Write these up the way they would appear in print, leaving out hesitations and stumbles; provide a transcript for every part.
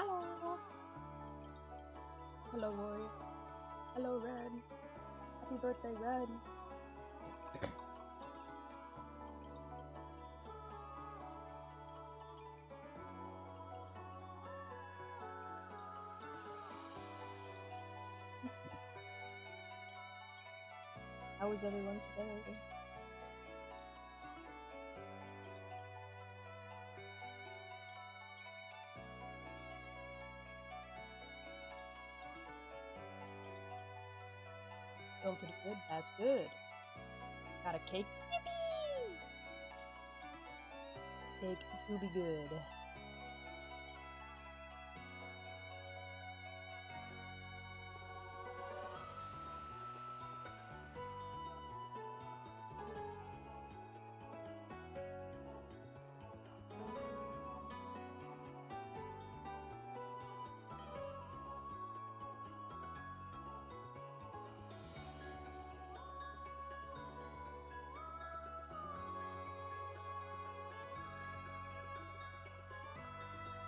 Hello. Hello, Warrior. Hello, Ren. Happy birthday, Ren. How is everyone today? Feeling pretty good. That's good. Got a cake. Yippee! Cake will be good.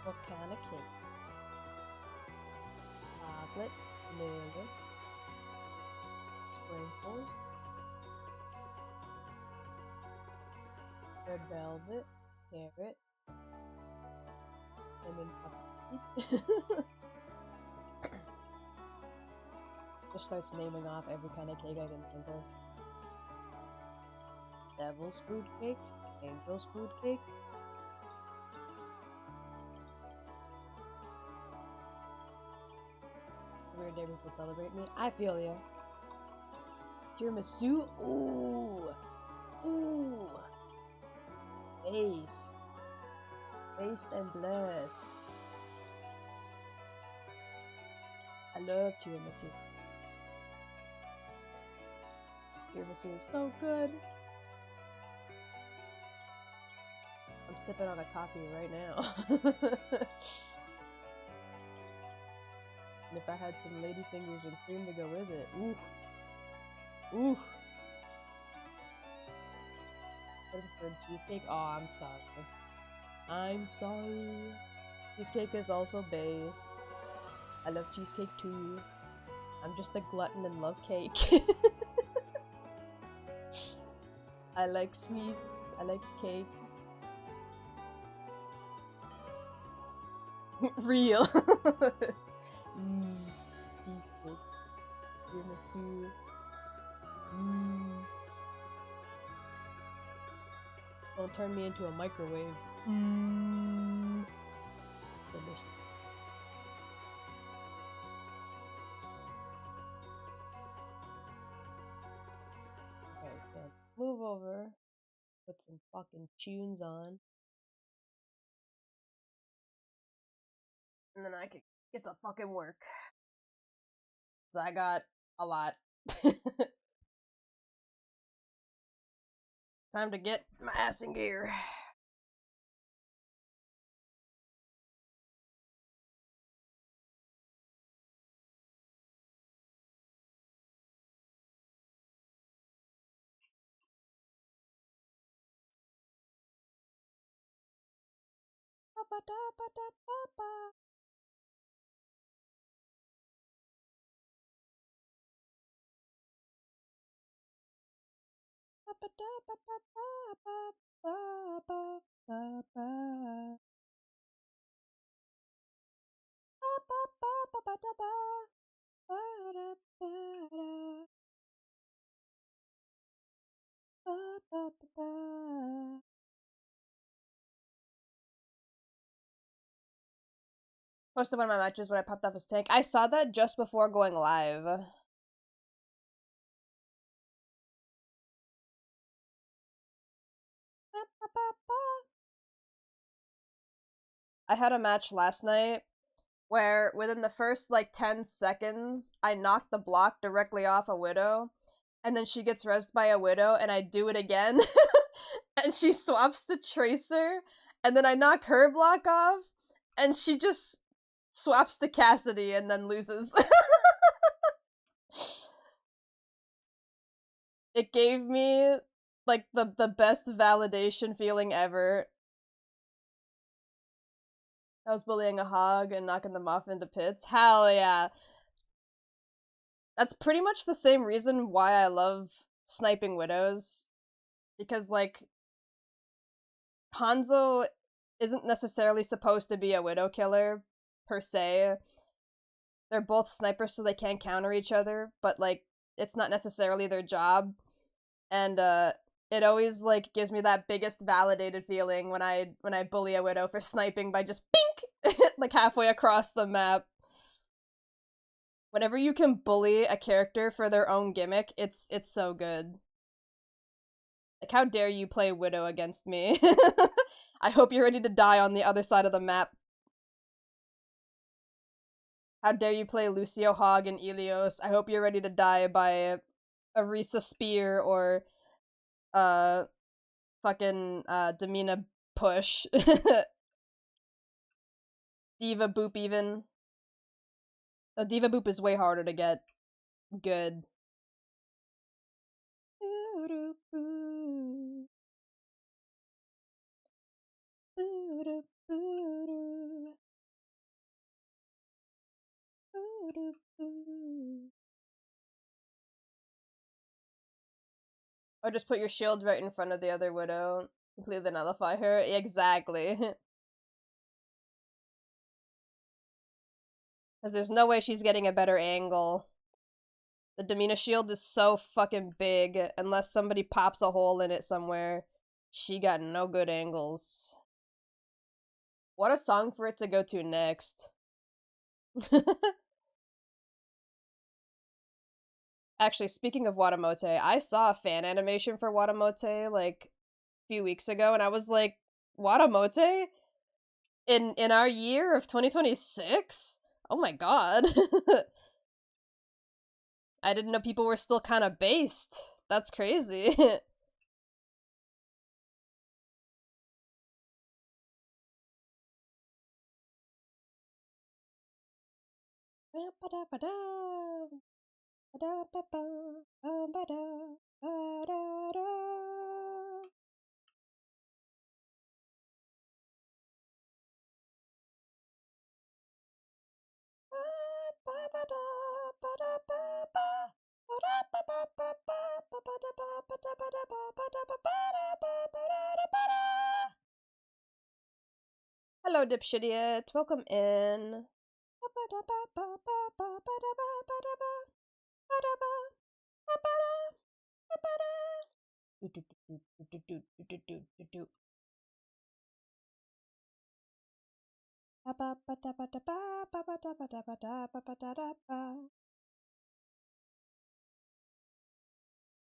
What kind of cake? Chocolate, vanilla, sprinkles, red velvet, carrot, lemon pumpkin. Just starts naming off every kind of cake I can think of. Devil's food cake, angel's food cake. Weird day people celebrate me. I feel ya. Tiramisu. Ooh. Ooh. Based. Based and blessed. I love tiramisu. Tiramisu is so good. I'm sipping on a coffee right now. And if I had some lady fingers and cream to go with it, ooh. Ooh. For cheesecake? Oh, I'm sorry. I'm sorry. Cheesecake is also based. I love cheesecake too. I'm just a glutton and love cake. I like sweets. I like cake. Real. Cheesecake. Tiramisu. Don't turn me into a microwave. Delicious. Okay, then move over. Put some fucking tunes on. And then I can get to fucking work. So I got a lot. Time to get my ass in gear. Posted one of my matches when I popped off his tank. I saw that just before going live. I had a match last night where within the first like 10 seconds, I knocked the block directly off a Widow, and then she gets rezzed by a Widow, and I do it again, and she swaps the Tracer, and then I knock her block off, and she just swaps the Cassidy and then loses. It gave me like the best validation feeling ever. I was bullying a hog and knocking them off into pits. Hell yeah. That's pretty much the same reason why I love sniping widows. Because, like, Hanzo isn't necessarily supposed to be a widow killer, per se. They're both snipers so they can counter each other, but, like, it's not necessarily their job. And, it always, like, gives me that biggest validated feeling when I bully a widow for sniping by just bink! Like, halfway across the map. Whenever you can bully a character for their own gimmick, it's so good. Like, how dare you play Widow against me? I hope you're ready to die on the other side of the map. How dare you play Lucio Hog and Ilios? I hope you're ready to die by a Risa Spear or fucking Demina Push. Diva Boop even. Oh, Diva Boop is way harder to get good. Or just put your shield right in front of the other widow. Completely nullify her. Exactly. Because there's no way she's getting a better angle. The Demina shield is so fucking big. Unless somebody pops a hole in it somewhere, she got no good angles. What a song for it to go to next. Actually, speaking of Watamote, I saw a fan animation for Watamote, like, a few weeks ago, and I was like, Watamote? In our year of 2026? Oh my god. I didn't know people were still kind of based. That's crazy. Hello, dipshitiot. Welcome in.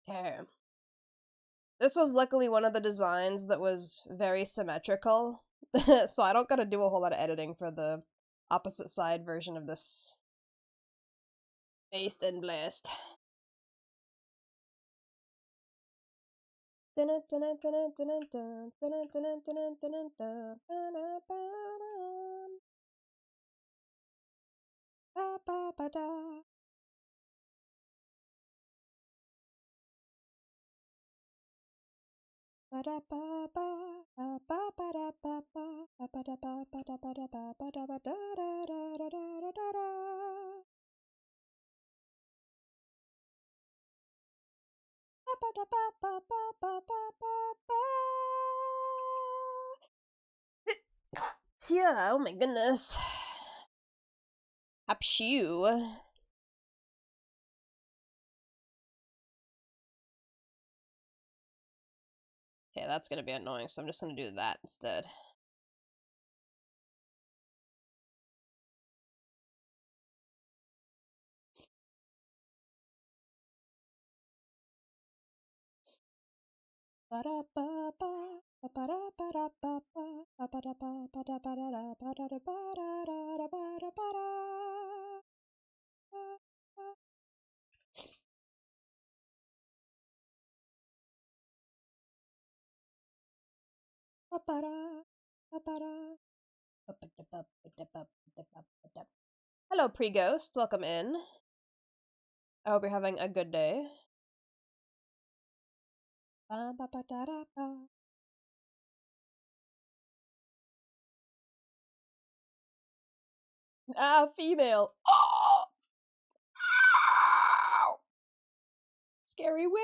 Okay. This was luckily one of the designs that was very symmetrical, so I don't gotta do a whole lot of editing for the opposite side version of this. Based and blessed. Yeah, oh my goodness. Hapshu. Okay, that's gonna be annoying, so I'm just gonna do that instead. Hello, pre-ghost. Welcome in. I hope you're having a good day. Ah, female. Oh! Ow! Scary women.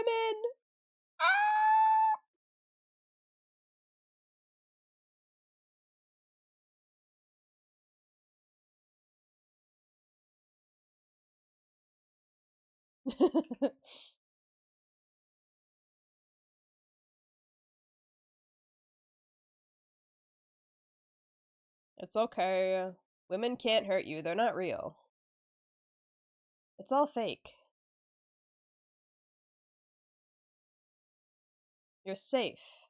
It's okay. Women can't hurt you. They're not real. It's all fake. You're safe.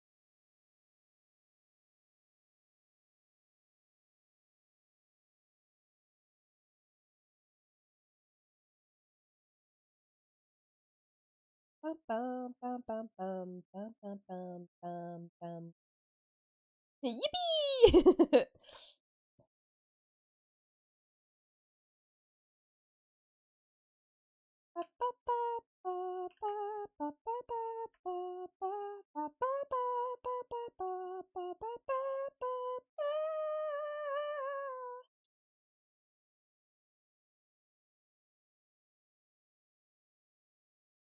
Bum, bum, bum, bum, bum, bum, bum, bum, bum, bum. Yippee!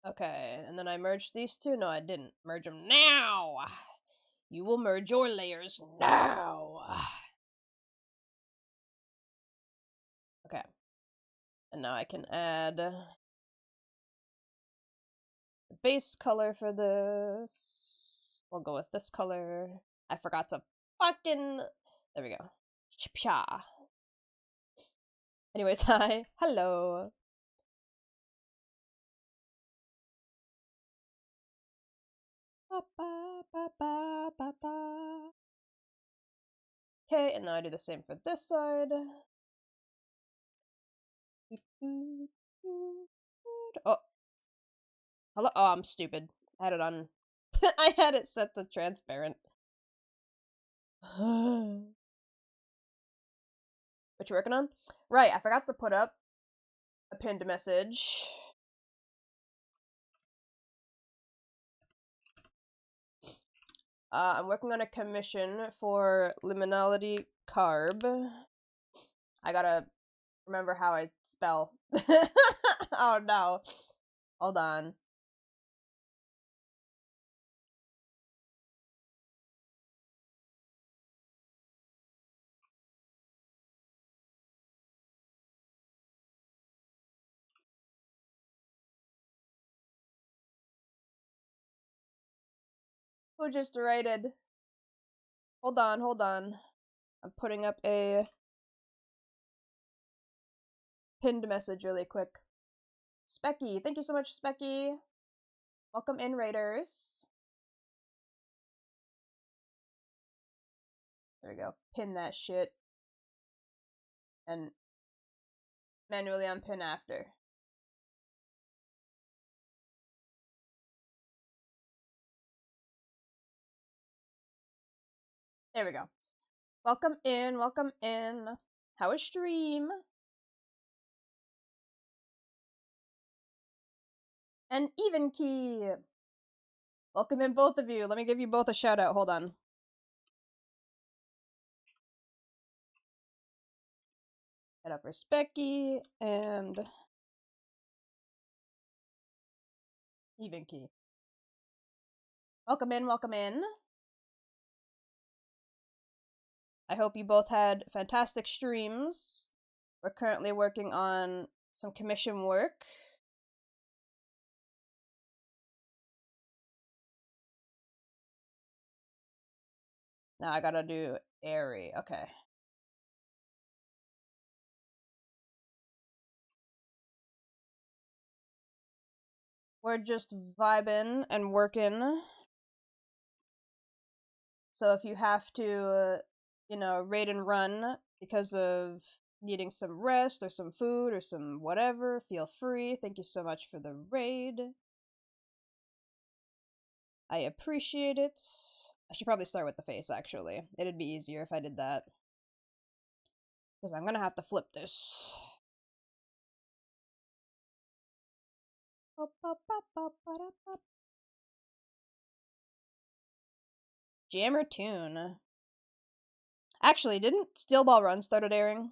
Okay, and then I merged these two? No, I didn't. Merge them now! You will merge your layers now! Okay. And now I can add the base color for this. We'll go with this color. I forgot to fucking... There we go. Psha. Anyways, hi. Hello. Okay, and now I do the same for this side. Oh. Hello? Oh, I'm stupid. I had it on... I had it set to transparent. What you working on? Right, I forgot to put up a pinned message. I'm working on a commission for liminality carb. I gotta remember how I spell. Oh no. Hold on. Who just rated? Hold on, hold on. I'm putting up a pinned message really quick. Specky, thank you so much, Specky. Welcome in, Raiders. There we go. Pin that shit. And manually unpin after. There we go. Welcome in, welcome in. How was stream? And Even Key. Welcome in, both of you. Let me give you both a shout out. Hold on. Shout out for Specky and Even Key. Welcome in, welcome in. I hope you both had fantastic streams. We're currently working on some commission work. Now I gotta do airy. Okay. We're just vibing and working. So if you have to, raid and run because of needing some rest or some food or some whatever, feel free. Thank you so much for the raid. I appreciate it. I should probably start with the face, actually. It'd be easier if I did that. Because I'm gonna have to flip this. Jammer Tune. Actually, didn't Steel Ball Run started airing?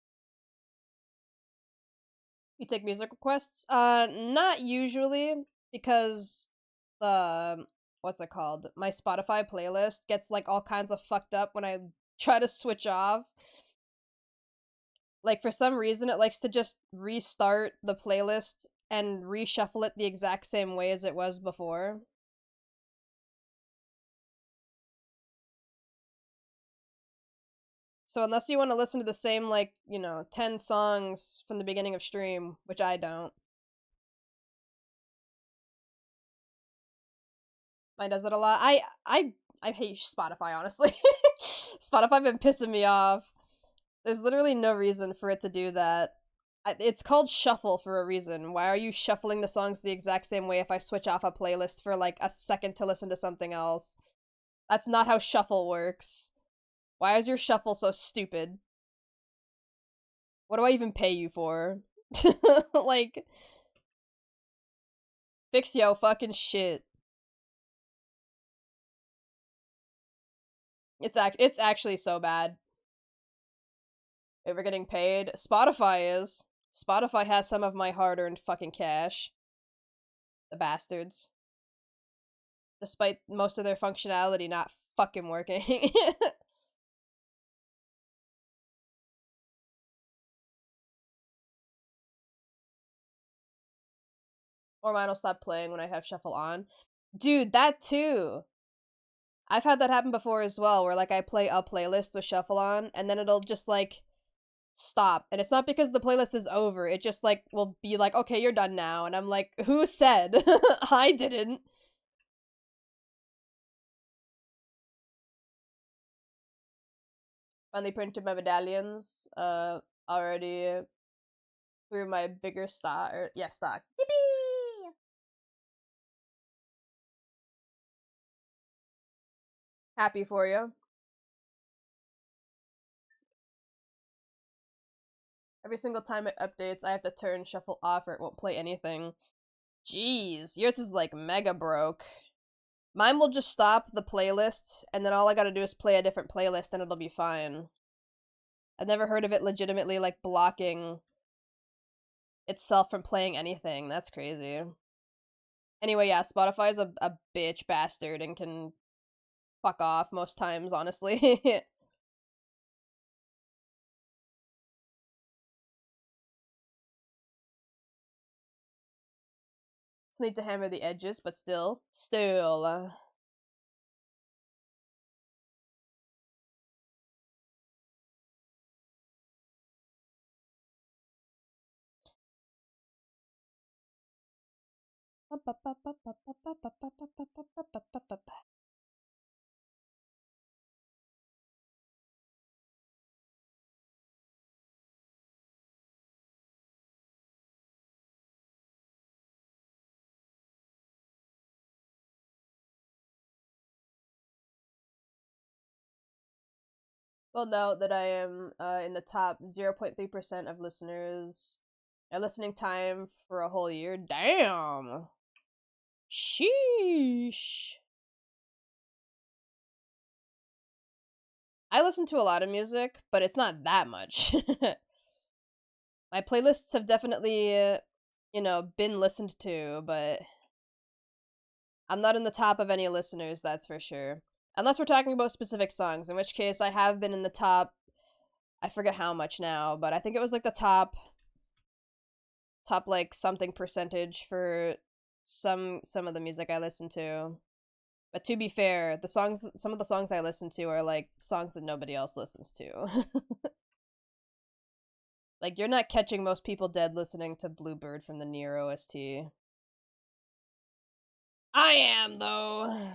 You take music requests? Not usually, because the what's it called? My Spotify playlist gets like all kinds of fucked up when I try to switch off. Like for some reason it likes to just restart the playlist and reshuffle it the exact same way as it was before. So unless you want to listen to the same like, 10 songs from the beginning of stream, which I don't. Mine does it a lot. I hate Spotify, honestly. Spotify been pissing me off. There's literally no reason for it to do that. It's called shuffle for a reason. Why are you shuffling the songs the exact same way if I switch off a playlist for like a second to listen to something else? That's not how shuffle works. Why is your shuffle so stupid? What do I even pay you for? Like, fix yo fucking shit. It's actually so bad. If we're getting paid, Spotify is. Spotify has some of my hard-earned fucking cash. The bastards. Despite most of their functionality not fucking working. Or mine will stop playing when I have shuffle on. Dude, that too. I've had that happen before as well, where like I play a playlist with shuffle on, and then it'll just like stop. And it's not because the playlist is over, it just like will be like, okay, you're done now. And I'm like, who said? I didn't. Finally printed my medallions. Already through my bigger stock. Yeah, stock. Yippee! Happy for you. Every single time it updates, I have to turn shuffle off or it won't play anything. Jeez, yours is like mega broke. Mine will just stop the playlist, and then all I gotta do is play a different playlist and it'll be fine. I've never heard of it legitimately like blocking itself from playing anything. That's crazy. Anyway, yeah, Spotify's a bitch bastard and can fuck off most times, honestly. Just need to hammer the edges, but still. Still. Well, note that I am in the top 0.3% of listeners. A listening time for a whole year. Damn! Sheesh. I listen to a lot of music, but it's not that much. My playlists have definitely, been listened to, but I'm not in the top of any listeners, that's for sure. Unless we're talking about specific songs, in which case I have been in the top. I forget how much now, but I think it was like the top like something percentage for some of the music I listen to. But to be fair, some of the songs I listen to are like songs that nobody else listens to. Like you're not catching most people dead listening to Bluebird from the Nier OST. I am though.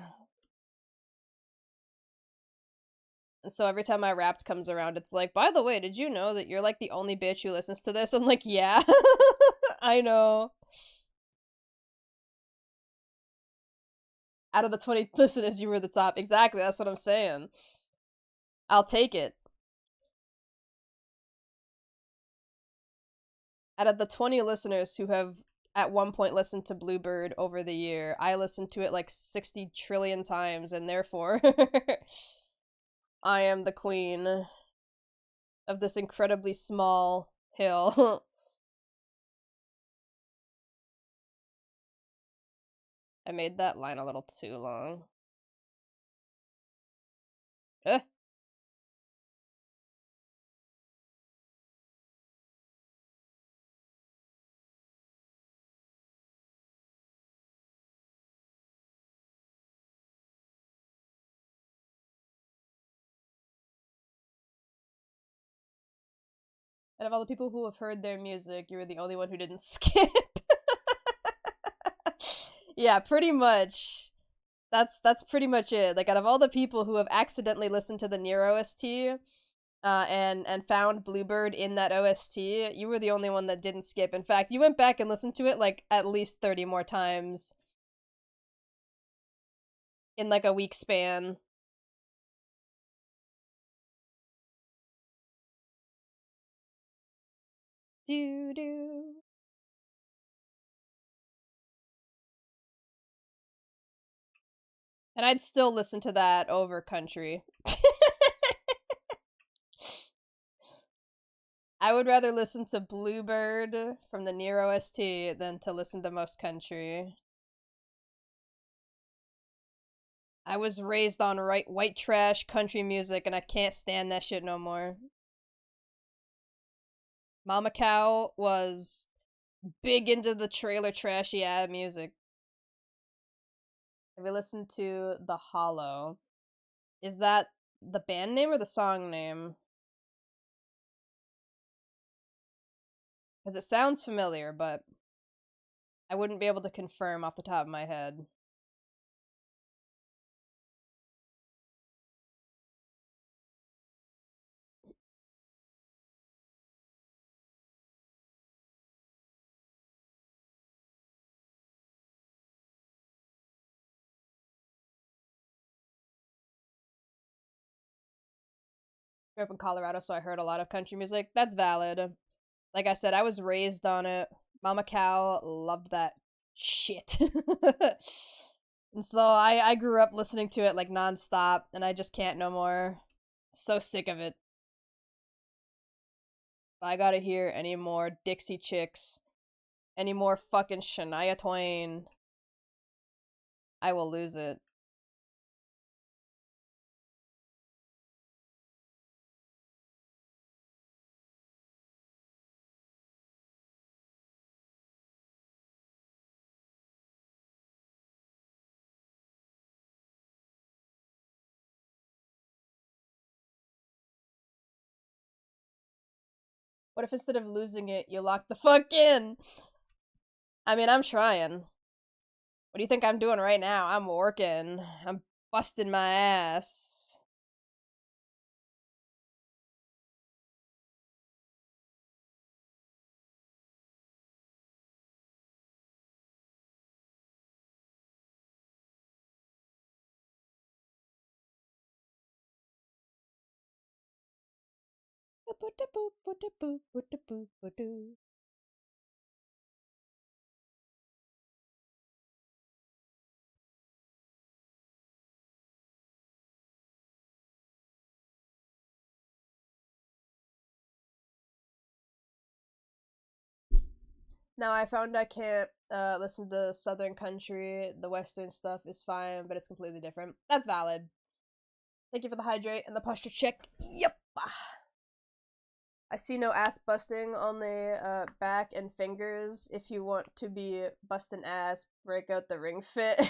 And so every time my Wrapped comes around, it's like, by the way, did you know that you're like the only bitch who listens to this? I'm like, yeah. I know. Out of the 20 listeners, you were the top. Exactly, that's what I'm saying. I'll take it. Out of the 20 listeners who have at one point listened to Bluebird over the year, I listened to it like 60 trillion times, and therefore I am the queen of this incredibly small hill. I made that line a little too long. Ugh. Out of all the people who have heard their music, you were the only one who didn't skip. Yeah, pretty much. That's pretty much it. Like out of all the people who have accidentally listened to the Nier OST, and found Bluebird in that OST, you were the only one that didn't skip. In fact, you went back and listened to it like at least 30 more times in like a week span. Do do. And I'd still listen to that over country. I would rather listen to Bluebird from the Nier OST than to listen to most country. I was raised on white trash country music and I can't stand that shit no more. Mama Cow was big into the trailer trashy ad music. Have you listened to The Hollow? Is that the band name or the song name? Because it sounds familiar, but I wouldn't be able to confirm off the top of my head. Grew up in Colorado, so I heard a lot of country music. That's valid. Like I said, I was raised on it. Mama Cow loved that shit. And so I grew up listening to it like nonstop, and I just can't no more. So sick of it. If I gotta hear any more Dixie Chicks, any more fucking Shania Twain, I will lose it. What if instead of losing it, you lock the fuck in? I mean, I'm trying. What do you think I'm doing right now? I'm working. I'm busting my ass. Now I found I can't listen to Southern country. The Western stuff is fine, but it's completely different. That's valid. Thank you for the hydrate and the posture check. Yep. I see no ass busting, only back and fingers. If you want to be busting ass, break out the ring fit.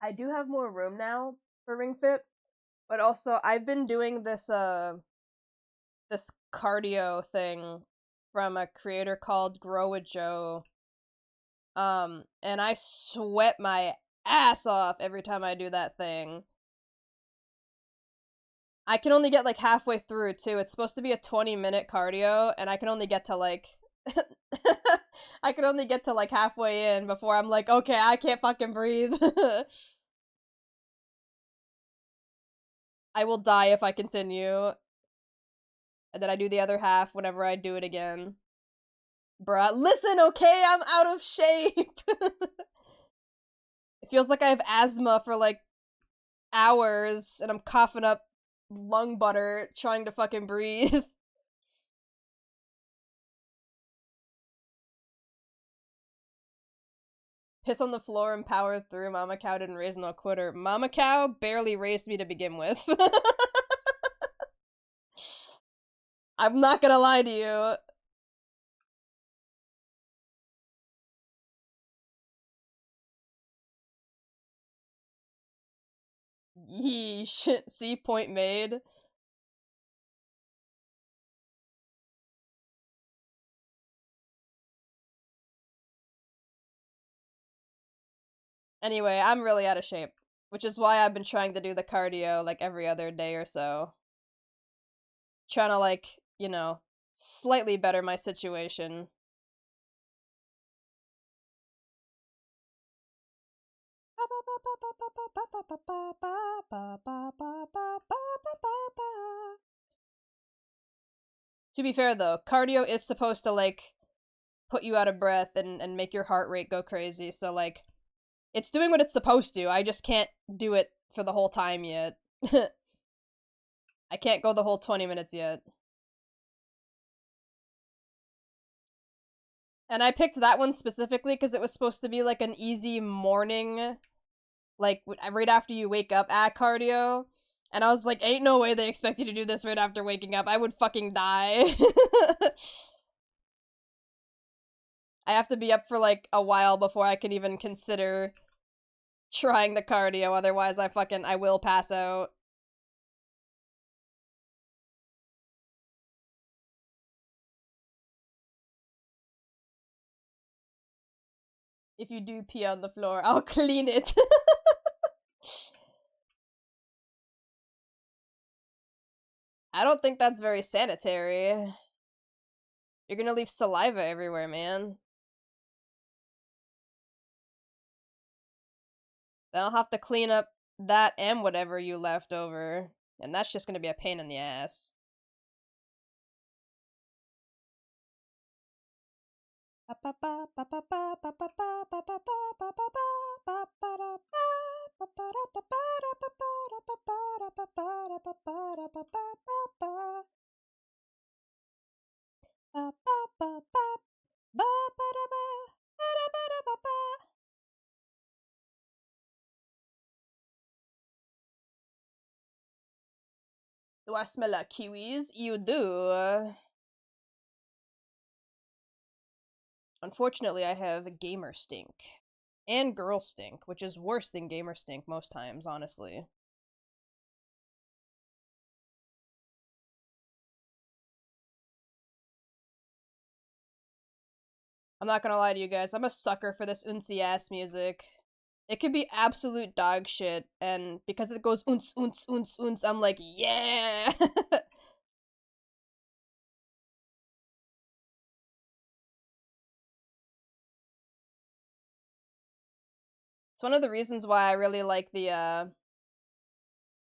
I do have more room now for ring fit, but also I've been doing this cardio thing from a creator called Grow with Joe. And I sweat my ass off every time I do that thing. I can only get like halfway through too. It's supposed to be a 20-minute cardio, and I can only get to like I can only get to like halfway in before I'm like, okay, I can't fucking breathe. I will die if I continue. And then I do the other half whenever I do it again. Bruh, listen, okay? I'm out of shape. It feels like I have asthma for like hours and I'm coughing up lung butter trying to fucking breathe. Piss on the floor and power through. Mama Cow didn't raise no quitter. Mama Cow barely raised me to begin with. I'm not gonna lie to you. Yeesh. See, point made. Anyway, I'm really out of shape, which is why I've been trying to do the cardio like every other day or so. Trying to, like, you know, slightly better my situation. To be fair though, cardio is supposed to, like, put you out of breath and make your heart rate go crazy, so, like, it's doing what it's supposed to. I just can't do it for the whole time yet. I can't go the whole 20 minutes yet. And I picked that one specifically because it was supposed to be like an easy morning, like right after you wake up at cardio. And I was like, ain't no way they expect you to do this right after waking up. I would fucking die. I have to be up for like a while before I can even consider trying the cardio. Otherwise, I will pass out. If you do pee on the floor, I'll clean it. I don't think that's very sanitary. You're gonna leave saliva everywhere, man. Then I'll have to clean up that and whatever you left over. And that's just gonna be a pain in the ass. Do I smell like kiwis? You do. Unfortunately, I have gamer stink. And girl stink, which is worse than gamer stink most times, honestly. I'm not gonna lie to you guys, I'm a sucker for this uncy ass music. It could be absolute dog shit, and because it goes unce, unce, unce, unce, I'm like, yeah! It's one of the reasons why I really like the,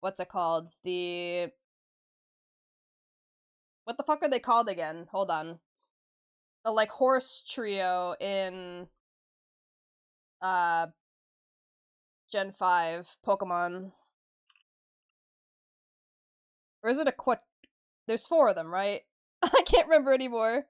what's it called? What the fuck are they called again? Hold on. The, like, horse trio in, uh, Gen 5 Pokemon. Or is it a There's 4 of them, right? I can't remember anymore.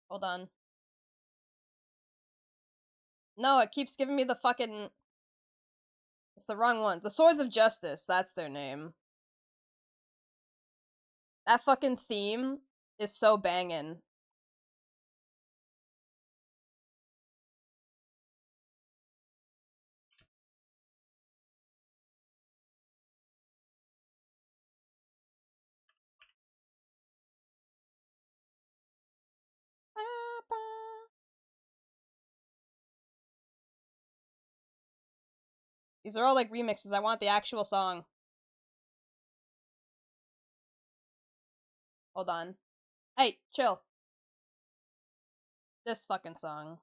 Hold on. No, it keeps giving me the fucking... It's the wrong one. The Swords of Justice, that's their name. That fucking theme is so bangin'. These are all like remixes. I want the actual song. Hold on. Hey, chill. This fucking song.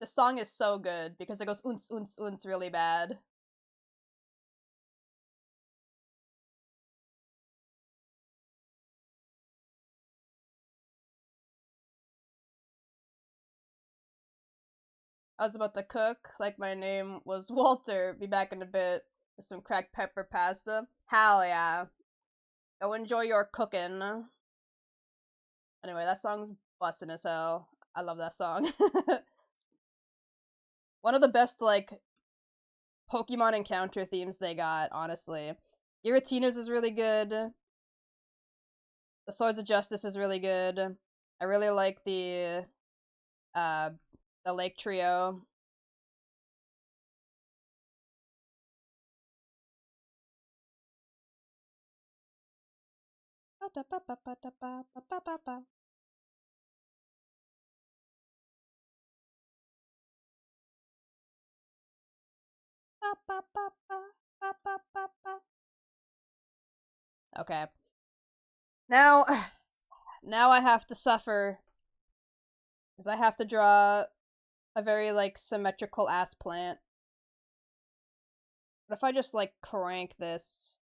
This song is so good because it goes unce, unce, unce really bad. I was about to cook, like my name was Walter. Be back in a bit with some cracked pepper pasta. Hell yeah. Go enjoy your cooking. Anyway, that song's busting as hell. I love that song. One of the best, like, Pokemon encounter themes they got, honestly. Giratina's is really good. The Swords of Justice is really good. I really like uh the Lake Trio. Okay. Now now I have to suffer because I have to draw a very like symmetrical ass plant. But if I just like crank this,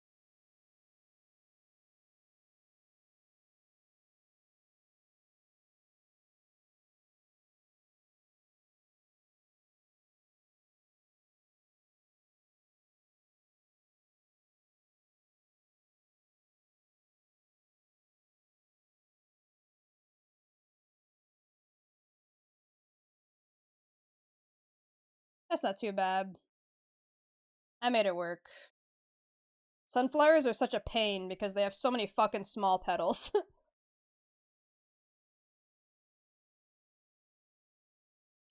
that's not too bad. I made it work. Sunflowers are such a pain because they have so many fucking small petals.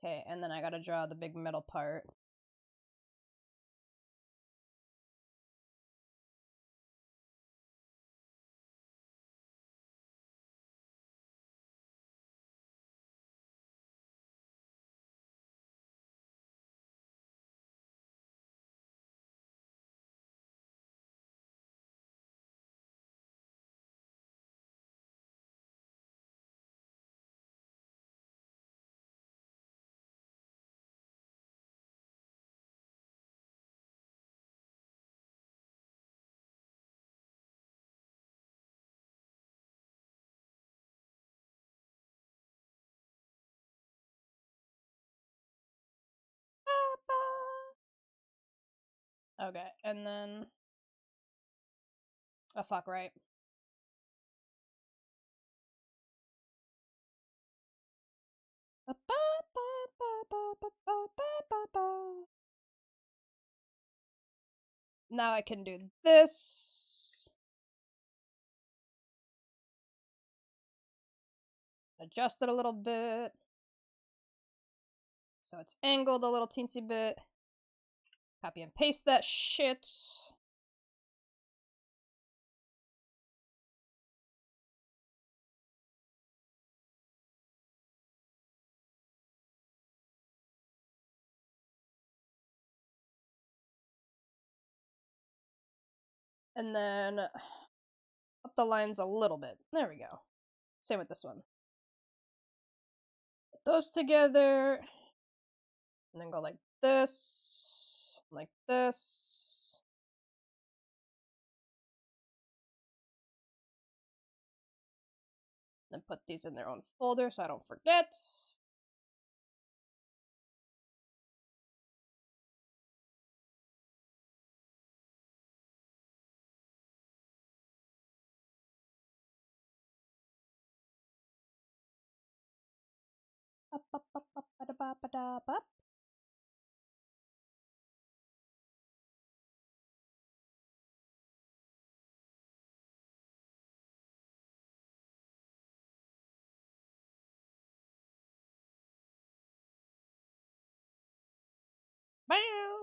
Okay, and then I gotta draw the big middle part. Okay, and then. Oh, fuck, right. Now I can do this. Adjust it a little bit. So it's angled a little teensy bit. Copy and paste that shit. And then up the lines a little bit. There we go. Same with this one. Put those together. And then go like this. Like this. Then put these in their own folder so I don't forget. Bam!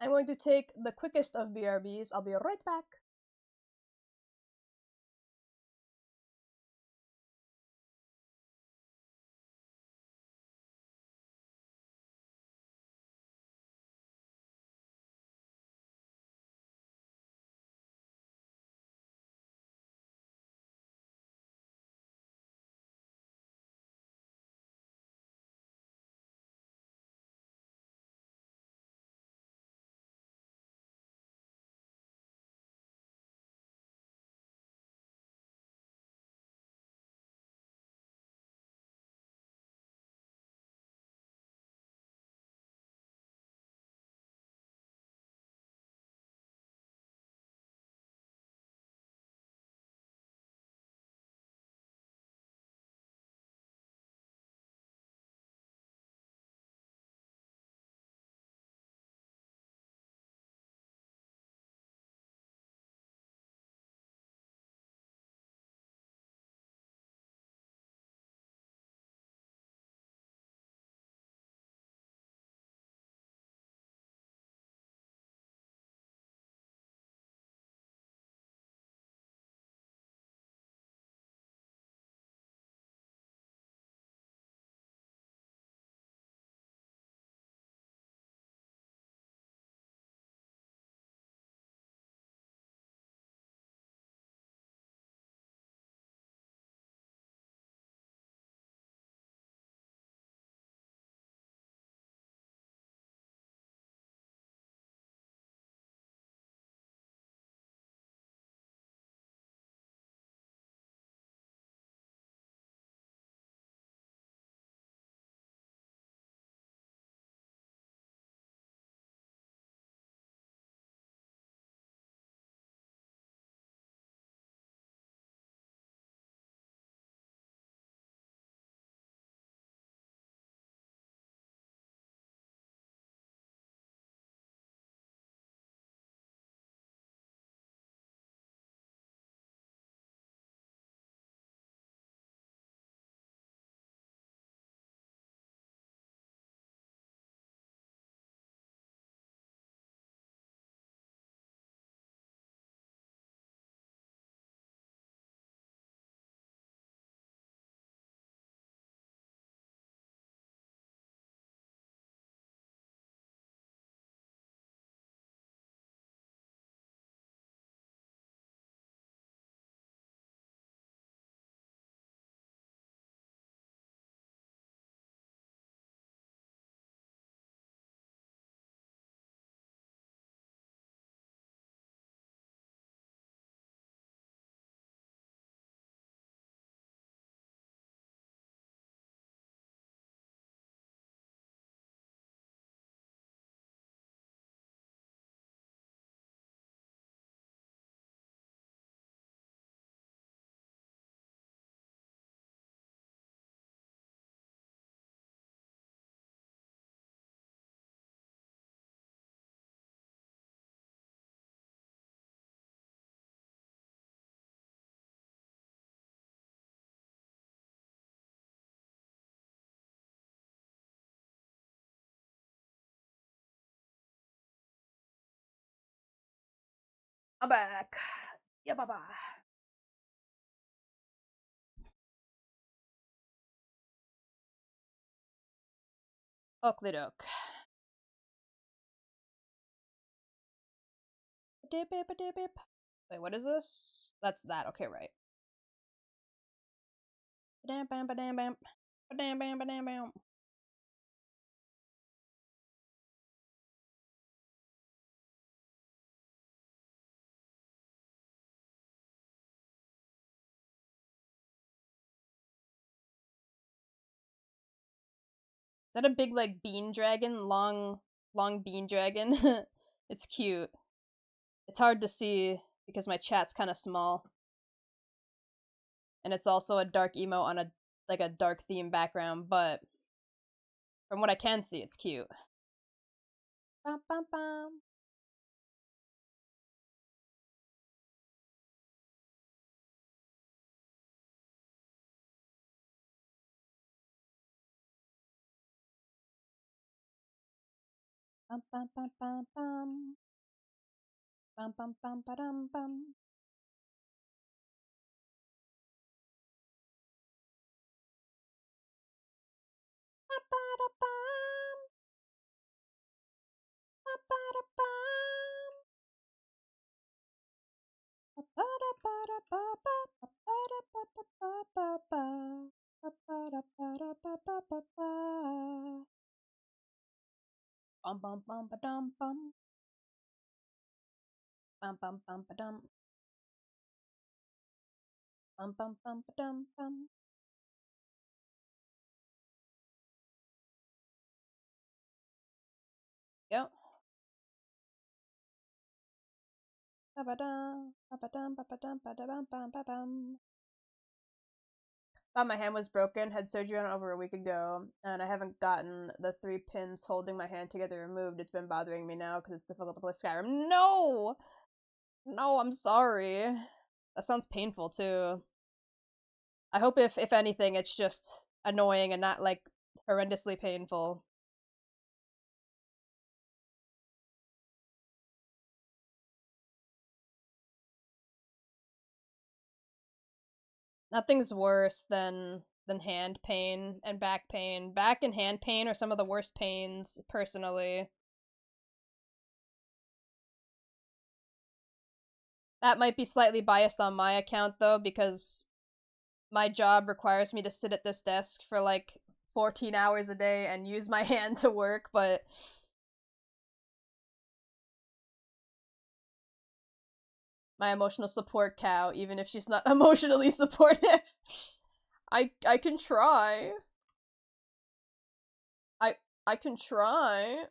I'm going to take the quickest of BRBs. I'll be right back. I'm back. Yeah, bye bye. Oakley doke. Wait, what is this? That's that. Okay, right. Bam bam bam bam. Bam bam bam bam. Is that a big like bean dragon? Long bean dragon? It's cute. It's hard to see because my chat's kind of small. And it's also a dark emo on a like a dark theme background, but from what I can see, it's cute. Bum, bum, bum. Bum, bum, bum, bum, bum. Bum, bum, bum, ba-dum, bum. Bum bum bum ba dum bum. Bum bum bum ba dum. Bum bum bum ba dum bum. Go. Ba ba dum ba ba dum ba ba dum ba da bum bum ba bum. Thought my hand was broken, had surgery on it over a week ago, and I haven't gotten the 3 pins holding my hand together removed. It's been bothering me now because it's difficult to play Skyrim. No! No, I'm sorry. That sounds painful too. I hope if anything, it's just annoying and not like horrendously painful. Nothing's worse than hand pain and back pain. Back and hand pain are some of the worst pains, personally. That might be slightly biased on my account though, because my job requires me to sit at this desk for like 14 hours a day and use my hand to work, but my emotional support cow, even if she's not emotionally supportive. I can try. I can try.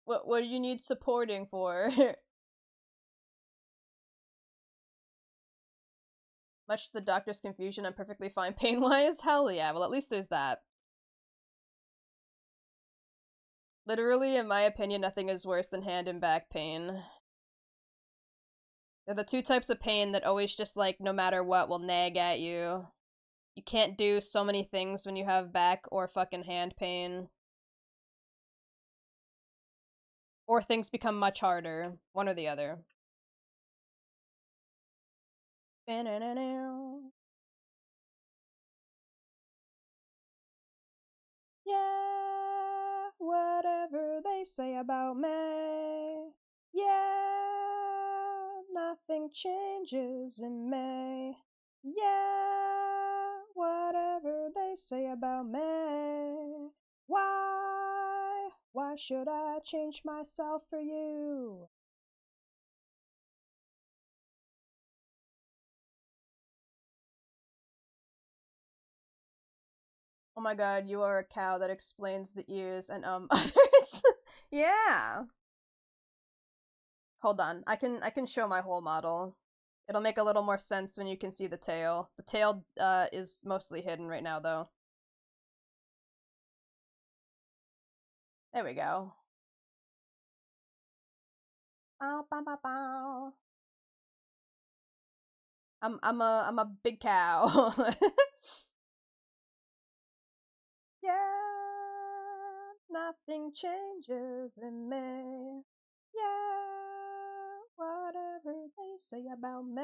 What do you need supporting for? Much to the doctor's confusion, I'm perfectly fine pain-wise. Hell yeah, well at least there's that. Literally, in my opinion, nothing is worse than hand and back pain. They're the two types of pain that always just like, no matter what, will nag at you. You can't do so many things when you have back or fucking hand pain. Or things become much harder. One or the other. Yeah, whatever they say about me. Yeah, nothing changes in me. Yeah, whatever they say about me. Why? Why should I change myself for you? Oh my god, you are a cow that explains the ears and utters. Yeah. Hold on. I can show my whole model. It'll make a little more sense when you can see the tail. The tail is mostly hidden right now though. There we go. Bow, bow, bow, bow. I'm a big cow. Yeah, nothing changes in me. Yeah, Whatever they say about me.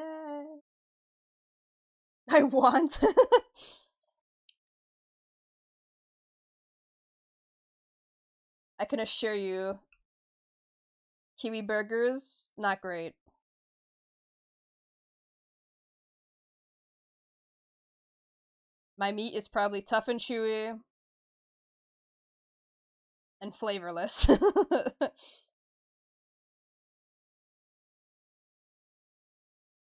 I want. I can assure you, Kiwi burgers, not great. My meat is probably tough and chewy and flavorless.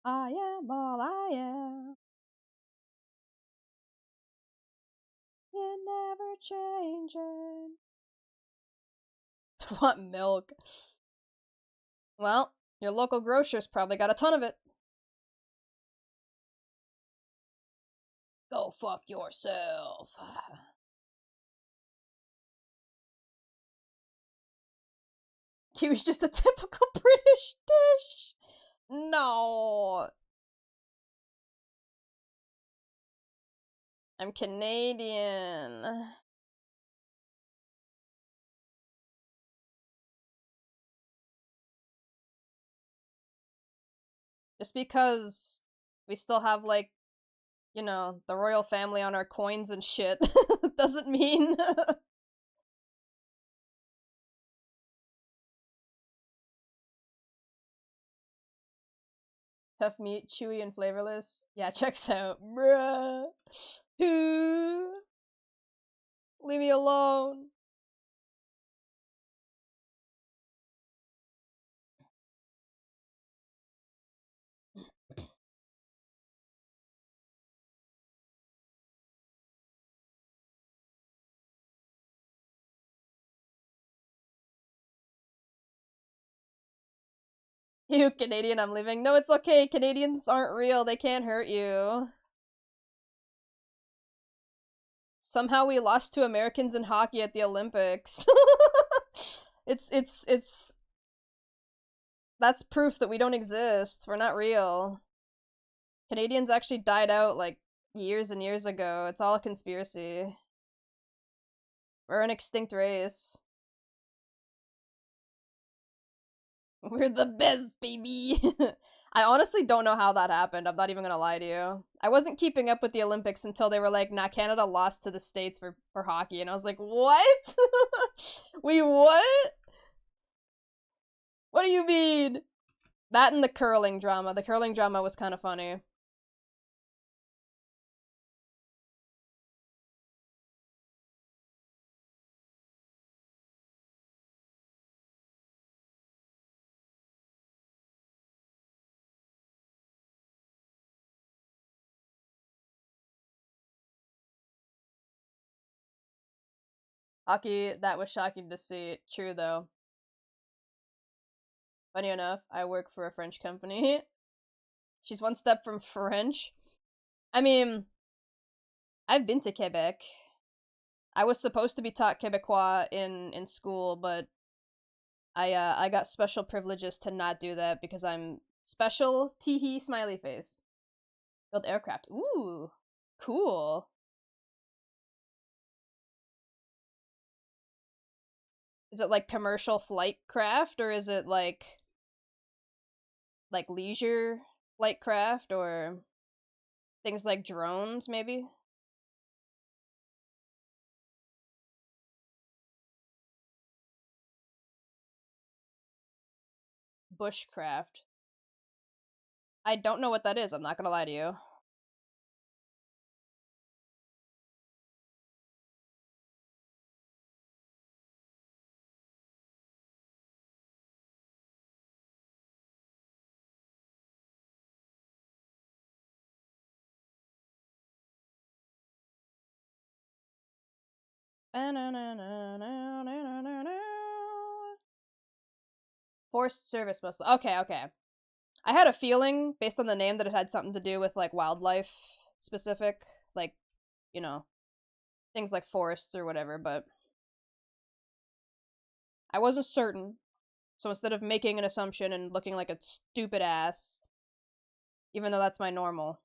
I am all I am. You're never changing. Want milk? Well, your local grocer's probably got a ton of it. Go fuck yourself. Kiwi's just a typical British dish. No. I'm Canadian. Just because we still have, like, you know, the royal family on our coins and shit doesn't mean. Tough meat, chewy and flavorless. Yeah, checks out. Bruh. Leave me alone. You Canadian, I'm leaving. No, it's okay. Canadians aren't real. They can't hurt you. Somehow we lost to Americans in hockey at the Olympics. it's that's proof that we don't exist. We're not real. Canadians actually died out like years and years ago. It's all a conspiracy. We're an extinct race. We're the best, baby. I honestly don't know how that happened. I'm not even gonna lie to you. I wasn't keeping up with the Olympics until they were like, nah, Canada lost to the States for hockey. And I was like, what? We what? What do you mean? That and the curling drama. The curling drama was kind of funny. Hockey, that was shocking to see. True, though. Funny enough, I work for a French company. She's one step from French. I mean, I've been to Quebec. I was supposed to be taught Quebecois in school, but I got special privileges to not do that because I'm special. Teehee smiley face. Build aircraft. Ooh, cool. Is it like commercial flight craft or is it like leisure flight craft or things like drones maybe? Bushcraft. I don't know what that is. I'm not gonna lie to you. Forced service mostly. Okay, okay. I had a feeling based on the name that it had something to do with like wildlife specific, like, you know, things like forests or whatever, but I wasn't certain. So instead of making an assumption and looking like a stupid ass, even though that's my normal,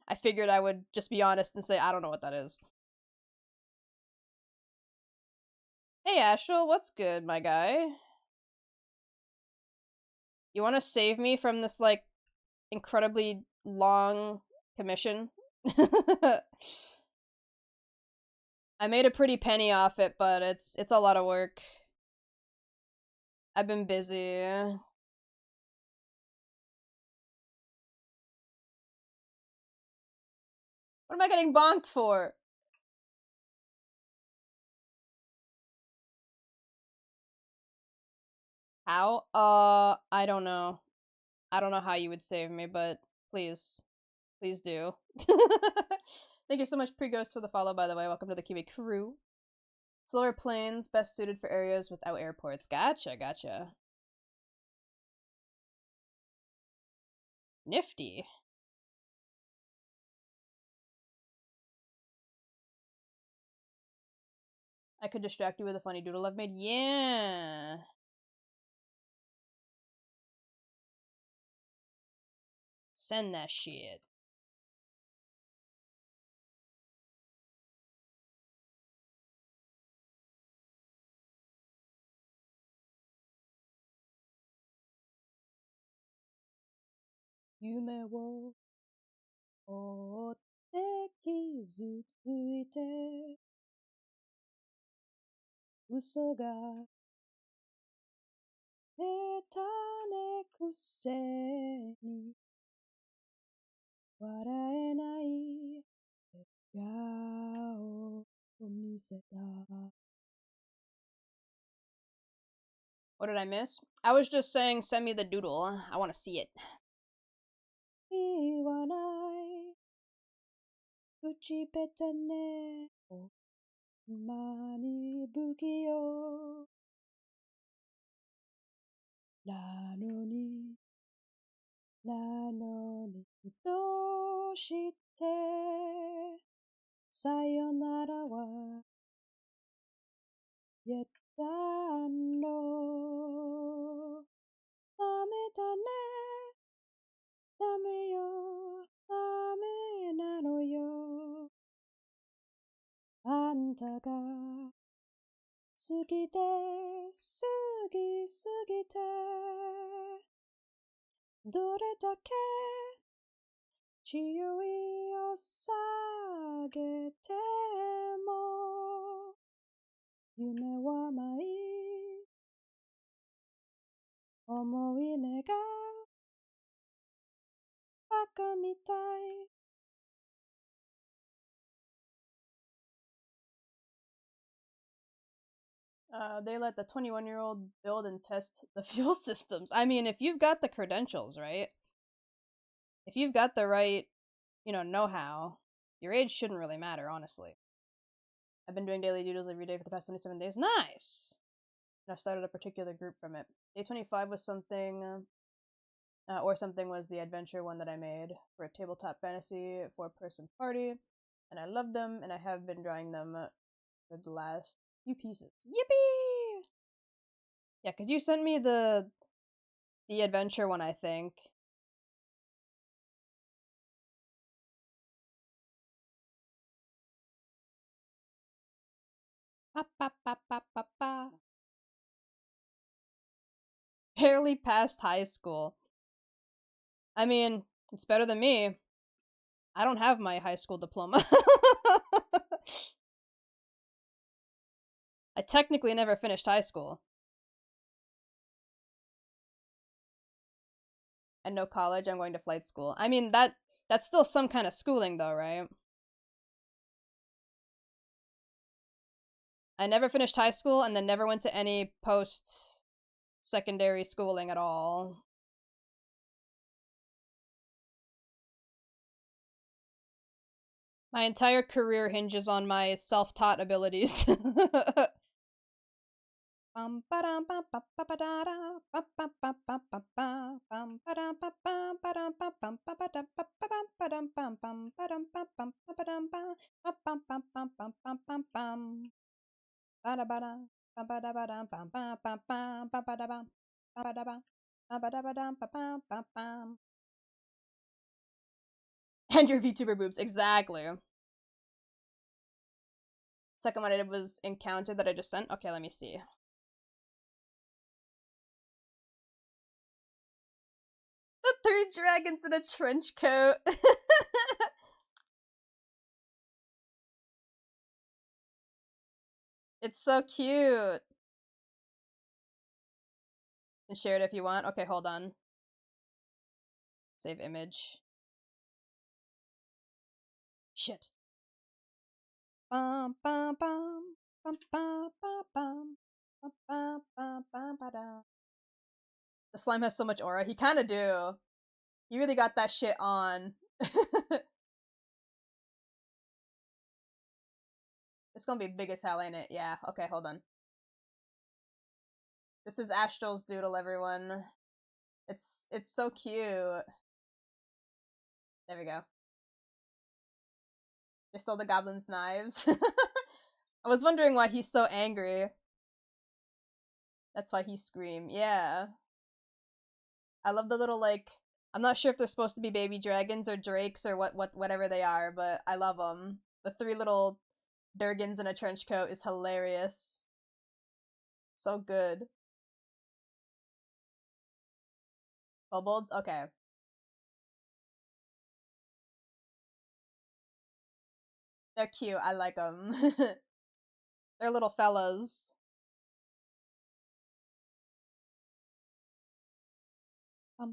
I figured I would just be honest and say I don't know what that is. Hey Ashel, what's good, my guy? You want to save me from this, like, incredibly long commission? I made a pretty penny off it, but it's a lot of work. I've been busy. What am I getting bonked for? How? I don't know. I don't know how you would save me, but please. Please do. Thank you so much, Pre-Ghost, for the follow, by the way. Welcome to the Kiwi crew. Slower planes, best suited for areas without airports. Gotcha, gotcha. Nifty. I could distract you with a funny doodle I've made. Yeah. Send that shit. Yume wo otte kizutsuite uso ga etane kuseni waraenai gao miseta. What did I miss? I was just saying, send me the doodle. I want to see it. Iwanai uchipeta ne o mani bukio nanoni doshite sayonara wa yetta no dame da ne dame yo dame nano yo anta ga sugite sugite dore dake chiyoi o sagete mo yume wa mai omoi ne ga baka mitai. They let the 21-year-old build and test the fuel systems. I mean, if you've got the credentials, right? If you've got the right, know-how, your age shouldn't really matter, honestly. I've been doing daily doodles every day for the past 27 days. Nice! And I've started a particular group from it. Day 25 was something, something was the adventure one that I made for a tabletop fantasy 4-person party. And I loved them, and I have been drawing them for the last few pieces. Yippee! Yeah, because you sent me the adventure one, I think. Pa, pa, pa, pa, pa, pa. Barely passed high school. I mean, it's better than me. I don't have my high school diploma. I technically never finished high school. And no college, I'm going to flight school. I mean, that's still some kind of schooling though, right? I never finished high school and then never went to any post-secondary schooling at all. My entire career hinges on my self-taught abilities. And your VTuber boobs, exactly. Second one I did was Encounter that I just sent. Okay, let me see. 3 dragons in a trench coat. It's so cute. And share it if you want. Okay, hold on. Save image. Shit. Bum bum bum bum bum bum bum bum bum bum bum ba-da. The slime has so much aura. He kind of do. You really got that shit on. It's gonna be big as hell, ain't it? Yeah. Okay, hold on. This is Astral's doodle, everyone. It's so cute. There we go. They stole the goblin's knives. I was wondering why he's so angry. That's why he screamed. Yeah. I love the little, like, I'm not sure if they're supposed to be baby dragons or drakes or whatever they are, but I love them. The 3 little Durgans in a trench coat is hilarious. So good. Kobolds? Okay. They're cute. I like them. They're little fellas. I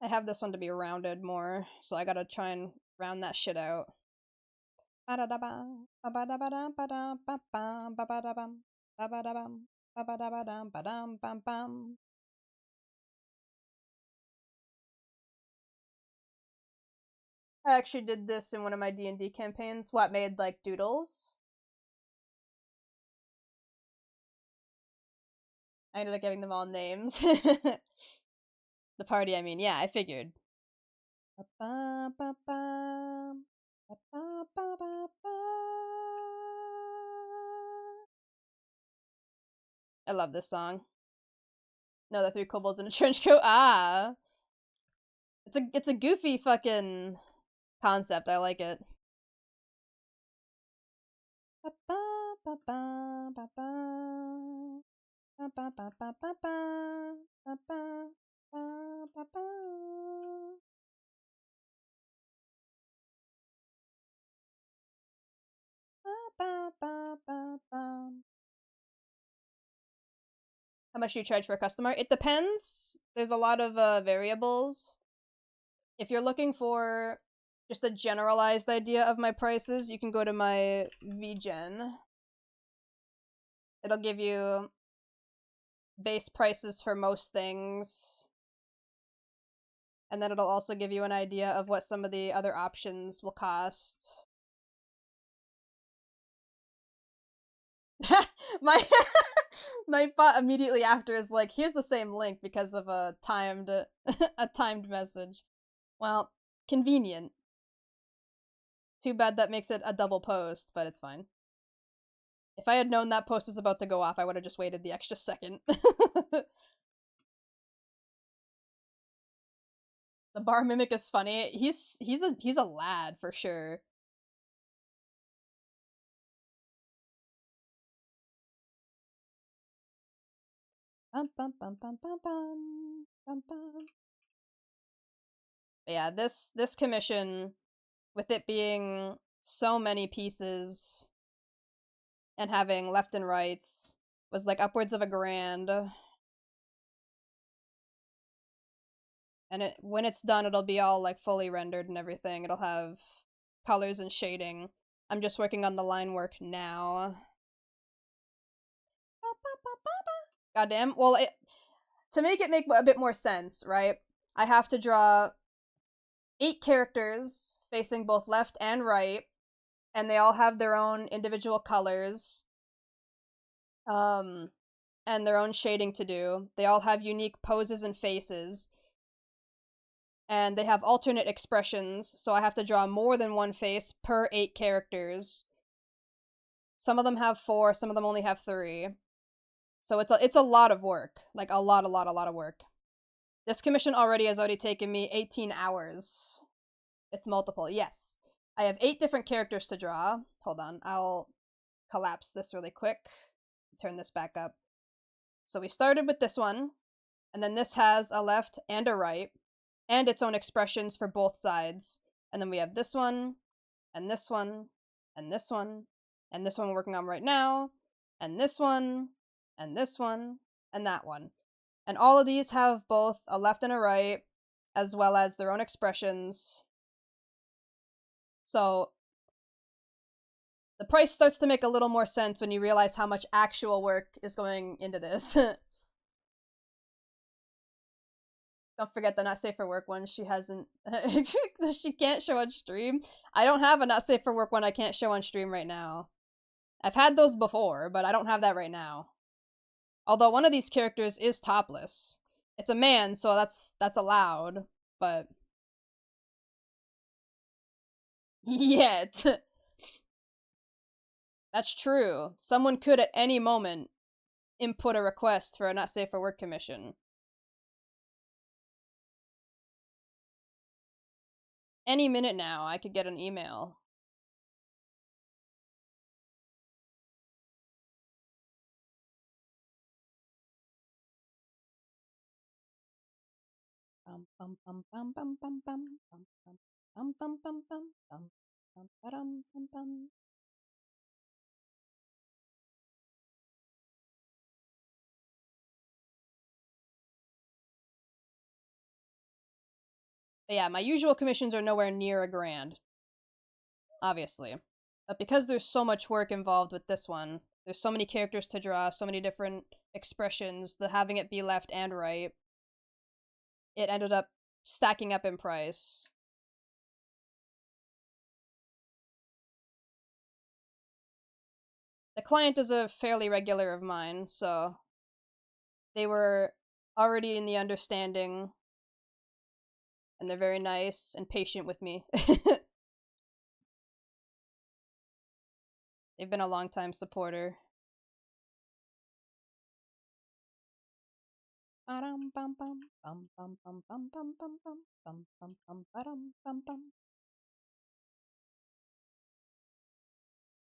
have this one to be rounded more, so I gotta try and round that shit out. I actually did this in one of my D&D campaigns. What, made, like, doodles? I ended up giving them all names. The party, I mean. Yeah, I figured. I love this song. No, the 3 kobolds in a trench coat. Ah! It's a goofy fucking concept. I like it. How much do you charge for a customer? It depends. There's a lot of variables. If you're looking for just a generalized idea of my prices, you can go to my VGen. It'll give you base prices for most things. And then it'll also give you an idea of what some of the other options will cost. my my bot immediately after is like, here's the same link because of a timed a timed message. Well, convenient. Too bad that makes it a double post, but it's fine. If I had known that post was about to go off, I would have just waited the extra second. The bar mimic is funny. He's a lad for sure. Bum, bum, bum, bum, bum, bum, bum, bum. But yeah, this commission, with it being so many pieces and having left and rights, was like upwards of $1,000. And when it's done, it'll be all like fully rendered and everything. It'll have colors and shading. I'm just working on the line work now. Goddamn. Well, to make it make a bit more sense, right? I have to draw 8 characters facing both left and right, and they all have their own individual colors. And their own shading to do. They all have unique poses and faces. And they have alternate expressions, so I have to draw more than one face per 8 characters. Some of them have 4, some of them only have 3. So it's a lot of work. Like, a lot of work. This commission already has taken me 18 hours. It's multiple, yes. I have 8 different characters to draw. Hold on, I'll collapse this really quick. Turn this back up. So we started with this one, and then this has a left and a right, and its own expressions for both sides. And then we have this one, and this one, and this one, and this one we're working on right now, and this one, and this one, and that one. And all of these have both a left and a right, as well as their own expressions. So the price starts to make a little more sense when you realize how much actual work is going into this. Don't forget the not safe for work one. She hasn't. She can't show on stream. I don't have a not safe for work one I can't show on stream right now. I've had those before, but I don't have that right now. Although one of these characters is topless. It's a man, so that's allowed, but yet. That's true. Someone could at any moment input a request for a not safe for work commission. Any minute now, I could get an email. Bum bum bum bum bum bum bum bum bum bum bum bum bum bum bum bum bum bum. But yeah, my usual commissions are nowhere near a grand, obviously. But because there's so much work involved with this one, there's so many characters to draw, so many different expressions, the having it be left and right, it ended up stacking up in price. The client is a fairly regular of mine, so they were already in the understanding, and they're very nice and patient with me. They've been a long-time supporter. I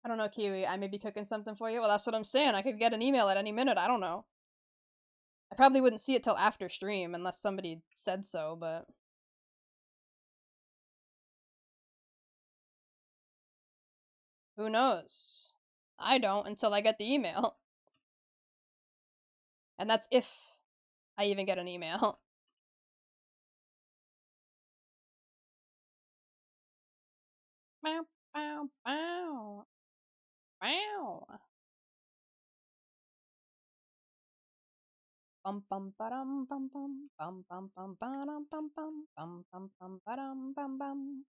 don't know, Kiwi. I may be cooking something for you. Well, that's what I'm saying. I could get an email at any minute. I don't know. I probably wouldn't see it till after stream unless somebody said so, but who knows? I don't until I get the email. And that's if I even get an email. Bow, bow, bow. Bow. Bum bum ba-dum bum bum bum bum bum ba-dum bum bum bum bum bum ba-dum bum bum.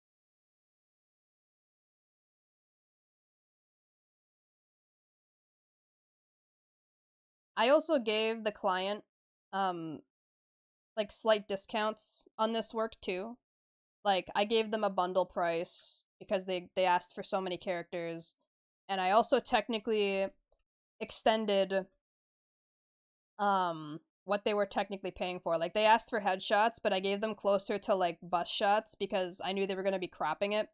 I also gave the client like slight discounts on this work too. Like I gave them a bundle price because they asked for so many characters, and I also technically extended what they were technically paying for. Like they asked for headshots, but I gave them closer to like bust shots because I knew they were going to be cropping it.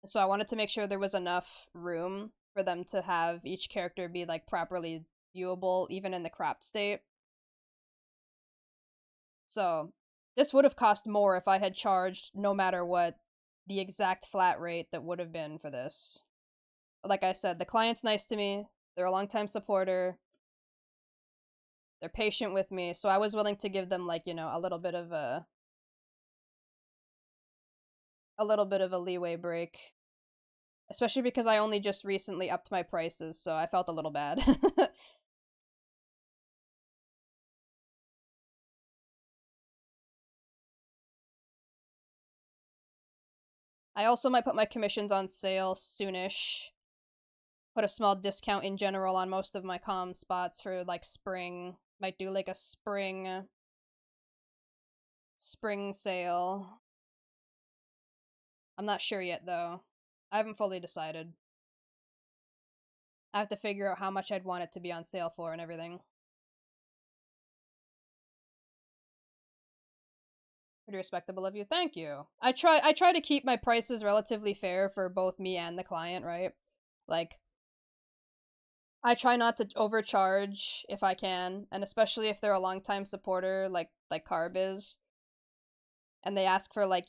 So I wanted to make sure there was enough room for them to have each character be like properly viewable even in the cropped state. So this would have cost more if I had charged no matter what the exact flat rate that would have been for this. But like I said, the client's nice to me. They're a longtime supporter. They're patient with me, so I was willing to give them like, you know, a little bit of a leeway break. Especially because I only just recently upped my prices, so I felt a little bad. I also might put my commissions on sale soonish. Put a small discount in general on most of my comm spots for like spring. Might do like a spring sale. I'm not sure yet though. I haven't fully decided. I have to figure out how much I'd want it to be on sale for and everything. Pretty respectable of you. Thank you. I try to keep my prices relatively fair for both me and the client, right? Like I try not to overcharge if I can, and especially if they're a longtime supporter like Carb is, and they ask for like,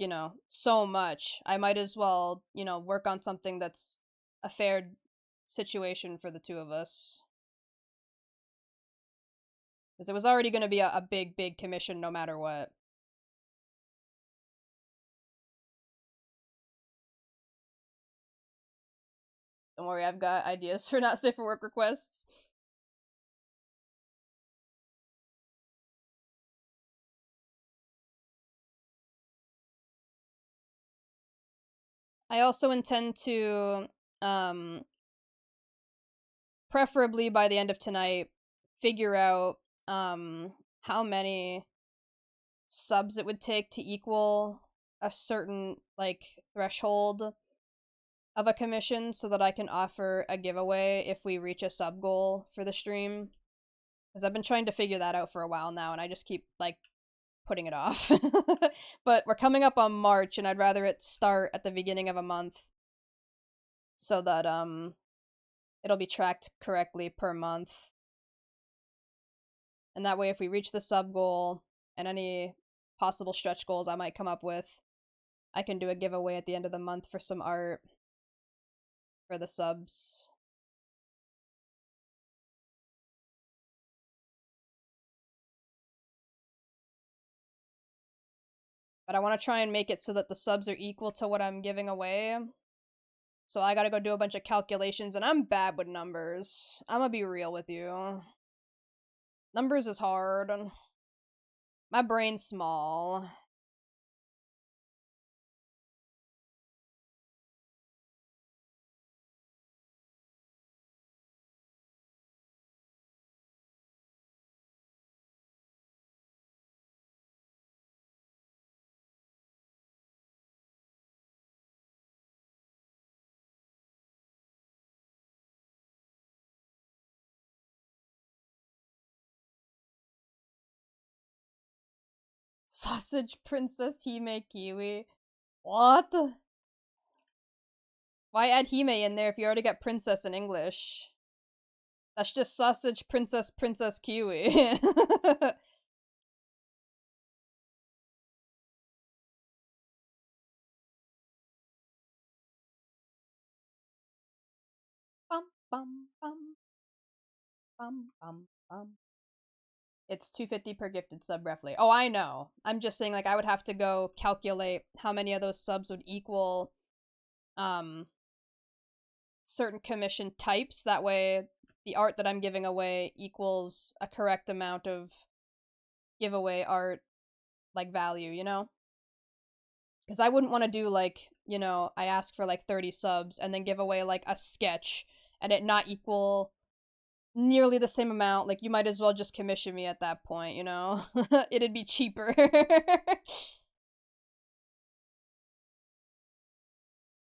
so much. I might as well, work on something that's a fair situation for the two of us. Because it was already going to be a big, big commission no matter what. Don't worry, I've got ideas for not safe for work requests. I also intend to, um, preferably by the end of tonight, figure out, how many subs it would take to equal a certain, like, threshold of a commission so that I can offer a giveaway if we reach a sub goal for the stream. Because I've been trying to figure that out for a while now, and I just keep, like, putting it off. But we're coming up on March, and I'd rather it start at the beginning of a month so that, it'll be tracked correctly per month. And that way, if we reach the sub goal and any possible stretch goals I might come up with, I can do a giveaway at the end of the month for some art for the subs. But I want to try and make it so that the subs are equal to what I'm giving away. So I gotta go do a bunch of calculations, and I'm bad with numbers. I'm gonna be real with you. Numbers is hard. My brain's small. Sausage Princess Hime Kiwi. What? Why add Hime in there if you already got Princess in English? That's just Sausage Princess Kiwi. Bum bum bum bum bum bum. It's 250 per gifted sub roughly. Oh, I know. I'm just saying like I would have to go calculate how many of those subs would equal um certain commission types. That way the art that I'm giving away equals a correct amount of giveaway art like value, Because I wouldn't want to do like, I ask for like 30 subs and then give away like a sketch and it not equal nearly the same amount. Like you might as well just commission me at that point, It'd be cheaper.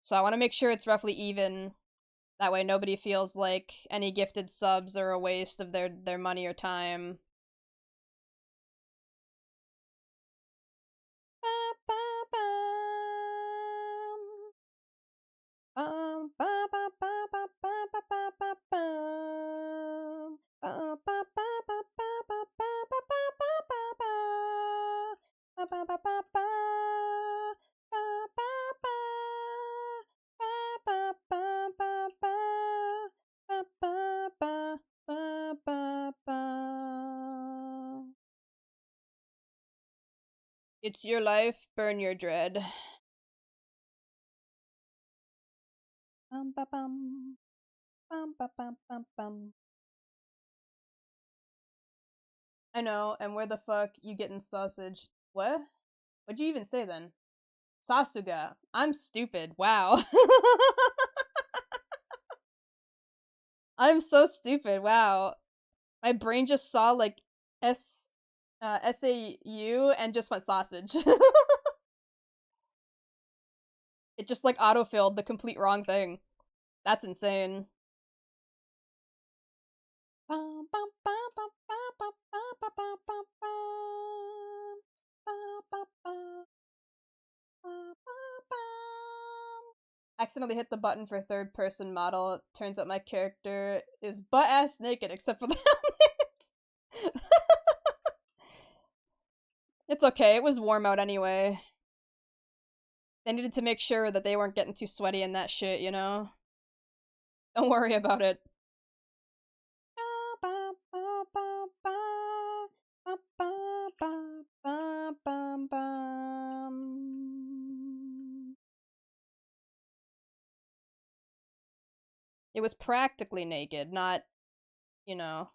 So I want to make sure it's roughly even. That way nobody feels like any gifted subs are a waste of their money or time. It's your life, burn your dread. Bum, ba, bum. Bum, ba, bum, bum, bum. I know, and where the fuck you getting sausage? What? What'd you even say then? Sasuga. I'm stupid. Wow. I'm so stupid. Wow. My brain just saw like SAU and just went sausage. It just like autofilled the complete wrong thing. That's insane. Accidentally hit the button for third person model. It turns out my character is butt ass naked except for the helmet. It's okay, it was warm out anyway. They needed to make sure that they weren't getting too sweaty in that shit, you know? Don't worry about it. It was practically naked, not, you know,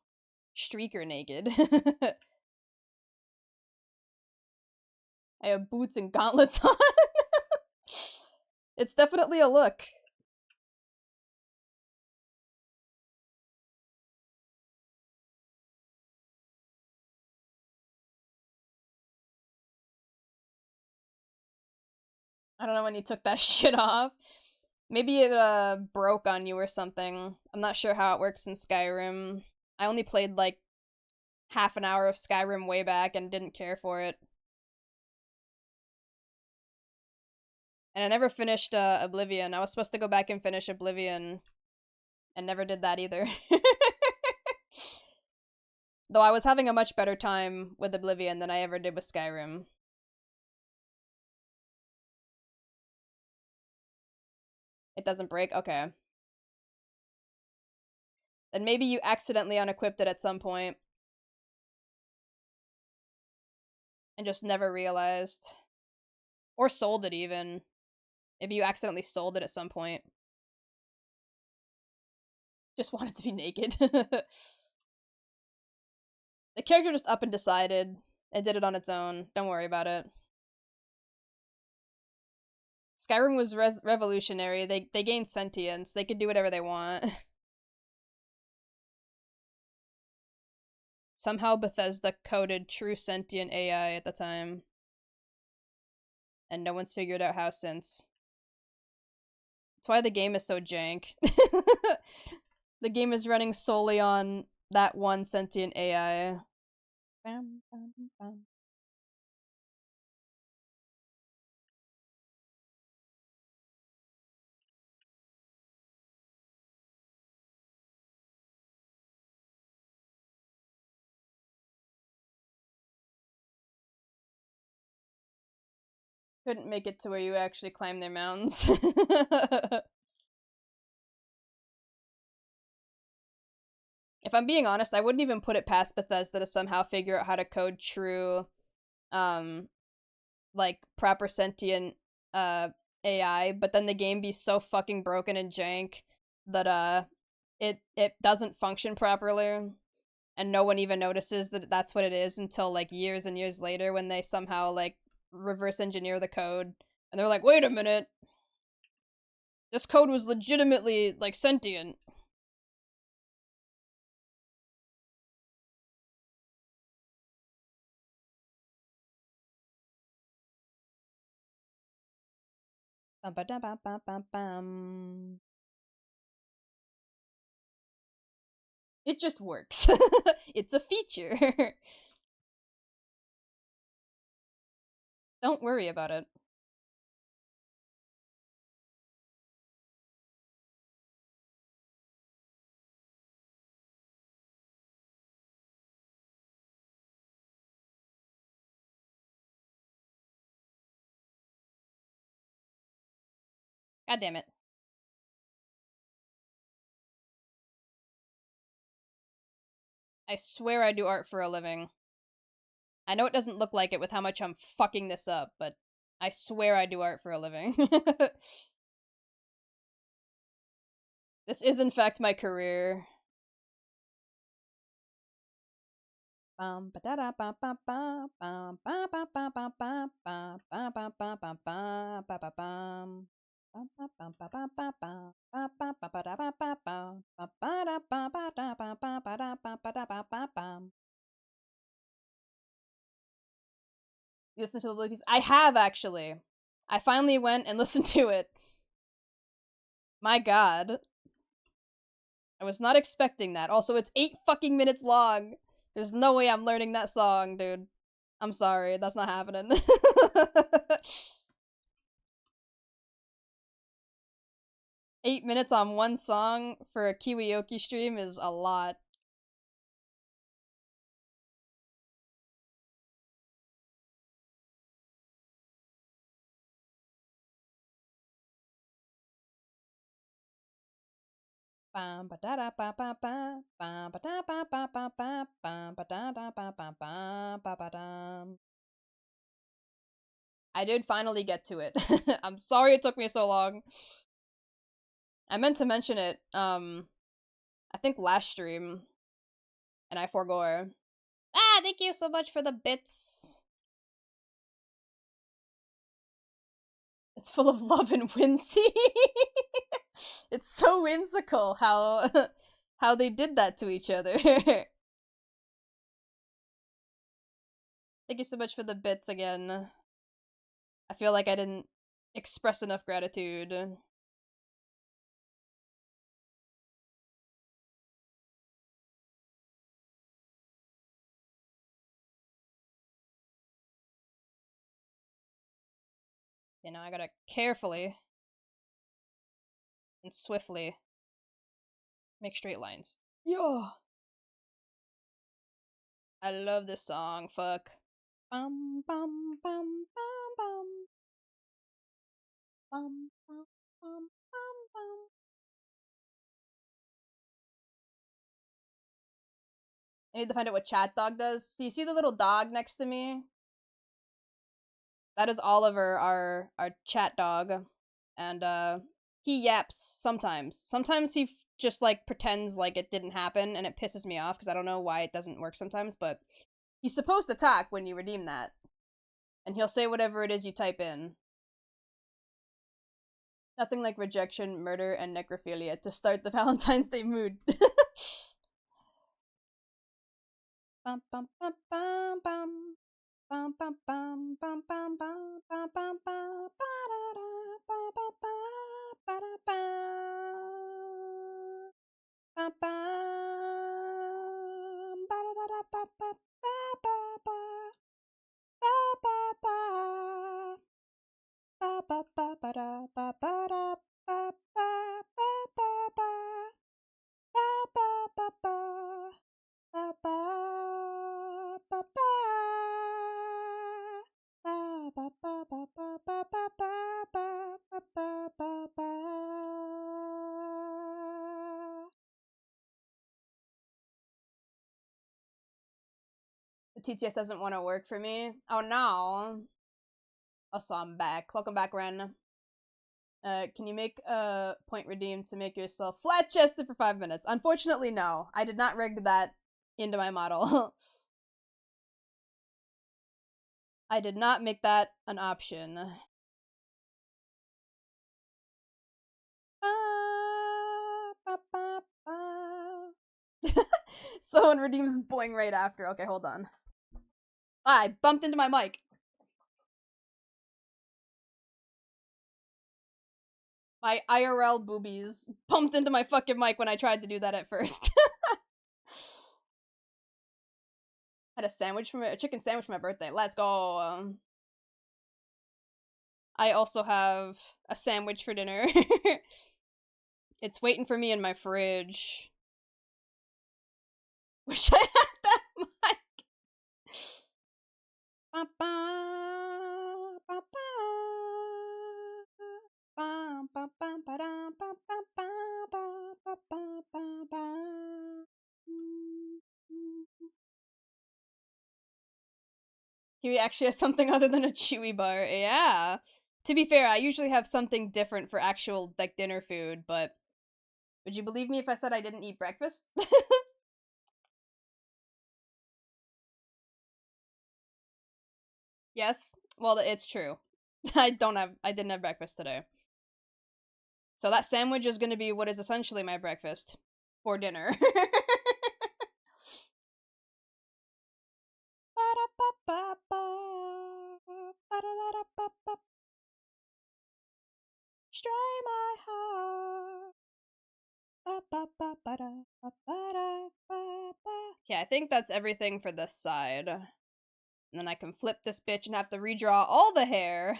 streaker naked. I have boots and gauntlets on. It's definitely a look. I don't know when you took that shit off. Maybe it broke on you or something. I'm not sure how it works in Skyrim. I only played like half an hour of Skyrim way back and didn't care for it. And I never finished Oblivion. I was supposed to go back and finish Oblivion and never did that either. Though I was having a much better time with Oblivion than I ever did with Skyrim. It doesn't break? Okay. Then maybe you accidentally unequipped it at some point. And just never realized. Or sold it even. Maybe you accidentally sold it at some point. Just wanted to be naked. The character just up and decided and did it on its own. Don't worry about it. Skyrim was revolutionary. They gained sentience. They could do whatever they want. Somehow Bethesda coded true sentient AI at the time. And no one's figured out how since. That's why the game is so jank. The game is running solely on that one sentient AI. Bam, bam, bam. Couldn't make it to where you actually climb their mountains. If I'm being honest, I wouldn't even put it past Bethesda to somehow figure out how to code true, like, proper sentient, AI, but then the game be so fucking broken and jank that, it doesn't function properly, and no one even notices that that's what it is until, like, years and years later when they somehow, like, reverse engineer the code, and they're like, wait a minute, this code was legitimately, like, sentient. It just works. It's a feature. Don't worry about it. God damn it. I swear I do art for a living. I know it doesn't look like it with how much I'm fucking this up, but I swear I do art for a living. This is in fact my career. You listen to the Lily piece? I have, actually. I finally went and listened to it. My god. I was not expecting that. Also, it's 8 fucking minutes long. There's no way I'm learning that song, dude. I'm sorry, that's not happening. 8 minutes on one song for a Kiwioki stream is a lot. I did finally get to it. I'm sorry it took me so long. I meant to mention it, I think last stream, and I forgot. Ah, thank you so much for the bits. It's full of love and whimsy. It's so whimsical how how they did that to each other. Thank you so much for the bits again. I feel like I didn't express enough gratitude. You know, I gotta carefully and swiftly make straight lines. Yo! I love this song, fuck. Bum bum bum bum bum. Bum bum bum bum bum. I need to find out what Chat Dog does. So you see the little dog next to me? That is Oliver, our chat dog. And he yaps sometimes. Sometimes he just like pretends like it didn't happen, and it pisses me off because I don't know why it doesn't work sometimes, but he's supposed to talk when you redeem that. And he'll say whatever it is you type in. Nothing like rejection, murder, and necrophilia to start the Valentine's Day mood. Bum bum bum bum bum. Bum bum bum bum bum bum bum bum bum ba da ba da ba ba ba ba da da ba ba ba ba ba ba ba ba ba ba da ba ba da ba ba ba ba ba ba ba ba ba ba ba ba. The TTS doesn't want to work for me. Oh no. Also, I'm back. Welcome back, Ren. Can you make a point redeem to make yourself flat chested for 5 minutes? Unfortunately, no. I did not rig that into my model. I did not make that an option. Someone redeems boing right after. Okay, hold on. I bumped into my mic. My IRL boobies bumped into my fucking mic when I tried to do that at first. Had a chicken sandwich for my birthday. Let's go. I also have a sandwich for dinner. It's waiting for me in my fridge. Wish I had that mic. Kiwi actually has something other than a chewy bar. Yeah. To be fair, I usually have something different for actual like dinner food, but would you believe me if I said I didn't eat breakfast? Yes. Well, it's true. I didn't have breakfast today. So that sandwich is going to be what is essentially my breakfast for dinner. Stray my heart. Yeah, I think that's everything for this side. And then I can flip this bitch and have to redraw all the hair.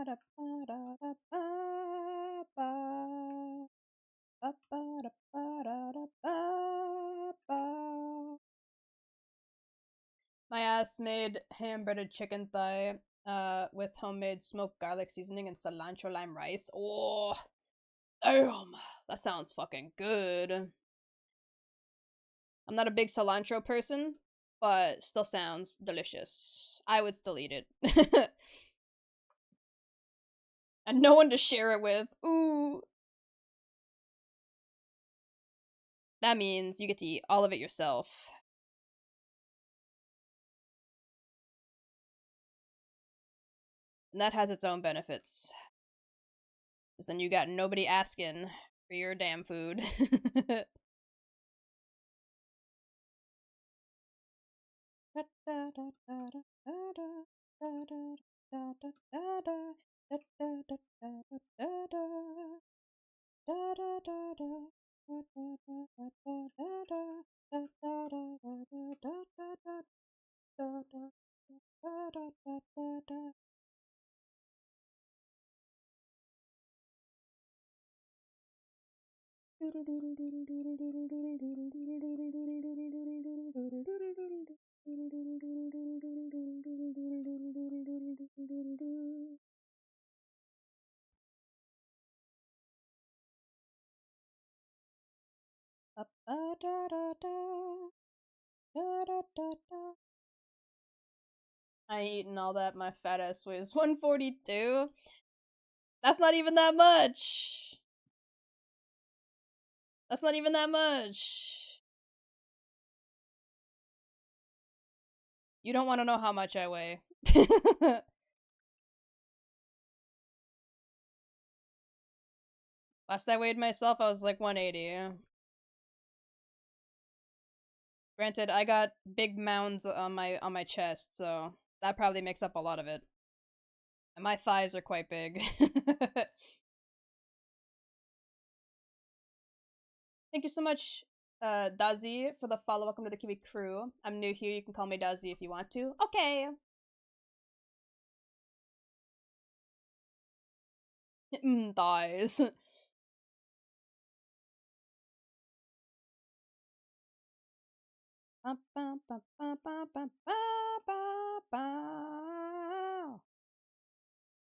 My ass made ham breaded chicken thigh with homemade smoked garlic seasoning and cilantro lime rice. Oh, damn. That sounds fucking good. I'm not a big cilantro person, but still sounds delicious. I would still eat it. And no one to share it with. Ooh. That means you get to eat all of it yourself. And that has its own benefits. Because then you got nobody asking for your damn food. I ain't eating all that. My fat ass weighs 142. That's not even that much. That's not even that much. You don't want to know how much I weigh. Last I weighed myself, I was like 180. Granted, I got big mounds on my chest, so that probably makes up a lot of it. And my thighs are quite big. Thank you so much, Dazi, for the follow. Welcome to the Kiwi crew. I'm new here. You can call me Dazi if you want to. Okay. Thighs.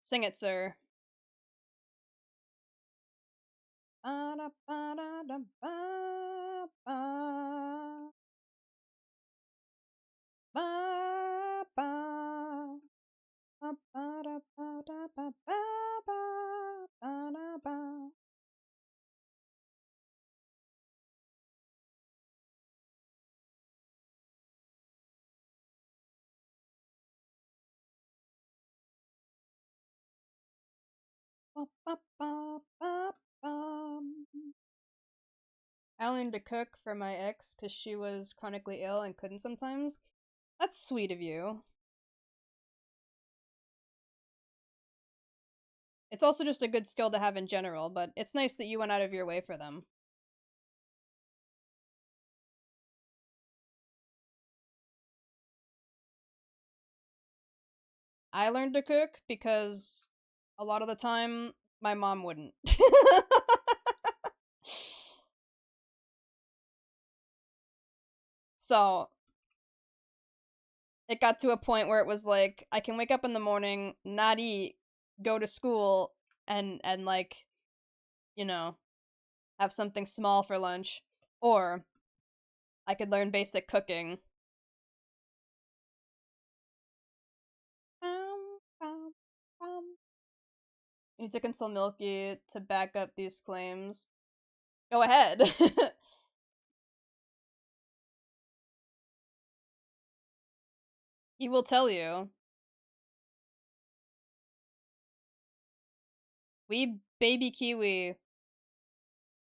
Sing it, sir. I learned to cook for my ex because she was chronically ill and couldn't sometimes. That's sweet of you. It's also just a good skill to have in general, but it's nice that you went out of your way for them. I learned to cook because a lot of the time my mom wouldn't. So it got to a point where it was like I can wake up in the morning, not eat, go to school, and like, you know, have something small for lunch, or I could learn basic cooking. You need to console Milky to back up these claims. Go ahead. He will tell you. We baby Kiwi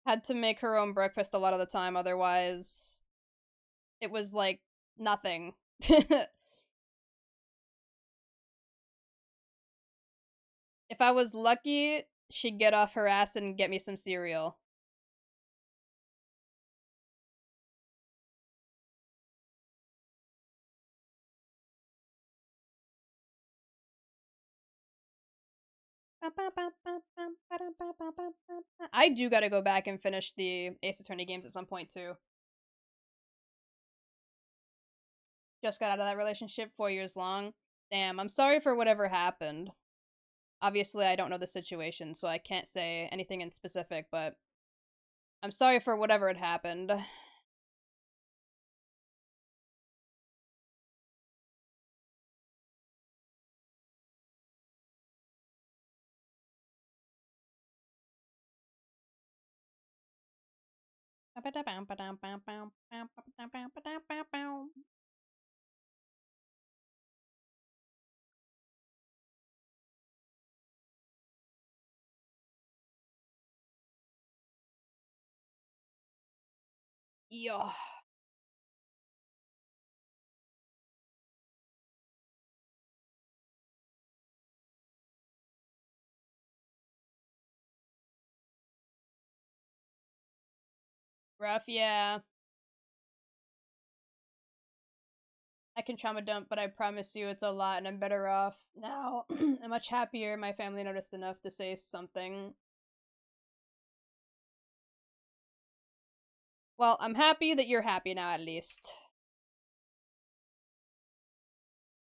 had to make her own breakfast a lot of the time, otherwise it was like nothing. If I was lucky, she'd get off her ass and get me some cereal. I do gotta go back and finish the Ace Attorney games at some point too. Just got out of that relationship 4 years long. Damn, I'm sorry for whatever happened. Obviously, I don't know the situation, so I can't say anything in specific, but I'm sorry for whatever had happened. Yo. Rough, yeah. I can trauma dump, but I promise you it's a lot and I'm better off now. I'm much happier. My family noticed enough to say something. Well, I'm happy that you're happy now, at least.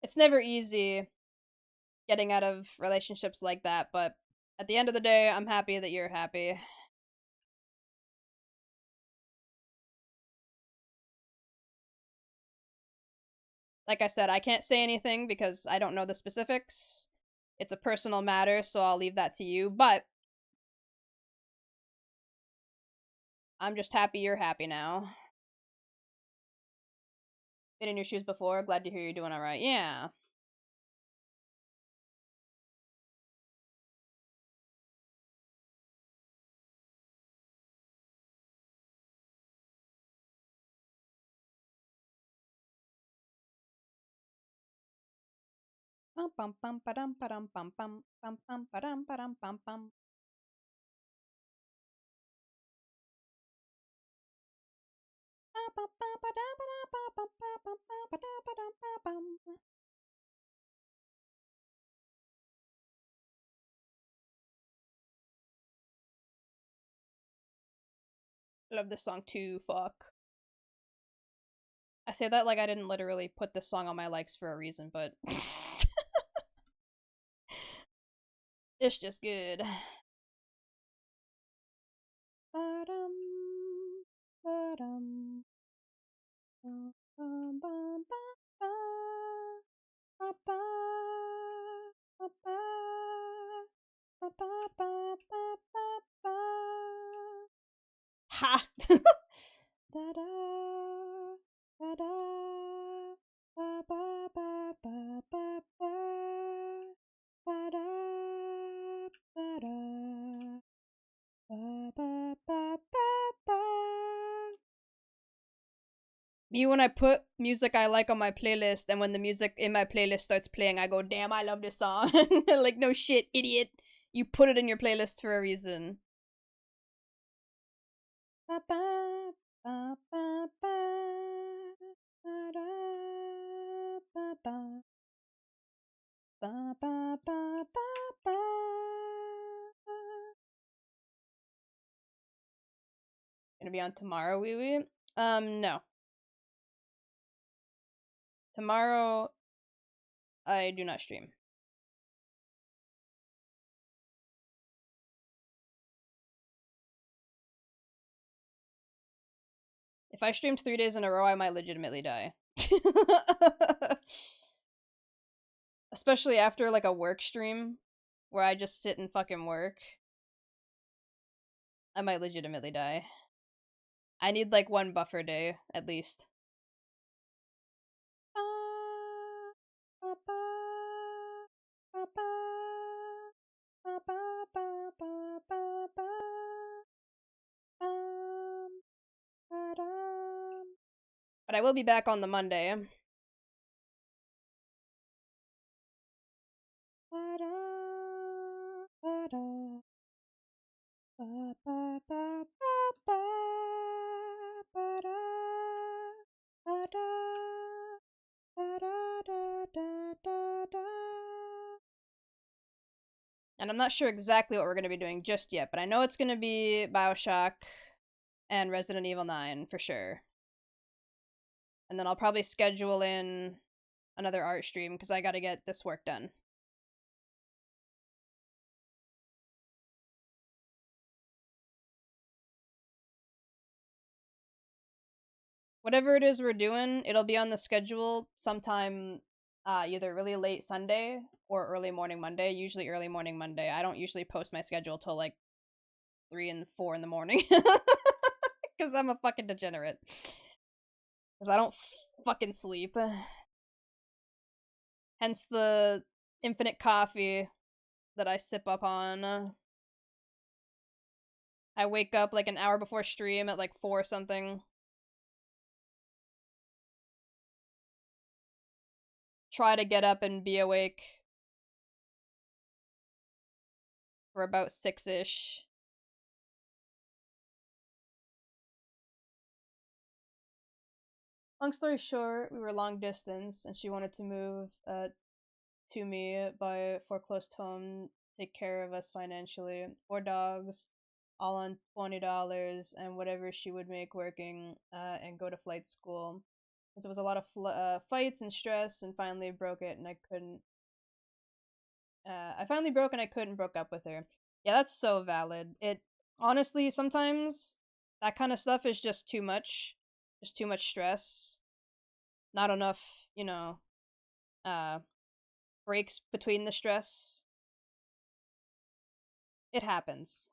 It's never easy getting out of relationships like that, but at the end of the day, I'm happy that you're happy. Like I said, I can't say anything because I don't know the specifics. It's a personal matter, so I'll leave that to you, but I'm just happy you're happy now. Been in your shoes before, glad to hear you're doing alright. Yeah. Pum pum pum padum padum pum pum pum pum padum padum pum pum. I love this song too, fuck. I say that like I didn't literally put this song on my likes for a reason, but it's just good. Ba-dum, ba-dum, ba-ba-ba-ba, ba-ba, ba-ba, ba-ba-ba-ba-ba. Ha! Da-da, da-da, ba-ba-ba-ba-ba-ba, ba-da, ba-da, ba-ba-ba-ba-ba. Me when I put music I like on my playlist, and when the music in my playlist starts playing, I go, damn, I love this song. Like, no shit, idiot. You put it in your playlist for a reason. Ba-ba, ba-ba-ba, ba-da, ba-ba, ba-ba-ba-ba-ba. Gonna be on tomorrow, wee wee? No. Tomorrow, I do not stream. If I streamed 3 days in a row, I might legitimately die. Especially after, like, a work stream, where I just sit and fucking work. I might legitimately die. I need, like, one buffer day, at least. But I will be back on the Monday. And I'm not sure exactly what we're going to be doing just yet, but I know it's going to be Bioshock and Resident Evil 9 for sure. And then I'll probably schedule in another art stream because I got to get this work done. Whatever it is we're doing, it'll be on the schedule sometime either really late Sunday or early morning Monday. Usually early morning Monday. I don't usually post my schedule till like 3 and 4 in the morning because I'm a fucking degenerate. Because I don't fucking sleep. Hence the infinite coffee that I sip up on. I wake up like an hour before stream at like 4 something. Try to get up and be awake for about 6ish. Long story short, we were long distance, and she wanted to move to me by foreclosed home, take care of us financially. 4 dogs, all on $20, and whatever she would make working, and go to flight school. Because it was a lot of fights and stress, and finally broke it, and I couldn't. I finally broke, and I couldn't broke up with her. Yeah, that's so valid. It honestly sometimes that kind of stuff is just too much stress, not enough, uh, breaks between the stress. It happens.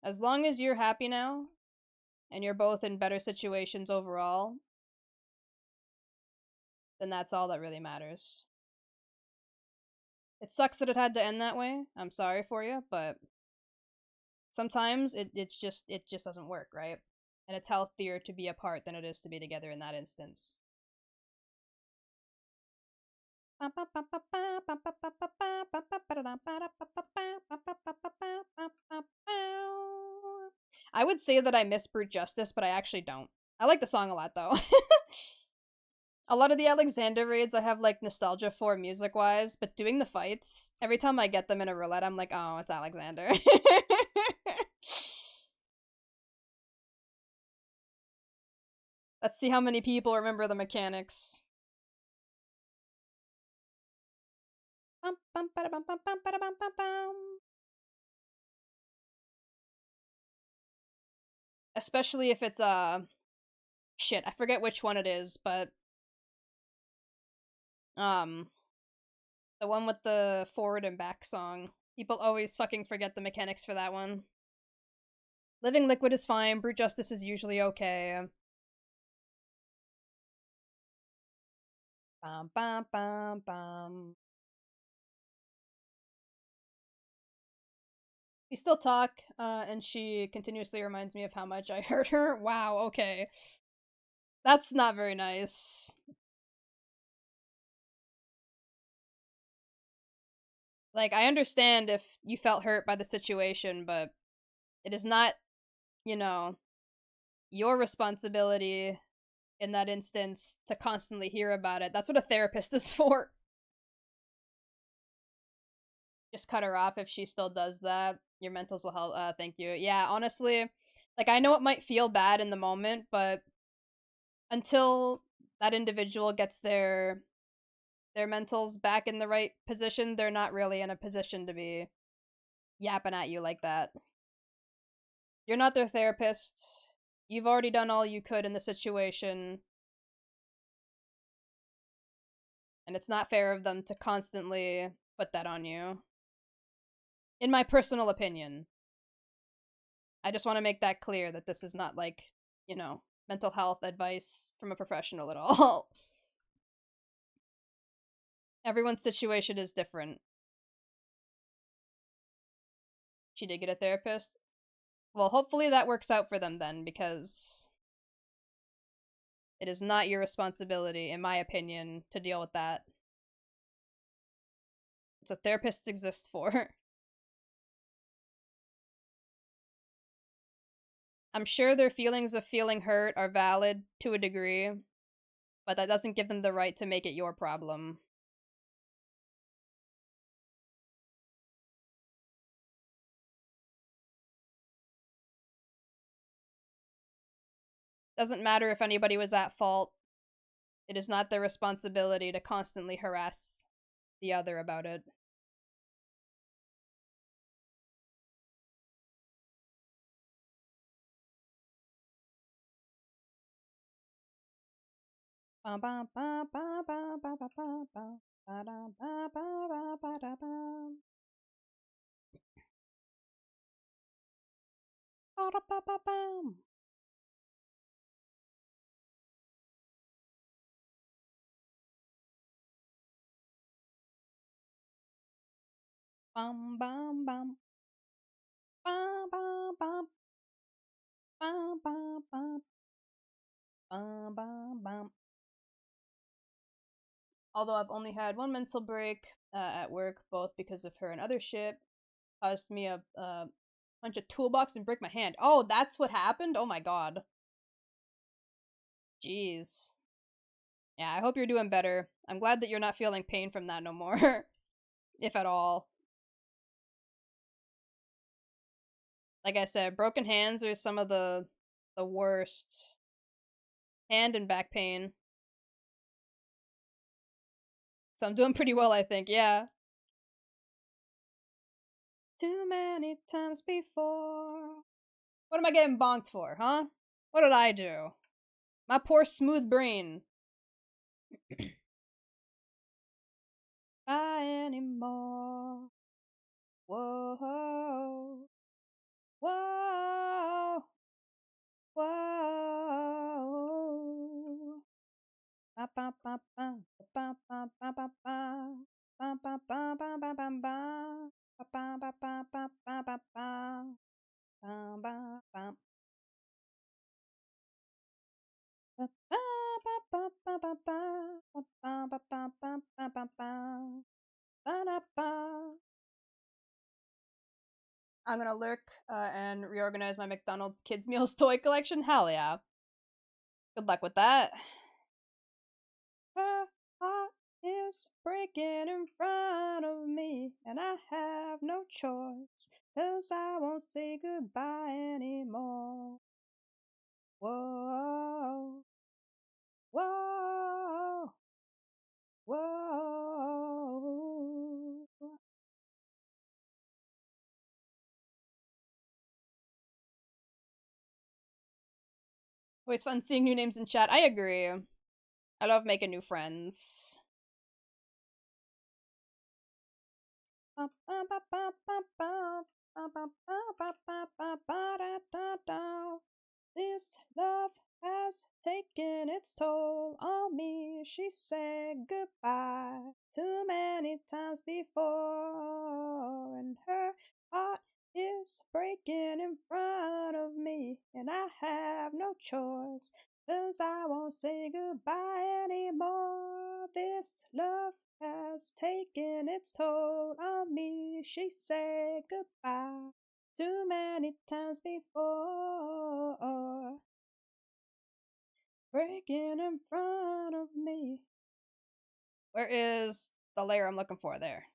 As long as you're happy now, and you're both in better situations overall, then that's all that really matters. It sucks that it had to end that way. I'm sorry for you, but sometimes it just doesn't work, right? And it's healthier to be apart than it is to be together in that instance. I would say that I miss Brute Justice, but I actually don't. I like the song a lot, though. A lot of the Alexander raids I have like nostalgia for music wise, but doing the fights, every time I get them in a roulette, I'm like, oh, it's Alexander. Let's see how many people remember the mechanics. Especially if it's shit, I forget which one it is, but um the one with the forward and back song. People always fucking forget the mechanics for that one. Living Liquid is fine, Brute Justice is usually okay. Bum bum bum bum. We still talk, and she continuously reminds me of how much I hurt her. Wow, okay. That's not very nice. Like, I understand if you felt hurt by the situation, but it is not, you know, your responsibility in that instance to constantly hear about it. That's what a therapist is for. Just cut her off if she still does that. Your mentals will help. Thank you. Yeah, honestly, like, I know it might feel bad in the moment, but until that individual gets their mentals back in the right position, they're not really in a position to be yapping at you like that. You're not their therapist. You've already done all you could in the situation, and it's not fair of them to constantly put that on you. In my personal opinion, I just want to make that clear that this is not like, mental health advice from a professional at all. Everyone's situation is different. She did get a therapist. Well, hopefully that works out for them then, because it is not your responsibility, in my opinion, to deal with that. It's what therapists exist for. I'm sure their feelings of feeling hurt are valid to a degree, but that doesn't give them the right to make it your problem. Doesn't matter if anybody was at fault. It is not their responsibility to constantly harass the other about it. Bum bum bum. Bum bum bum. Bum bum bum. Bum bum bum. Although I've only had one mental break at work, both because of her and other shit, caused me a bunch of toolbox and break my hand. Oh, that's what happened? Oh my god. Jeez. Yeah, I hope you're doing better. I'm glad that you're not feeling pain from that no more, if at all. Like I said, broken hands are some of the worst. Hand and back pain. So I'm doing pretty well, I think. Yeah. Too many times before. What am I getting bonked for, huh? What did I do? My poor smooth brain. Anymore. Whoa. Whoa. Whoa. Ba ba ba ba ba ba ba ba ba. Ba ba ba ba ba ba ba. Ba ba ba ba ba ba ba ba. Ba ba ba. Ba ba ba ba ba ba ba. Ba ba ba ba ba ba ba. Ba da ba. I'm gonna lurk and reorganize my McDonald's kids meals toy collection. Hell yeah. Good luck with that. Her heart is breaking in front of me, and I have no choice, 'cause I won't say goodbye anymore. Whoa, whoa, whoa. Always fun seeing new names in chat. I agree. I love making new friends. This love has taken its toll on me. She said goodbye too many times before, and her heart is breaking in front of me, and I have no choice, 'cause I won't say goodbye anymore. This love has taken its toll on me. She said goodbye too many times before. Breaking in front of me. Where is the layer I'm looking for there?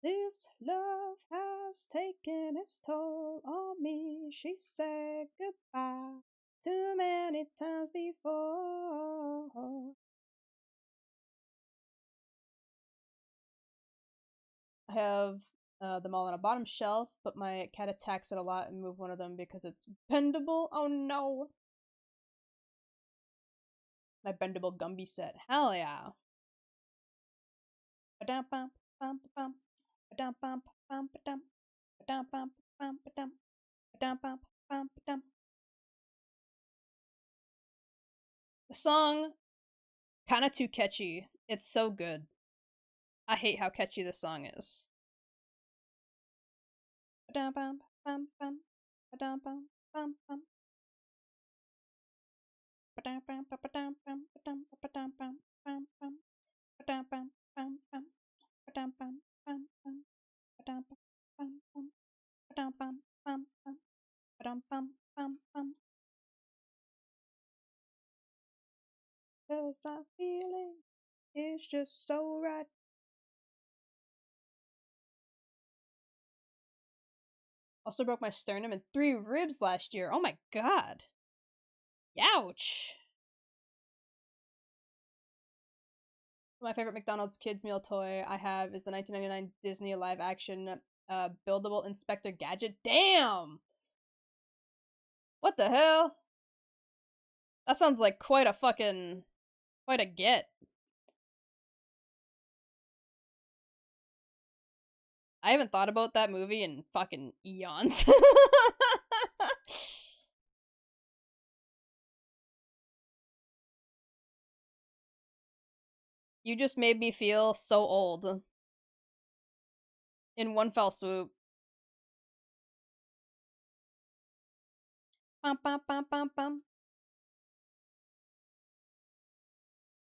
This love has taken its toll on me. She said goodbye too many times before. I have them all on a bottom shelf, but my cat attacks it a lot and move one of them because it's bendable. Oh no! My bendable Gumby set. Hell yeah! The song, kinda too catchy. It's so good. I hate how catchy this song is. Cause our feeling is just so right. Also broke my sternum and 3 ribs last year. Oh my god. Ouch. My favorite McDonald's kids meal toy I have is the 1999 Disney live action buildable Inspector Gadget. Damn! What the hell? That sounds like quite a get. I haven't thought about that movie in fucking eons. You just made me feel so old. In one fell swoop. Bum, bum, bum, bum, bum.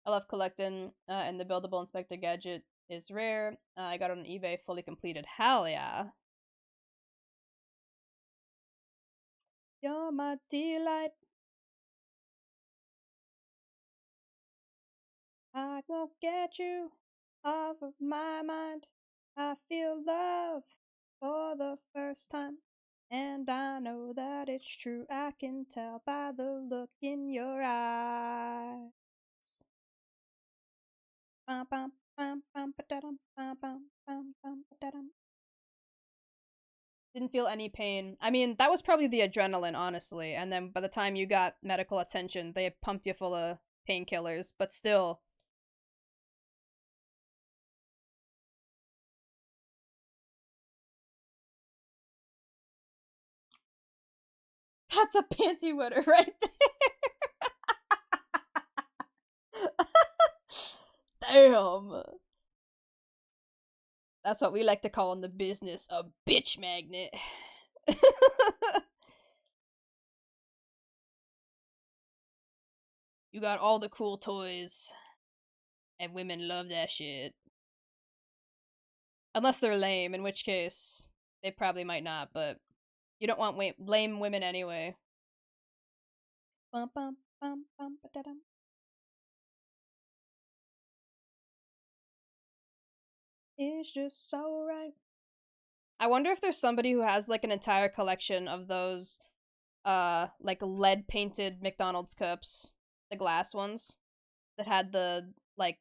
I love collecting, and the buildable Inspector Gadget is rare. I got it on eBay fully completed. Hell yeah. You're my delight. I won't get you off of my mind. I feel love for the first time. And I know that it's true. I can tell by the look in your eyes. Didn't feel any pain. I mean, that was probably the adrenaline, honestly. And then by the time you got medical attention, they pumped you full of painkillers. But still, that's a panty wetter right there. Damn. That's what we like to call in the business a bitch magnet. You got all the cool toys, and women love that shit. Unless they're lame, in which case they probably might not, but you don't want lame women anyway. Bum, bum, bum, bum, ba-da-dum. It's just so right. I wonder if there's somebody who has like an entire collection of those like lead painted McDonald's cups, the glass ones that had the like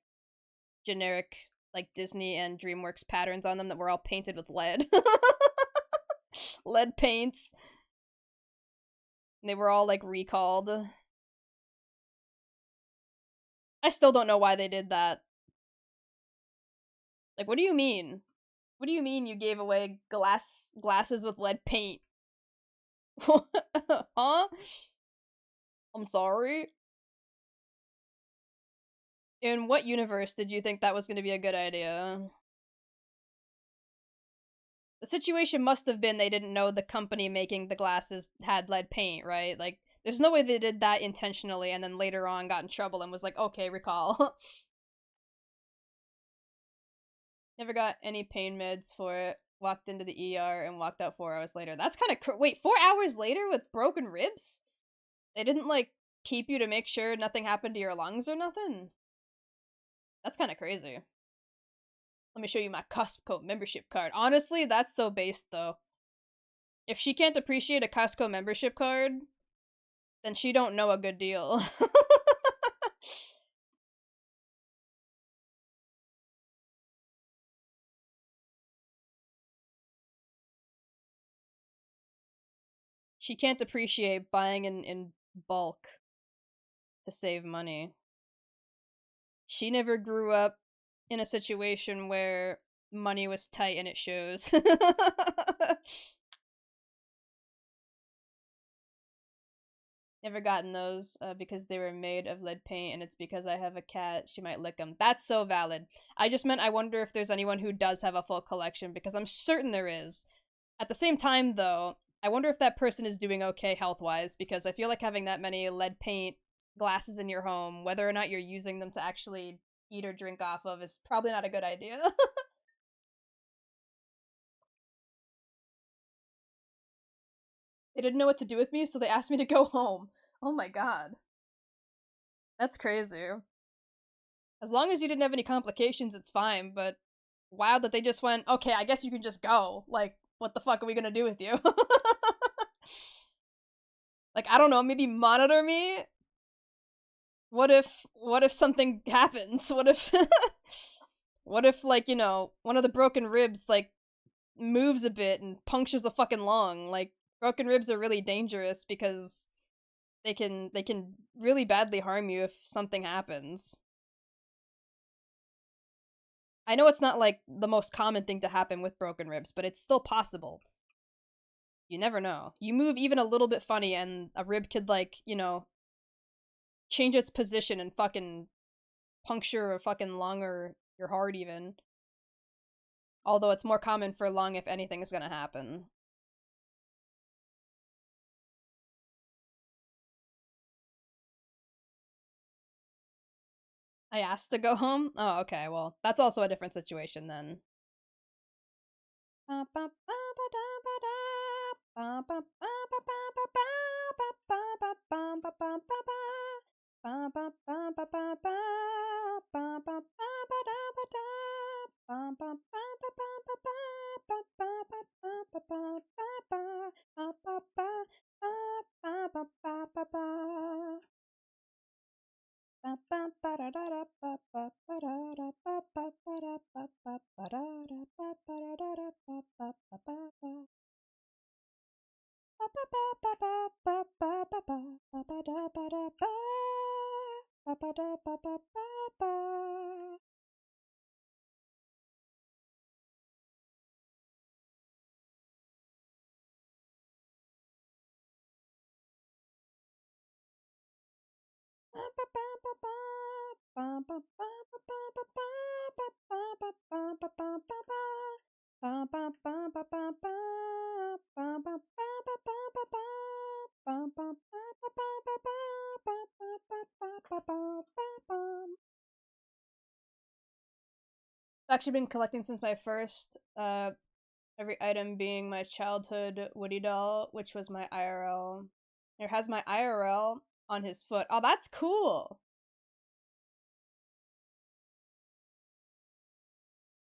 generic like Disney and DreamWorks patterns on them that were all painted with lead. Lead paints. And they were all like recalled. I still don't know why they did that. Like, what do you mean? What do you mean you gave away glasses with lead paint? Huh? I'm sorry. In what universe did you think that was going to be a good idea? The situation must have been they didn't know the company making the glasses had lead paint, right? Like, there's no way they did that intentionally and then later on got in trouble and was like, okay, recall. Never got any pain meds for it. Walked into the ER and walked out 4 hours later. That's kind of wait, 4 hours later with broken ribs? They didn't like keep you to make sure nothing happened to your lungs or nothing? That's kind of crazy. Let me show you my Costco membership card. Honestly, that's so based though. If she can't appreciate a Costco membership card, then she don't know a good deal. She can't appreciate buying in bulk to save money. She never grew up in a situation where money was tight and it shows. Never gotten those because they were made of lead paint and it's because I have a cat. She might lick them. That's so valid. I just meant I wonder if there's anyone who does have a full collection because I'm certain there is. At the same time, though, I wonder if that person is doing okay health-wise because I feel like having that many lead paint glasses in your home, whether or not you're using them to actually eat or drink off of, is probably not a good idea. They didn't know what to do with me, so they asked me to go home. Oh my god. That's crazy. As long as you didn't have any complications, it's fine, but wow that they just went, okay, I guess you can just go. Like, what the fuck are we gonna do with you? Like, I don't know, maybe monitor me? What if something happens? What if what if, like, you know, one of the broken ribs, like, moves a bit and punctures a fucking lung? Like, broken ribs are really dangerous because they can really badly harm you if something happens. I know it's not like the most common thing to happen with broken ribs, but it's still possible. You never know. You move even a little bit funny and a rib could, like, you know, change its position and fucking puncture a fucking lung or your heart even. Although it's more common for lung if anything is gonna happen. I asked to go home? Oh, okay, well, that's also a different situation then. I've actually been collecting since my first, every item being my childhood Woody doll, which was my IRL. It has my IRL on his foot. Oh, that's cool!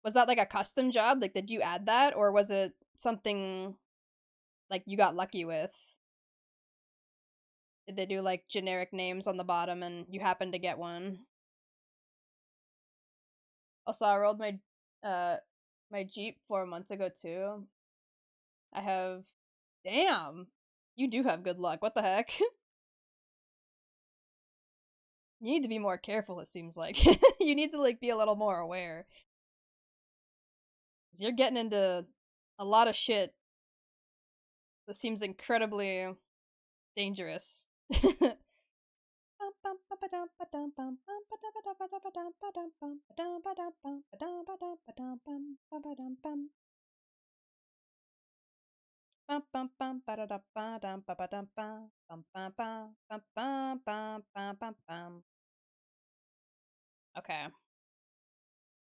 Was that like a custom job? Like, did you add that? Or was it something, like, you got lucky with? Did they do, like, generic names on the bottom and you happened to get one? Also, I rolled uh, my Jeep 4 months ago, too. I have... Damn! You do have good luck. What the heck? You need to be more careful, it seems like. You need to, like, be a little more aware. 'Cause you're getting into a lot of shit that seems incredibly dangerous. Okay.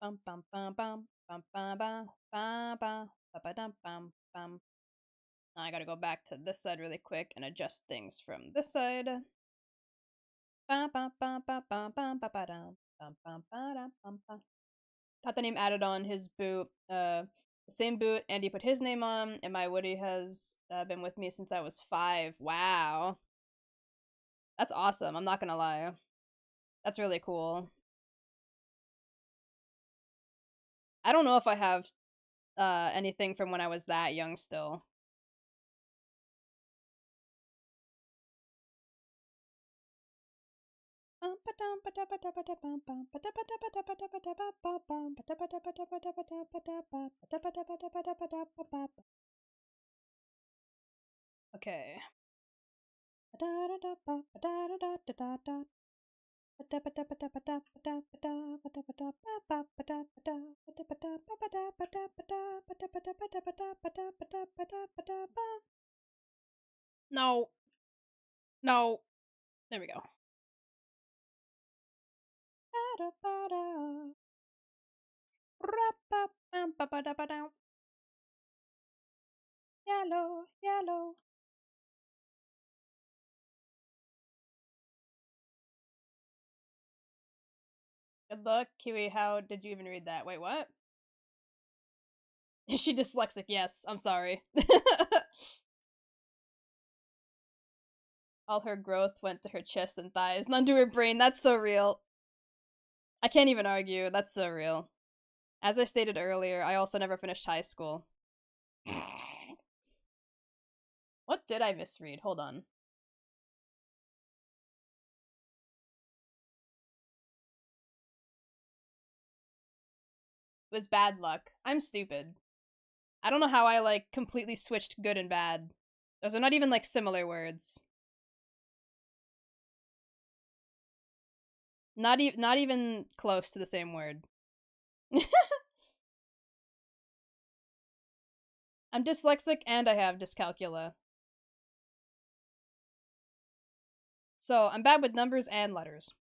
Bum bum bum bum bum bum bum bum bum bum bum bum. I gotta go back to this side really quick and adjust things from this side. Bum bum bum bum bum bum bum bum bum bum bum bum bum. Got the name added on his boot. The same boot Andy put his name on, and my Woody has been with me since I was 5. Wow, that's awesome. I'm not gonna lie, that's really cool. I don't know if I have anything from when I was that young still. Okay. No. No. There we go. Yellow, yellow. Good luck, Kiwi. How did you even read that? Wait, what? Is she dyslexic? Yes, I'm sorry. All her growth went to her chest and thighs, none to her brain. That's so real. I can't even argue. That's so real. As I stated earlier, I also never finished high school. What did I misread? Hold on. It was bad luck. I'm stupid. I don't know how I, like, completely switched good and bad. Those are not even, like, similar words. Not even close to the same word. I'm dyslexic and I have dyscalculia. So, I'm bad with numbers and letters.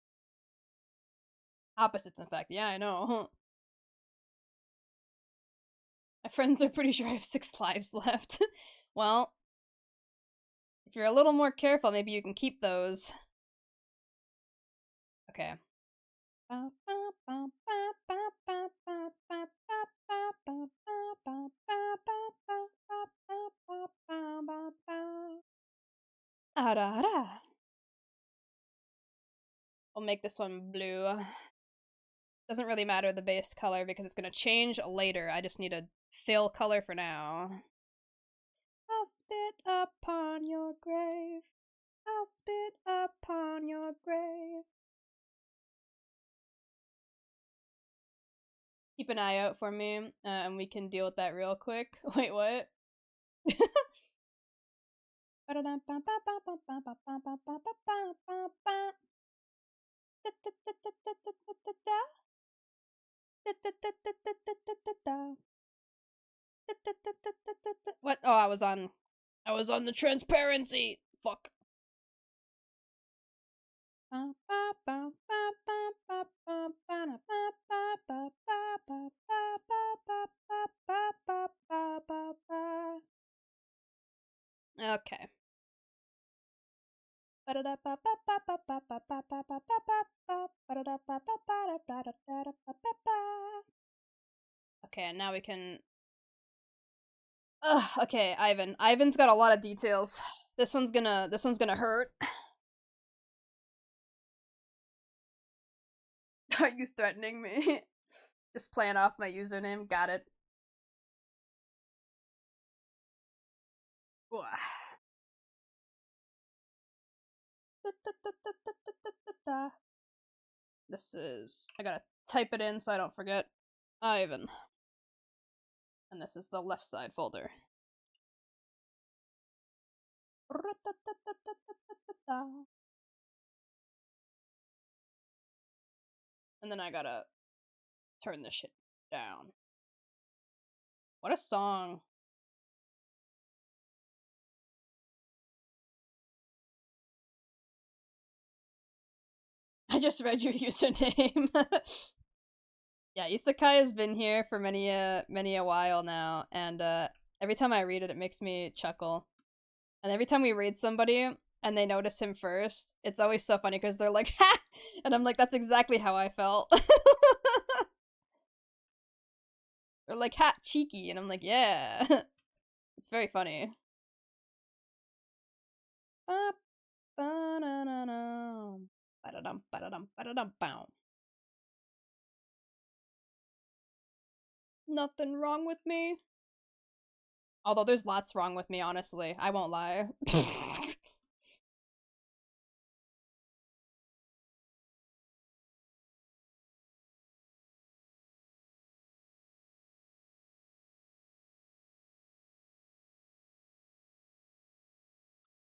Opposites, in fact. Yeah, I know. My friends are pretty sure I have 6 lives left. Well, if you're a little more careful, maybe you can keep those. Okay. We'll make this one blue. Doesn't really matter the base color because it's gonna change later. I just need a fill color for now. I'll spit upon your grave. I'll spit upon your grave. Keep an eye out for me, and we can deal with that real quick. Wait, what? What? Oh, I was on the transparency. Fuck. Okay. Okay, and now we can. Ugh, okay, Ivan. Ivan's got a lot of details. This one's gonna hurt. Are you threatening me? Just playing off my username. Got it. This is. I gotta type it in so I don't forget. Ivan. And this is the left side folder. And then I gotta turn this shit down. What a song. I just read your username. Yeah, Isekai has been here for many a while now, and every time I read it, it makes me chuckle. And every time we read somebody and they notice him first, it's always so funny because they're like, "Ha!" And I'm like, "That's exactly how I felt." They're like, "Ha, cheeky," and I'm like, "Yeah." It's very funny. Nothing wrong with me. Although there's lots wrong with me, honestly. I won't lie.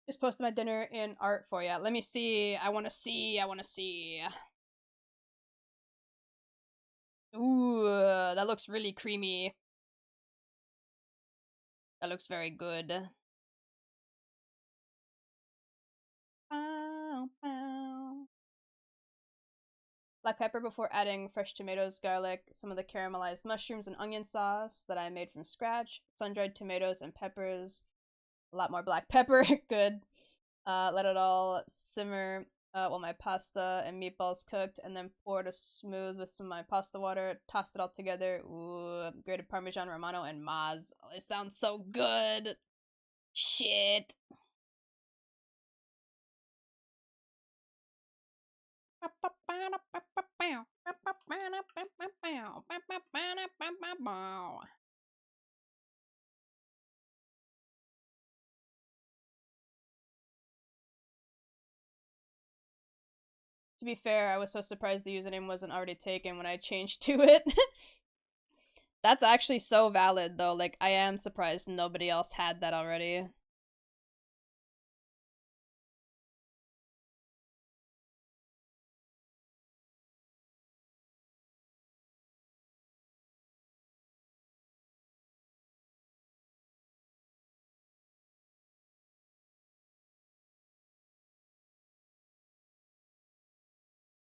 Just posted my dinner in art for you. Let me see. I want to see. Ooh, that looks really creamy. That looks very good. Black pepper before adding fresh tomatoes, garlic, some of the caramelized mushrooms and onion sauce that I made from scratch, sun-dried tomatoes and peppers, a lot more black pepper, good. Let it all simmer while my pasta and meatballs cooked, and then poured a smooth with some of my pasta water, tossed it all together. Ooh, grated Parmesan Romano and Maz. Oh, it sounds so good. Shit. To be fair, I was so surprised the username wasn't already taken when I changed to it. That's actually so valid, though. Like, I am surprised nobody else had that already.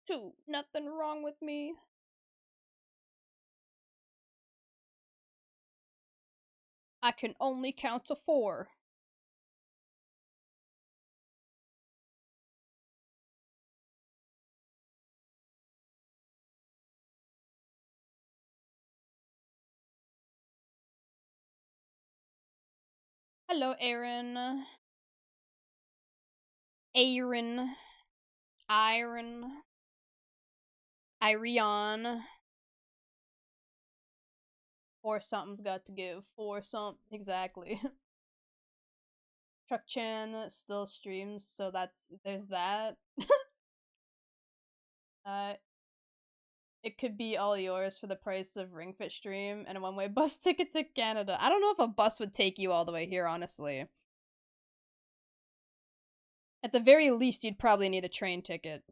Two, nothing wrong with me. I can only count to 4. Hello, Aaron. Aaron. Iron. Irion. Or something's got to give. For some. Exactly. Truck Chan still streams, so there's that. uh, it could be all yours for the price of Ring Fit stream and a one-way bus ticket to Canada. I don't know if a bus would take you all the way here, honestly. At the very least, you'd probably need a train ticket.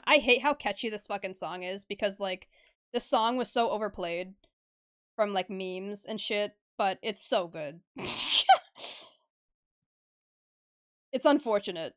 I hate how catchy this fucking song is because, like, this song was so overplayed from, like, memes and shit, but it's so good. It's unfortunate.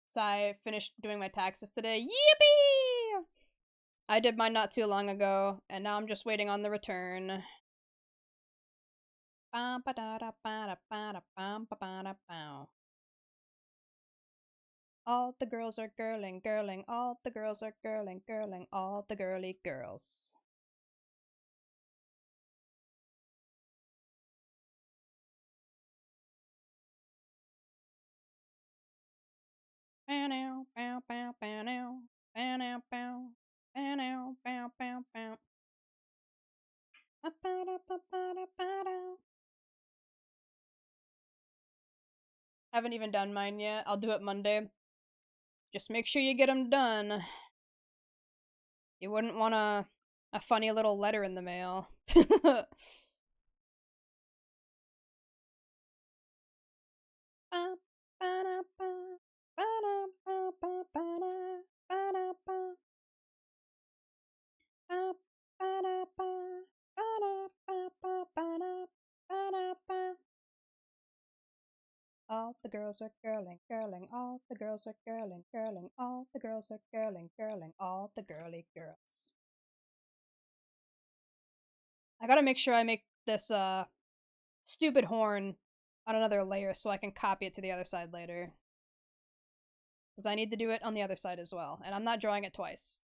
So I finished doing my taxes today. Yippee! I did mine not too long ago, and now I'm just waiting on the return. All the girls are girling, girling. All the girls are girling, girling. All the girly girls. Haven't even done mine yet. I'll do it Monday. Just make sure you get them done. You wouldn't want a funny little letter in the mail. All the girls are girling, girling. All the girls are girling, girling. All the girls are girling, girling. All the girly girls. I gotta make sure I make this stupid horn on another layer so I can copy it to the other side later. Because I need to do it on the other side as well, and I'm not drawing it twice.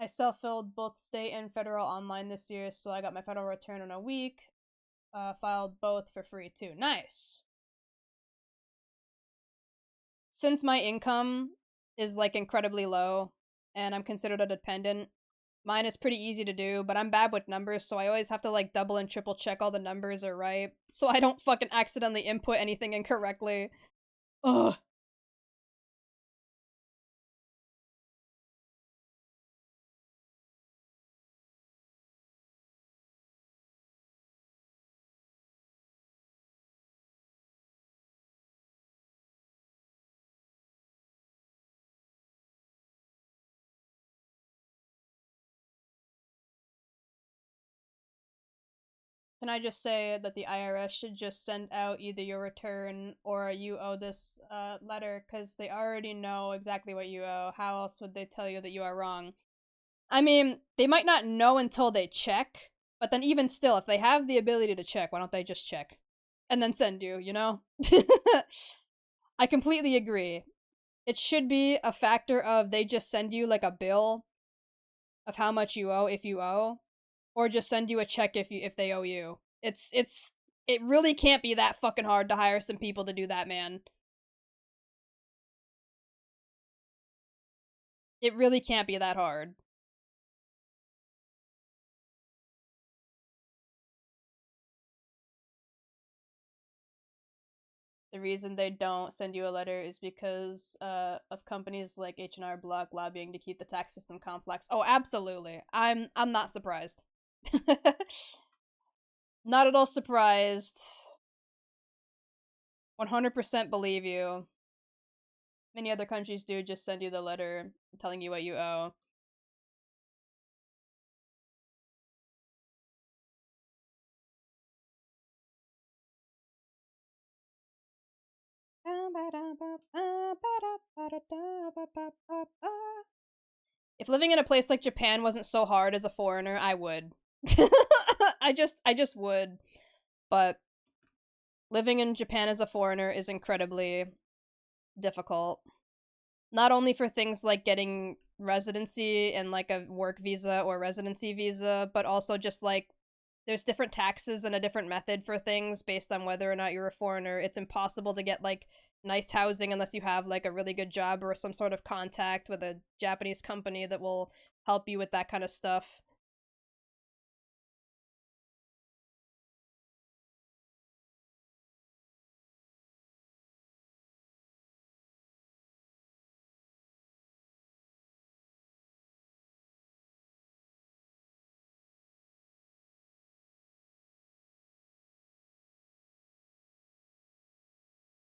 I self-filled both state and federal online this year, so I got my federal return in a week. Filed both for free too. Nice. Since my income is like incredibly low and I'm considered a dependent, Mine is pretty easy to do, but I'm bad with numbers, so I always have to like double and triple check all the numbers are right, so I don't fucking accidentally input anything incorrectly. Ugh. Can I just say that the IRS should just send out either your return or you owe this letter because they already know exactly what you owe. How else would they tell you that you are wrong? I mean, they might not know until they check, but then even still, if they have the ability to check, why don't they just check? And then send you, you know? I completely agree. It should be a factor of they just send you like a bill of how much you owe if you owe, or just send you a check if they owe you. It really can't be that fucking hard to hire some people to do that, man. It really can't be that hard. The reason they don't send you a letter is because of companies like H&R Block lobbying to keep the tax system complex. Oh, absolutely. I'm not surprised. Not at all surprised. 100% believe you. Many other countries do just send you the letter telling you what you owe. If living in a place like Japan wasn't so hard as a foreigner, I would. I just would. But living in Japan as a foreigner is incredibly difficult. Not only for things like getting residency and like a work visa or residency visa, but also just like there's different taxes and a different method for things based on whether or not you're a foreigner. It's impossible to get like nice housing unless you have like a really good job or some sort of contact with a Japanese company that will help you with that kind of stuff.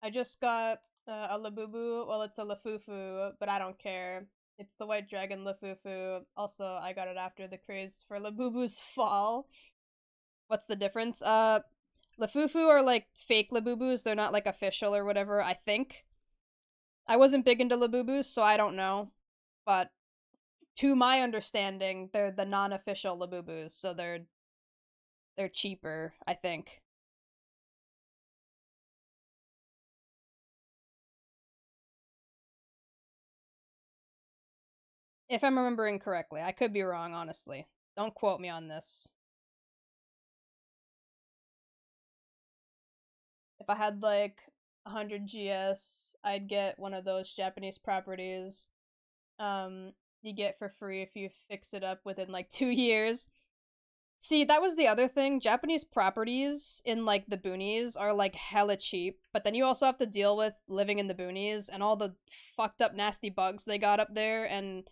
I just got a Labubu. Well, it's a Lafufu, but I don't care. It's the White Dragon Lafufu. Also, I got it after the craze for Labubu's fall. What's the difference? Lafufu are like fake Labubus. They're not like official or whatever, I think. I wasn't big into Labubus, so I don't know. But to my understanding, they're the non-official Labubus, so they're cheaper, I think. If I'm remembering correctly. I could be wrong, honestly. Don't quote me on this. If I had like 100 GS, I'd get one of those Japanese properties. You get for free if you fix it up within like 2 years. See, that was the other thing. Japanese properties in like the boonies are like hella cheap, but then you also have to deal with living in the boonies and all the fucked up nasty bugs they got up there, and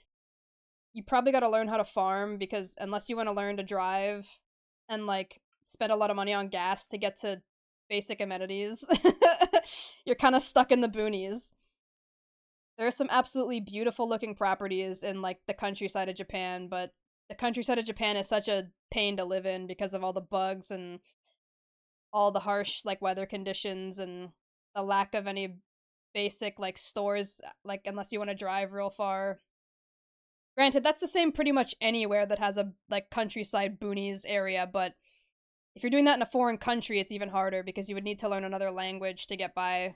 you probably got to learn how to farm because unless you want to learn to drive and like spend a lot of money on gas to get to basic amenities, you're kind of stuck in the boonies. There are some absolutely beautiful looking properties in like the countryside of Japan, but the countryside of Japan is such a pain to live in because of all the bugs and all the harsh like weather conditions and the lack of any basic like stores, like unless you want to drive real far. Granted, that's the same pretty much anywhere that has a like countryside boonies area, but if you're doing that in a foreign country, it's even harder because you would need to learn another language to get by.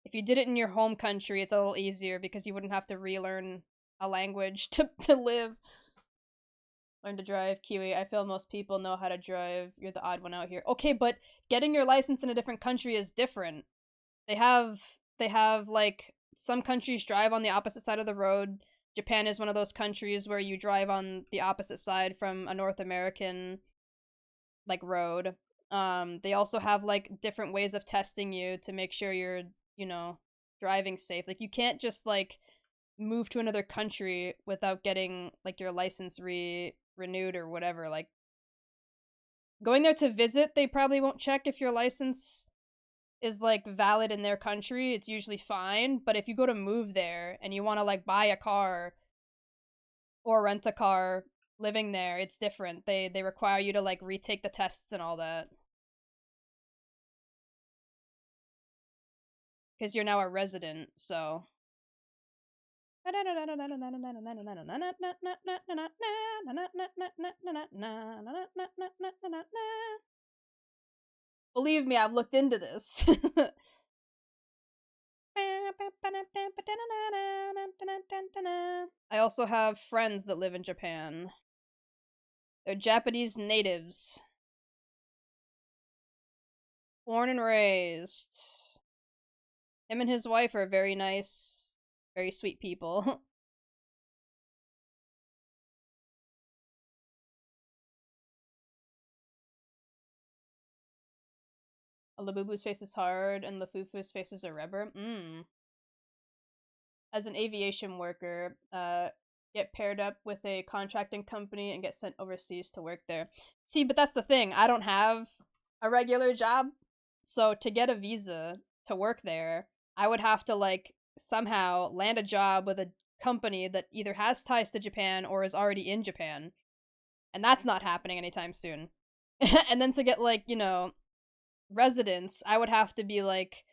If you did it in your home country, it's a little easier because you wouldn't have to relearn a language to live. Learn to drive, Kiwi. I feel most people know how to drive. You're the odd one out here. Okay, but getting your license in a different country is different. They have like some countries drive on the opposite side of the road. Japan is one of those countries where you drive on the opposite side from a North American like road. They also have like different ways of testing you to make sure you're, you know, driving safe. Like you can't just like move to another country without getting like your license renewed or whatever. Like going there to visit, they probably won't check if your license is like valid in their country. It's usually fine, but if you go to move there and you want to like buy a car or rent a car living there, it's different. They require you to like retake the tests and all that because you're now a resident. So believe me, I've looked into this. I also have friends that live in Japan. They're Japanese natives. Born and raised. Him and his wife are very nice, very sweet people. Labubu's face is hard, and Lafufu's face is a rubber. As an aviation worker, get paired up with a contracting company and get sent overseas to work there. See, but that's the thing. I don't have a regular job, so to get a visa to work there, I would have to like somehow land a job with a company that either has ties to Japan or is already in Japan. And that's not happening anytime soon. And then to get like, you know, residence, I would have to be like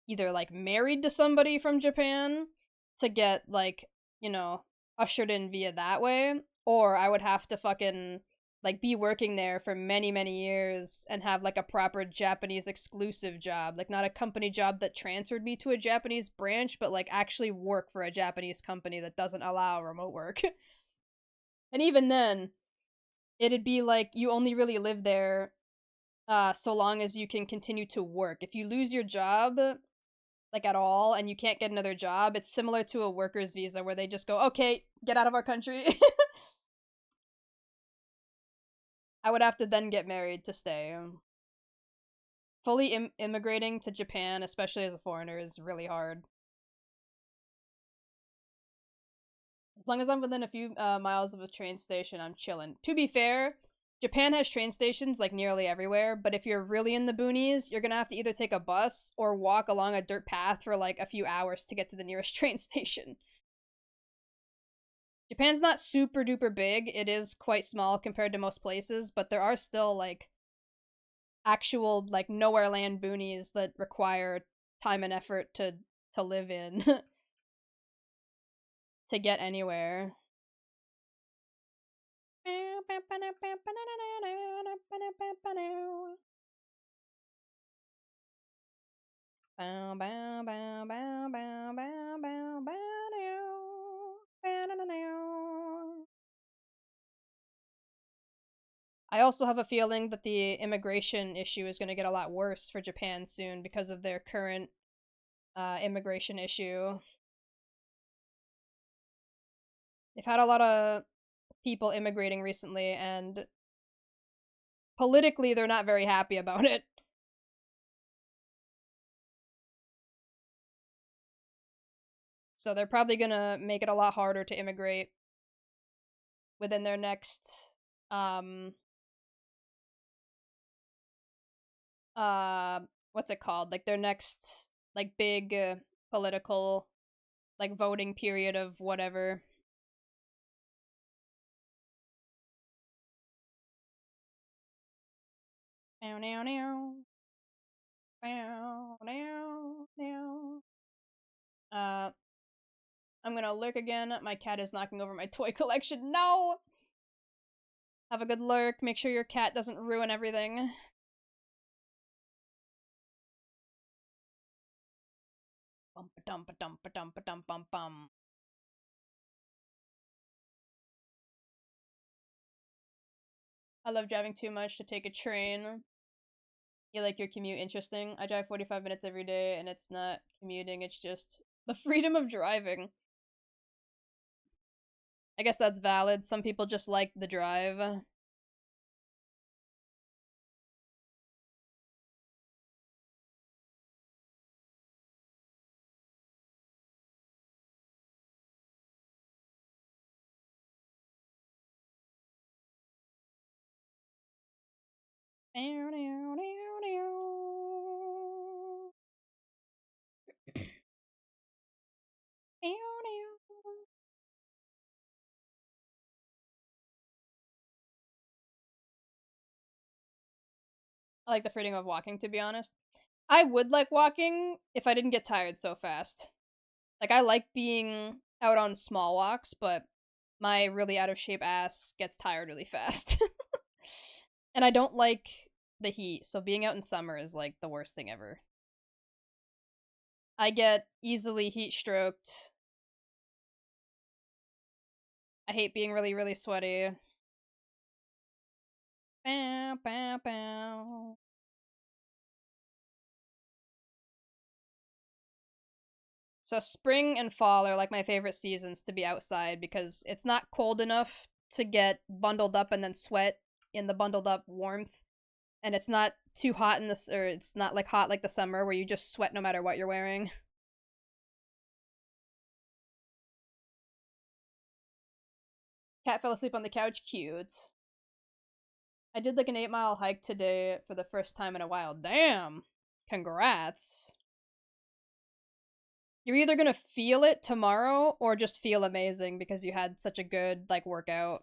either like married to somebody from Japan to get like, you know, ushered in via that way, or I would have to fucking like be working there for many many years and have like a proper Japanese exclusive job, like not a company job that transferred me to a Japanese branch, but like actually work for a Japanese company that doesn't allow remote work. And even then, it'd be like you only really live there so long as you can continue to work. If you lose your job, like at all, and you can't get another job, it's similar to a worker's visa where they just go, okay, get out of our country. I would have to then get married to stay. Fully immigrating to Japan, especially as a foreigner, is really hard. As long as I'm within a few miles of a train station, I'm chilling. To be fair, Japan has train stations like nearly everywhere, but if you're really in the boonies, you're gonna have to either take a bus or walk along a dirt path for like a few hours to get to the nearest train station. Japan's not super duper big. It is quite small compared to most places, but there are still like actual like nowhere land boonies that require time and effort to live in to get anywhere. I also have a feeling that the immigration issue is going to get a lot worse for Japan soon because of their current immigration issue. They've had a lot of people immigrating recently, and politically, they're not very happy about it. So they're probably going to make it a lot harder to immigrate within their next um uh what's it called, like their next like big political like voting period of whatever. Now now now now now now. I'm gonna lurk again. My cat is knocking over my toy collection. No. Have a good lurk. Make sure your cat doesn't ruin everything. Bum ba dum ba dum ba dum ba dum bum bum. I love driving too much to take a train. You like your commute interesting? I drive 45 minutes every day, and it's not commuting, it's just the freedom of driving. I guess that's valid. Some people just like the drive. I like the freedom of walking, to be honest. I would like walking if I didn't get tired so fast. Like, I like being out on small walks, but my really out of shape ass gets tired really fast. And I don't like the heat, so being out in summer is like the worst thing ever. I get easily heat stroked. I hate being really, really sweaty. Bow, bow, bow. So spring and fall are like my favorite seasons to be outside because it's not cold enough to get bundled up and then sweat in the bundled up warmth, and it's not too hot in this, or it's not like hot like the summer where you just sweat no matter what you're wearing. Cat fell asleep on the couch. Cute. I did like an 8 mile hike today for the first time in a while. Damn. Congrats. You're either gonna feel it tomorrow or just feel amazing because you had such a good like workout.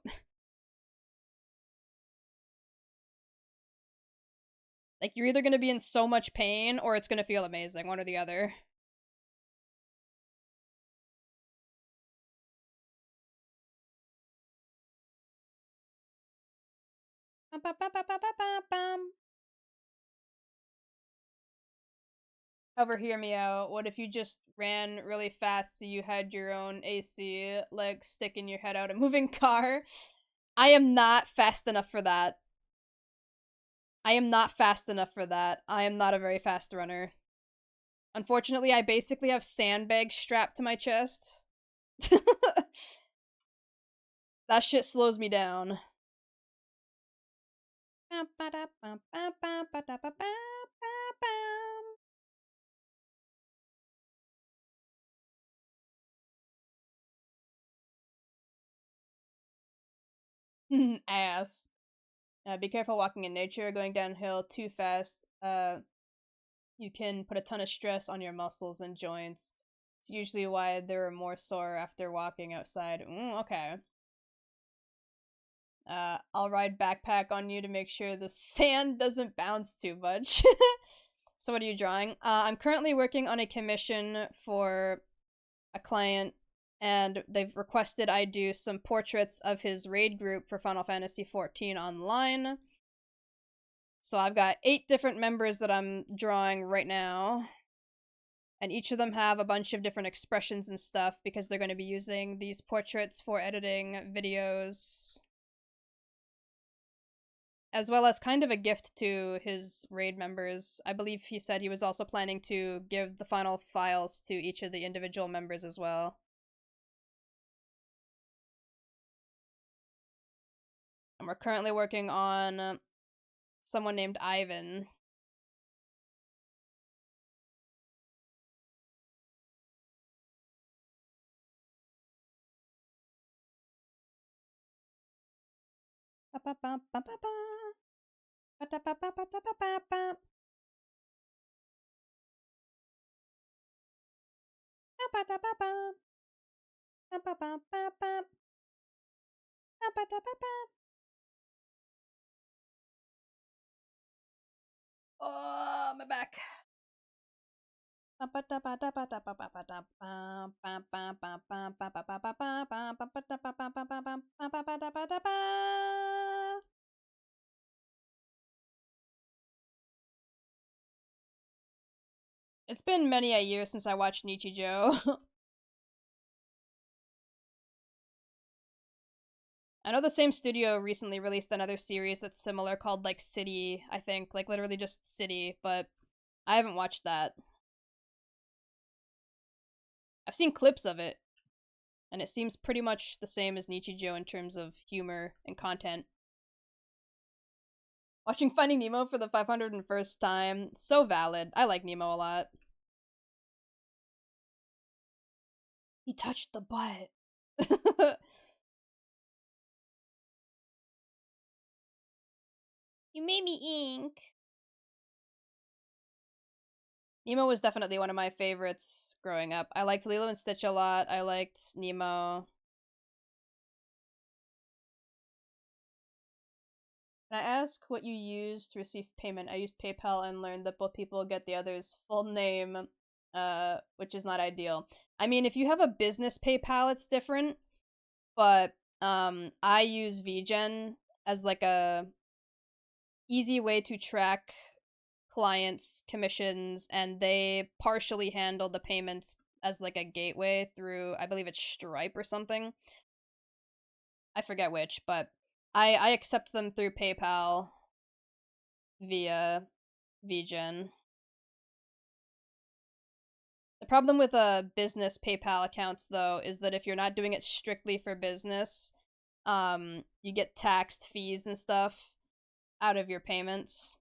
Like, you're either gonna be in so much pain or it's gonna feel amazing, one or the other. However, hear me out. What if you just ran really fast so you had your own AC, like sticking your head out a moving car? I am not fast enough for that. I am not fast enough for that. I am not a very fast runner. Unfortunately, I basically have sandbags strapped to my chest. That shit slows me down. Ass. Be careful walking in nature. Going downhill too fast, you can put a ton of stress on your muscles and joints. It's usually why they're more sore after walking outside. Okay. I'll ride backpack on you to make sure the sand doesn't bounce too much. So what are you drawing? I'm currently working on a commission for a client, and they've requested I do some portraits of his raid group for Final Fantasy XIV Online. So I've got 8 different members that I'm drawing right now, and each of them have a bunch of different expressions and stuff because they're going to be using these portraits for editing videos, as well as kind of a gift to his raid members. I believe he said he was also planning to give the final files to each of the individual members as well. And we're currently working on someone named Ivan. Oh, my back. It's been many a year since I watched Nichijou. I know the same studio recently released another series that's similar called like City, I think, like literally just City, but I haven't watched that. I've seen clips of it. and it seems pretty much the same as Nichijou in terms of humor and content. Watching Finding Nemo for the 501st time, so valid. I like Nemo a lot. He touched the butt. You made me ink. Nemo was definitely one of my favorites growing up. I liked Lilo and Stitch a lot. I liked Nemo. Can I ask what you use to receive payment? I used PayPal and learned that both people get the other's full name, which is not ideal. I mean, if you have a business PayPal, it's different, but I use VGen as like a easy way to track clients' commissions, and they partially handle the payments as like a gateway through, I believe it's Stripe or something. I forget which, but I accept them through PayPal via VGen. The problem with business PayPal accounts, though, is that if you're not doing it strictly for business, you get taxed fees and stuff out of your payments.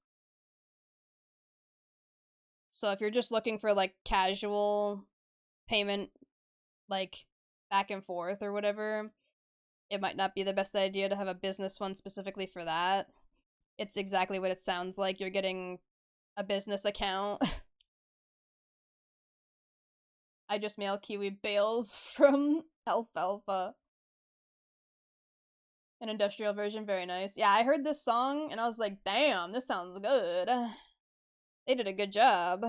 So if you're just looking for like casual payment, like back and forth or whatever, it might not be the best idea to have a business one specifically for that. It's exactly what it sounds like. You're getting a business account. I just mail kiwi bales from Alfalfa. An industrial version, very nice. Yeah, I heard this song and I was like, damn, this sounds good. They did a good job.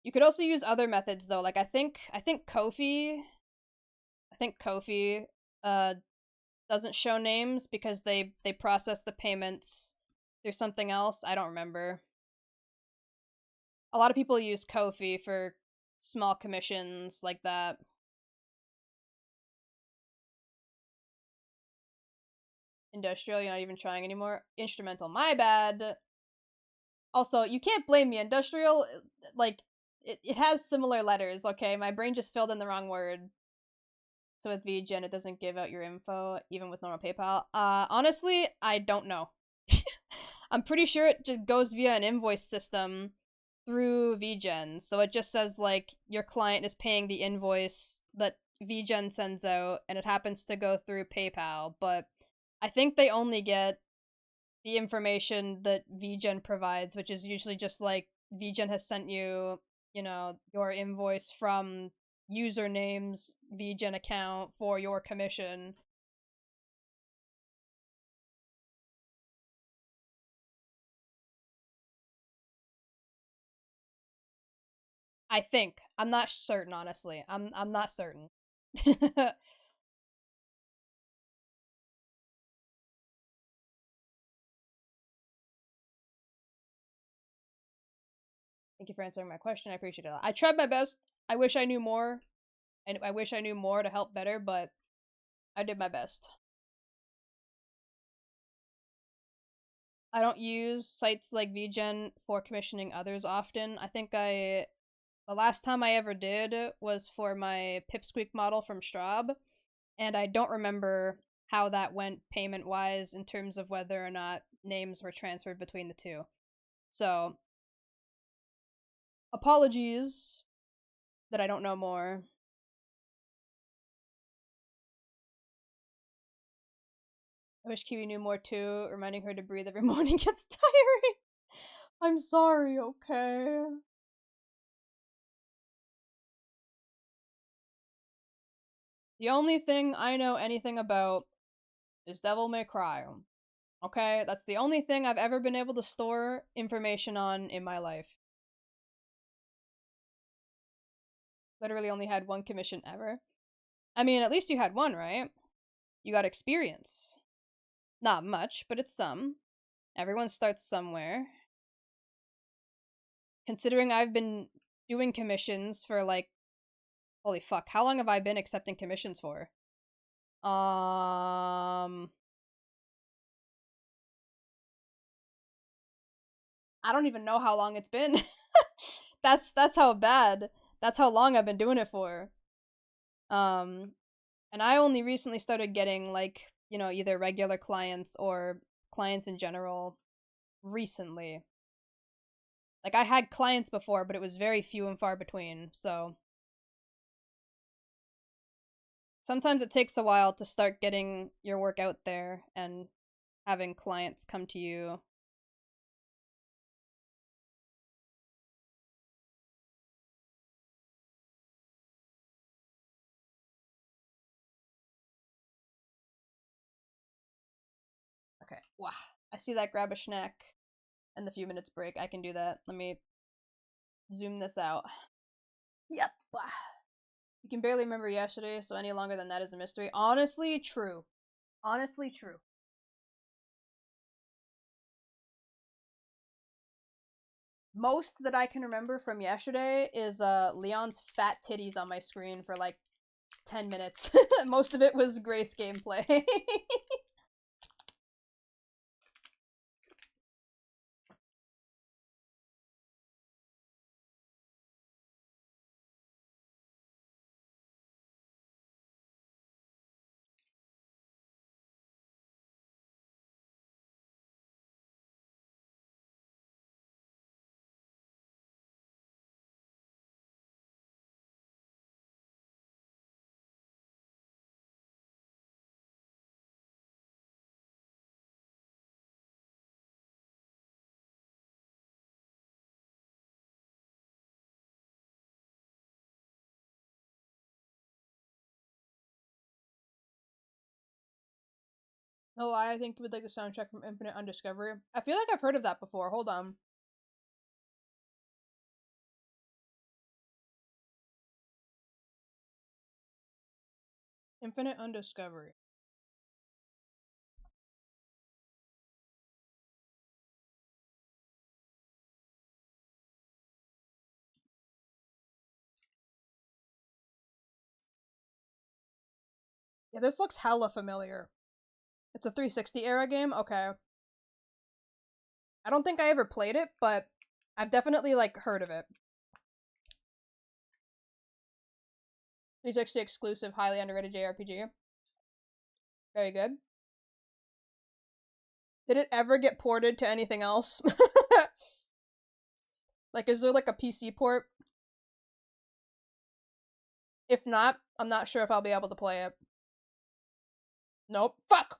You could also use other methods though. Like I think Kofi uh doesn't show names because they process the payments through something else. I don't remember. A lot of people use Kofi for small commissions like that. Industrial, you're not even trying anymore. Instrumental, my bad. Also, you can't blame me. Industrial, like, it has similar letters, okay? My brain just filled in the wrong word. So with VGen, it doesn't give out your info, even with normal PayPal. Honestly, I don't know. I'm pretty sure it just goes via an invoice system through VGen. So it just says, like, your client is paying the invoice that VGen sends out, and it happens to go through PayPal. But I think they only get the information that VGen provides, which is usually just like VGen has sent you, your invoice from username's VGen account for your commission. I think. I'm not certain, honestly. I'm not certain. Thank you for answering my question. I appreciate it. I tried my best. I wish I knew more. And I wish I knew more to help better, but I did my best. I don't use sites like VGen for commissioning others often. I think the last time I ever did was for my Pipsqueak model from Straub, and I don't remember how that went payment wise in terms of whether or not names were transferred between the two. So, apologies that I don't know more. I wish Kiwi knew more too. Reminding her to breathe every morning gets tiring. I'm sorry, okay? The only thing I know anything about is Devil May Cry. Okay? That's the only thing I've ever been able to store information on in my life. Literally only had one commission ever. I mean, at least you had one, right? You got experience. Not much, but it's some. Everyone starts somewhere. Considering I've been doing commissions for like, holy fuck, how long have I been accepting commissions for? I don't even know how long it's been. That's how bad. That's how long I've been doing it for. Um, and I only recently started getting like, either regular clients or clients in general recently. Like I had clients before, but it was very few and far between. So sometimes it takes a while to start getting your work out there and having clients come to you. Okay. Wow. I see that, grab a snack and the few minutes break. I can do that. Let me zoom this out. Yep. You can barely remember yesterday, so any longer than that is a mystery. Honestly, true. Honestly, true. Most that I can remember from yesterday is Leon's fat titties on my screen for like 10 minutes. Most of it was Grace gameplay. Oh, I think you would like the soundtrack from Infinite Undiscovery. I feel like I've heard of that before. Hold on. Infinite Undiscovery. Yeah, this looks hella familiar. It's a 360 era game? Okay. I don't think I ever played it, but I've definitely, like, heard of it. 360 exclusive, highly underrated JRPG. Very good. Did it ever get ported to anything else? Like, is there, like, a PC port? If not, I'm not sure if I'll be able to play it. Nope. Fuck!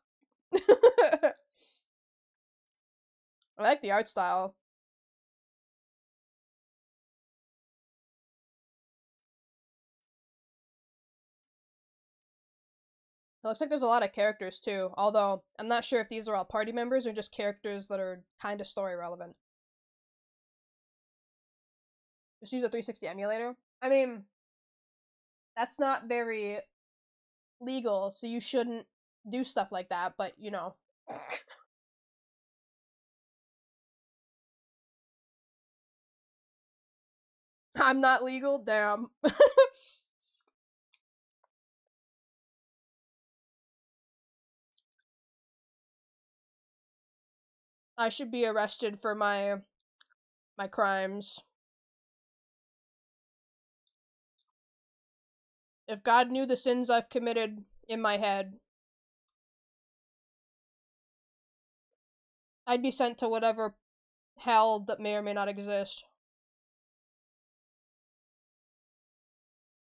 I like the art style. It looks like there's a lot of characters too, although I'm not sure if these are all party members or just characters that are kind of story relevant. Just use a 360 emulator. I mean, that's not very legal, so you shouldn't do stuff like that, but you know. I'm not legal, damn. I should be arrested for my crimes. If God knew the sins I've committed in my head, I'd be sent to whatever hell that may or may not exist.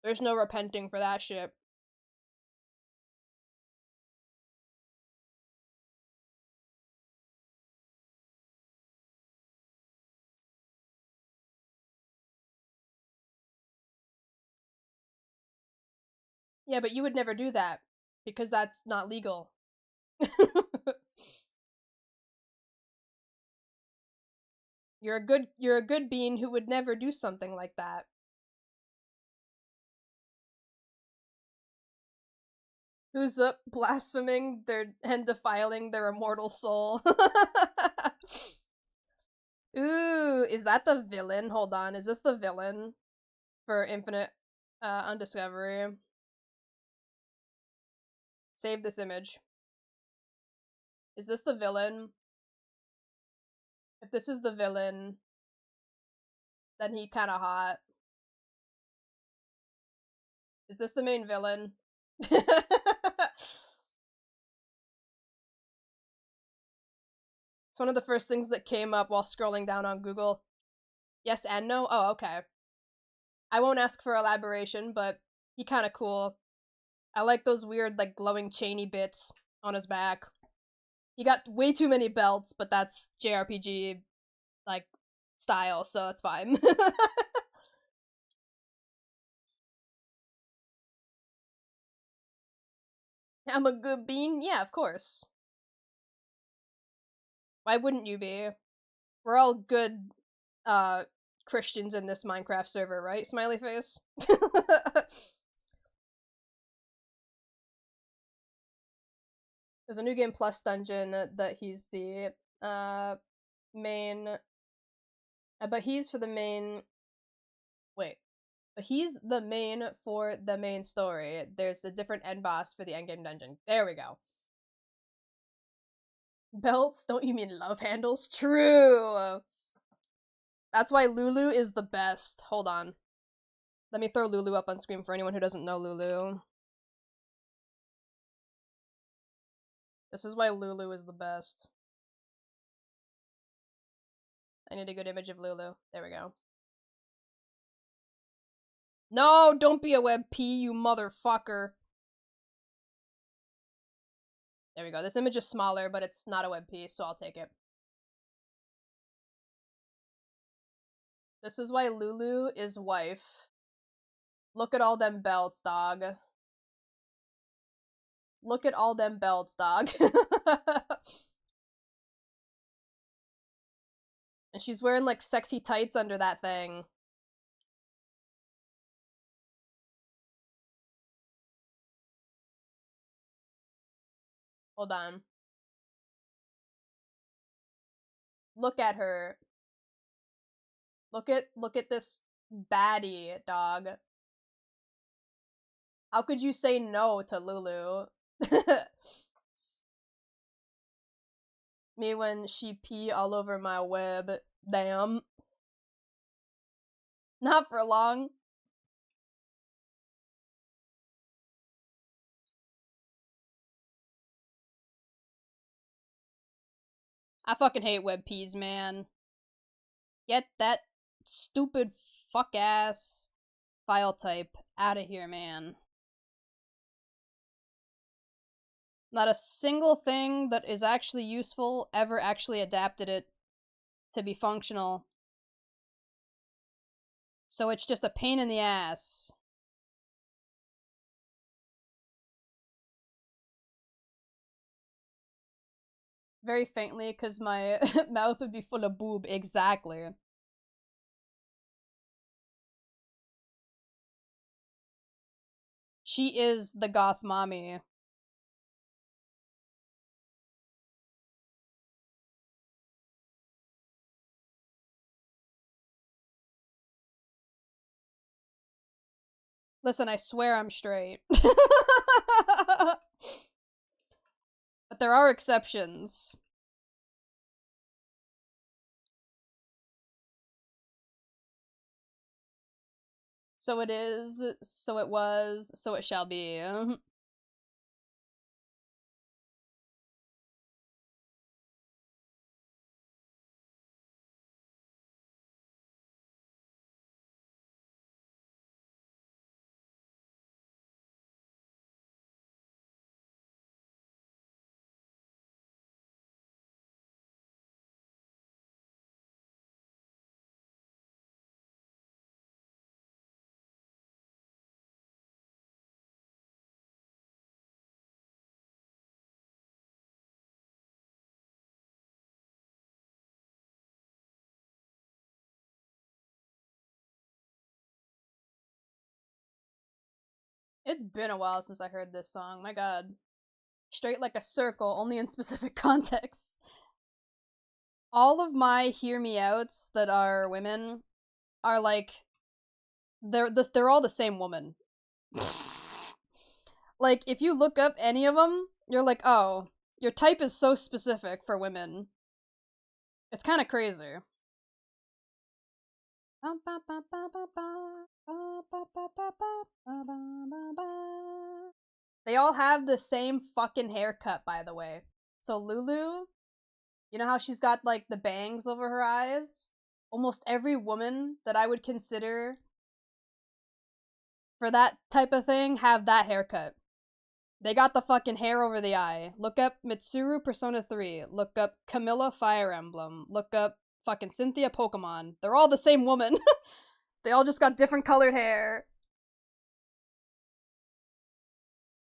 There's no repenting for that shit. Yeah, but you would never do that because that's not legal. You're a good being who would never do something like that. Who's up blaspheming their and defiling their immortal soul. Ooh, is that the villain? Hold on, is this the villain for Infinite Undiscovery? Save this image. Is this the villain? If this is the villain, then he kinda hot. Is this the main villain? It's one of the first things that came up while scrolling down on Google. Yes and no? Oh, okay. I won't ask for elaboration, but he kinda cool. I like those weird, like, glowing chainy bits on his back. He got way too many belts, but that's JRPG, like, style, so it's fine. I'm a good bean? Yeah, of course. Why wouldn't you be? We're all good, Christians in this Minecraft server, right? Smiley face? There's a new game plus dungeon that he's the, main... but he's for the main... Wait. But he's the main for the main story. There's a different end boss for the endgame dungeon. There we go. Belts? Don't you mean love handles? True! That's why Lulu is the best. Hold on. Let me throw Lulu up on screen for anyone who doesn't know Lulu. This is why Lulu is the best. I need a good image of Lulu. There we go. No, don't be a web P, you motherfucker. There we go. This image is smaller, but it's not a web P, so I'll take it. This is why Lulu is wife. Look at all them belts, dog. Look at all them belts, dog. And she's wearing, like, sexy tights under that thing. Hold on. Look at her. Look at this baddie, dog. How could you say no to Lulu? Me when she pee all over my web. Damn. Not for long. I fucking hate web peas, man. Get that stupid fuck ass file type out of here, man. Not a single thing that is actually useful ever actually adapted it to be functional. So it's just a pain in the ass. Very faintly, because my mouth would be full of boob. Exactly. She is the goth mommy. Listen, I swear I'm straight. But there are exceptions. So it is, so it was, so it shall be. It's been a while since I heard this song. My god. Straight like a circle, only in specific contexts. All of my hear me outs that are women are like they're all the same woman. Like, if you look up any of them, you're like, oh, your type is so specific for women. It's kind of crazy. They all have the same fucking haircut, by the way. So Lulu, you know how she's got like the bangs over her eyes? Almost every woman that I would consider for that type of thing have that haircut. They got the fucking hair over the eye. Look up Mitsuru Persona 3. Look up Camilla Fire Emblem. Look up fucking Cynthia Pokemon. They're all the same woman. They all just got different colored hair.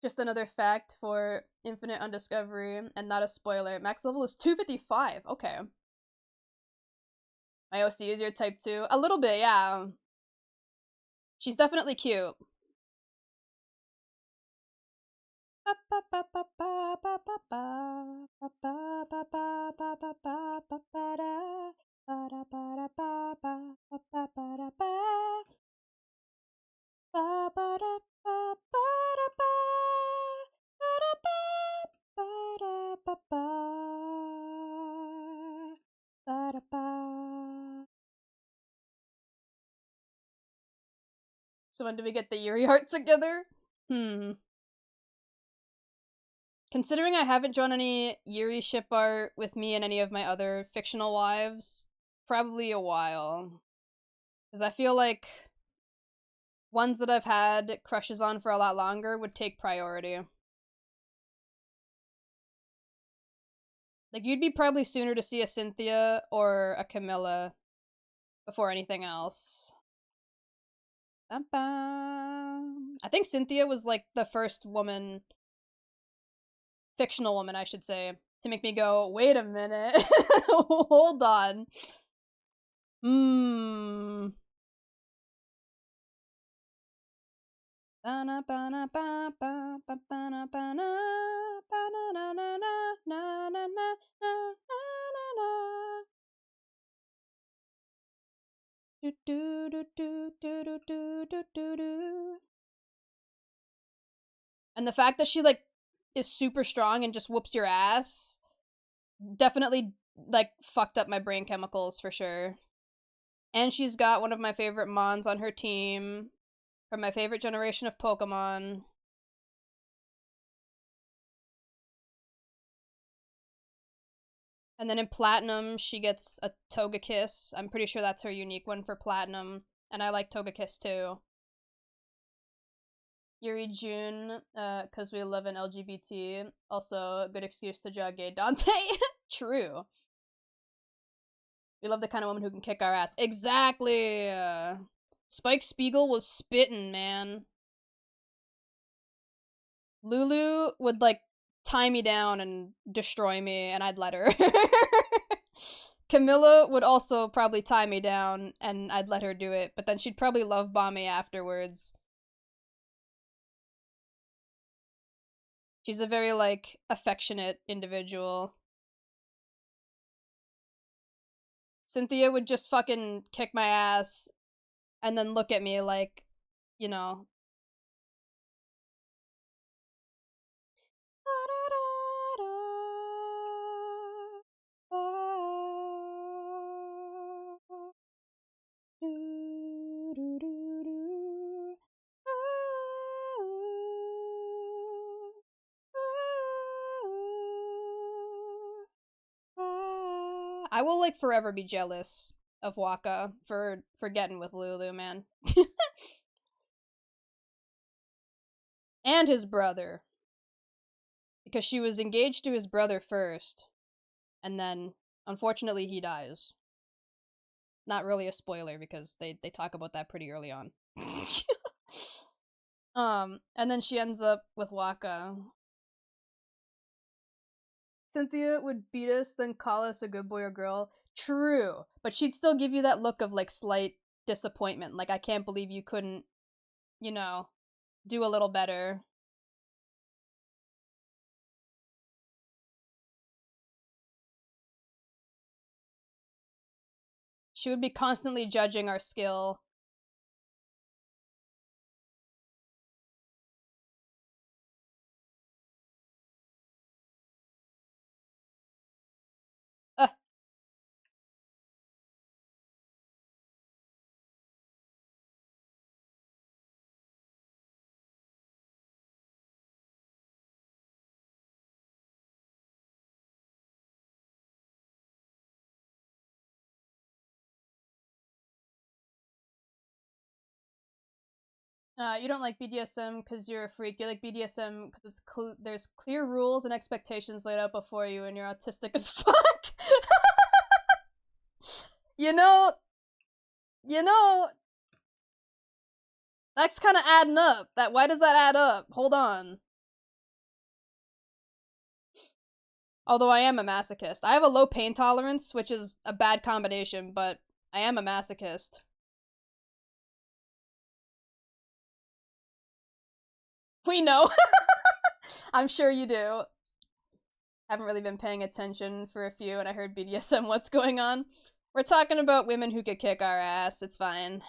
Just another fact for Infinite Undiscovery, and not a spoiler. Max level is 255. Okay. My OC is your type 2. A little bit, yeah. She's definitely cute. So when do we get the Yuri art together? Considering I haven't drawn any Yuri ship art with me and any of my other fictional wives, probably a while. Because I feel like ones that I've had crushes on for a lot longer would take priority. Like, you'd be probably sooner to see a Cynthia or a Camilla before anything else. I think Cynthia was like the first woman, fictional woman I should say, to make me go, wait a minute, hold on. And the fact that she like is super strong and just whoops your ass definitely like fucked up my brain chemicals for sure. And she's got one of my favorite Mons on her team from my favorite generation of Pokemon. And then in Platinum, she gets a Togekiss. I'm pretty sure that's her unique one for Platinum. And I like Togekiss too. Yuri June, because we live in LGBT. Also, a good excuse to draw gay Dante. True. We love the kind of woman who can kick our ass. Exactly! Spike Spiegel was spittin', man. Lulu would, like, tie me down and destroy me, and I'd let her. Camilla would also probably tie me down, and I'd let her do it, but then she'd probably love bomb me afterwards. She's a very, like, affectionate individual. Cynthia would just fucking kick my ass and then look at me like, you know. I will like forever be jealous of Waka for getting with Lulu, man. And his brother. Because she was engaged to his brother first. And then, unfortunately, he dies. Not really a spoiler because they talk about that pretty early on. And then she ends up with Waka. Cynthia would beat us, then call us a good boy or girl. True. But she'd still give you that look of, like, slight disappointment. Like, I can't believe you couldn't, you know, do a little better. She would be constantly judging our skill. You don't like BDSM because you're a freak. You like BDSM because there's clear rules and expectations laid out before you, and you're autistic as fuck. you know, you know, that's kind of adding up. Why does that add up? Hold on. Although I am a masochist, I have a low pain tolerance, which is a bad combination, but I am a masochist. We know. I'm sure you do. Haven't really been paying attention for a few, and I heard BDSM. What's going on? We're talking about women who could kick our ass. It's fine.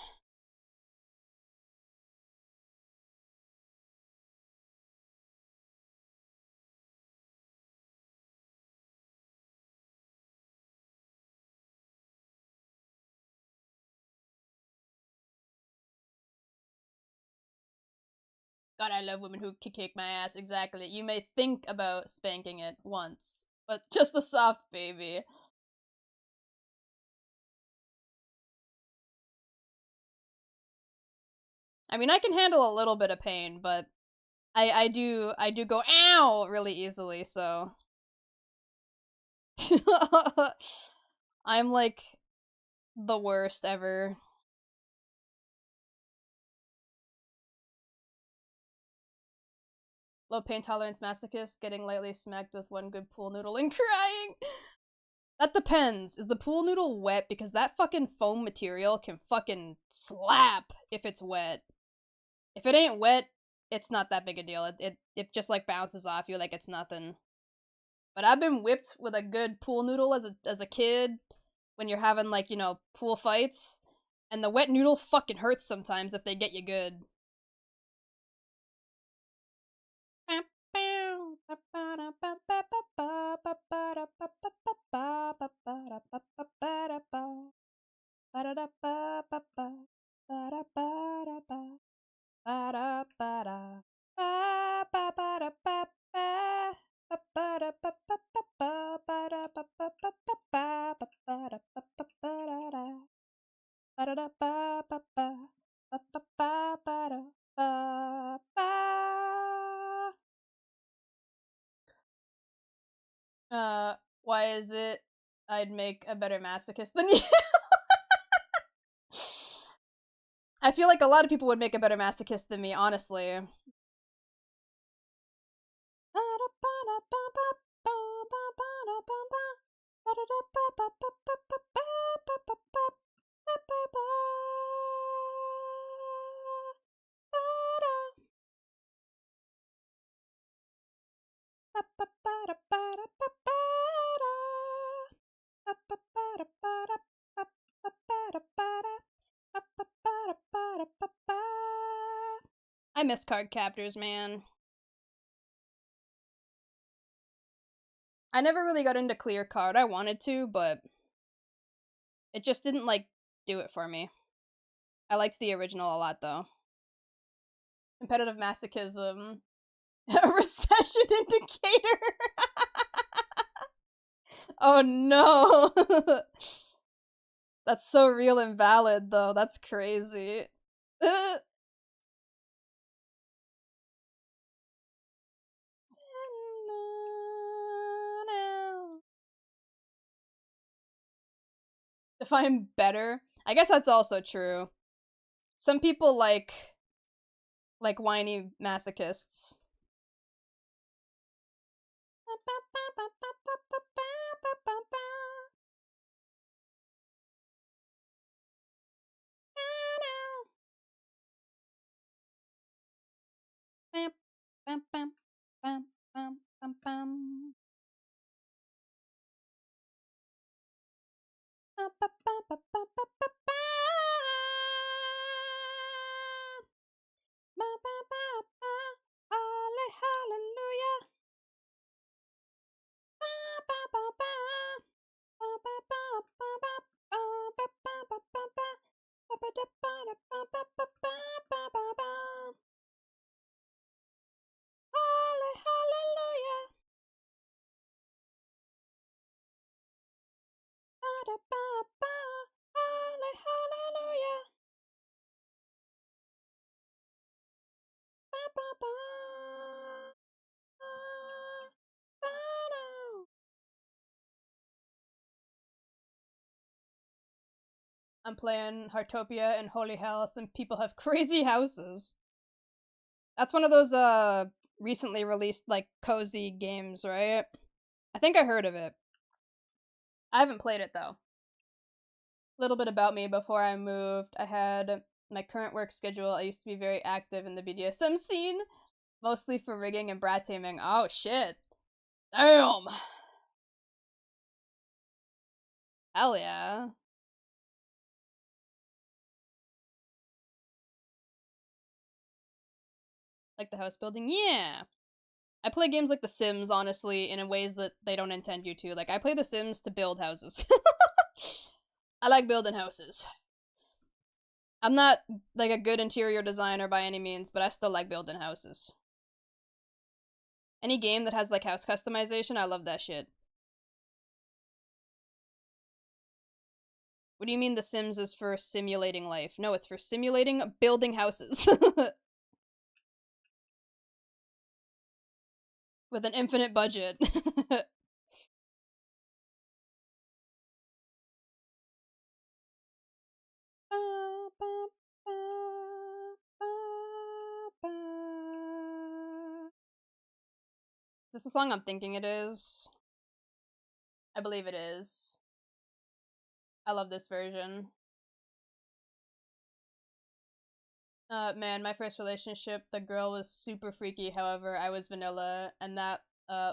God, I love women who can kick my ass. Exactly. You may think about spanking it once, but just the soft baby. I mean, I can handle a little bit of pain, but I do go ow really easily. So I'm like the worst ever. Low pain tolerance masochist, getting lightly smacked with one good pool noodle and crying. That depends. Is the pool noodle wet? Because that fucking foam material can fucking slap if it's wet. If it ain't wet, it's not that big a deal. It just like bounces off you like it's nothing. But I've been whipped with a good pool noodle as a kid when you're having like, pool fights, and the wet noodle fucking hurts sometimes if they get you good. Why is it I'd make a better masochist than you? I feel like a lot of people would make a better masochist than me, honestly. I miss card captors, man. I never really got into clear card. I wanted to, but it just didn't like do it for me. I liked the original a lot though. Competitive masochism. A recession indicator. Oh no. That's so real and valid though. That's crazy. If I'm better, I guess that's also true. Some people like whiny masochists. Hallelujah. Hallelujah. Hallelujah. I'm playing Heartopia and Holy Hell. Some people have crazy houses. That's one of those recently released like cozy games, right? I think I heard of it. I haven't played it though. A little bit about me before I moved. I had my current work schedule. I used to be very active in the BDSM scene, mostly for rigging and brat taming. Oh shit. Damn. Hell yeah. Like the house building? Yeah. I play games like The Sims, honestly, in ways that they don't intend you to. Like, I play The Sims to build houses. I like building houses. I'm not, like, a good interior designer by any means, but I still like building houses. Any game that has, like, house customization, I love that shit. What do you mean The Sims is for simulating life? No, it's for simulating building houses. With an infinite budget. Is this the song I'm thinking it is? I believe it is. I love this version. Man, my first relationship, the girl was super freaky. However, I was vanilla, and that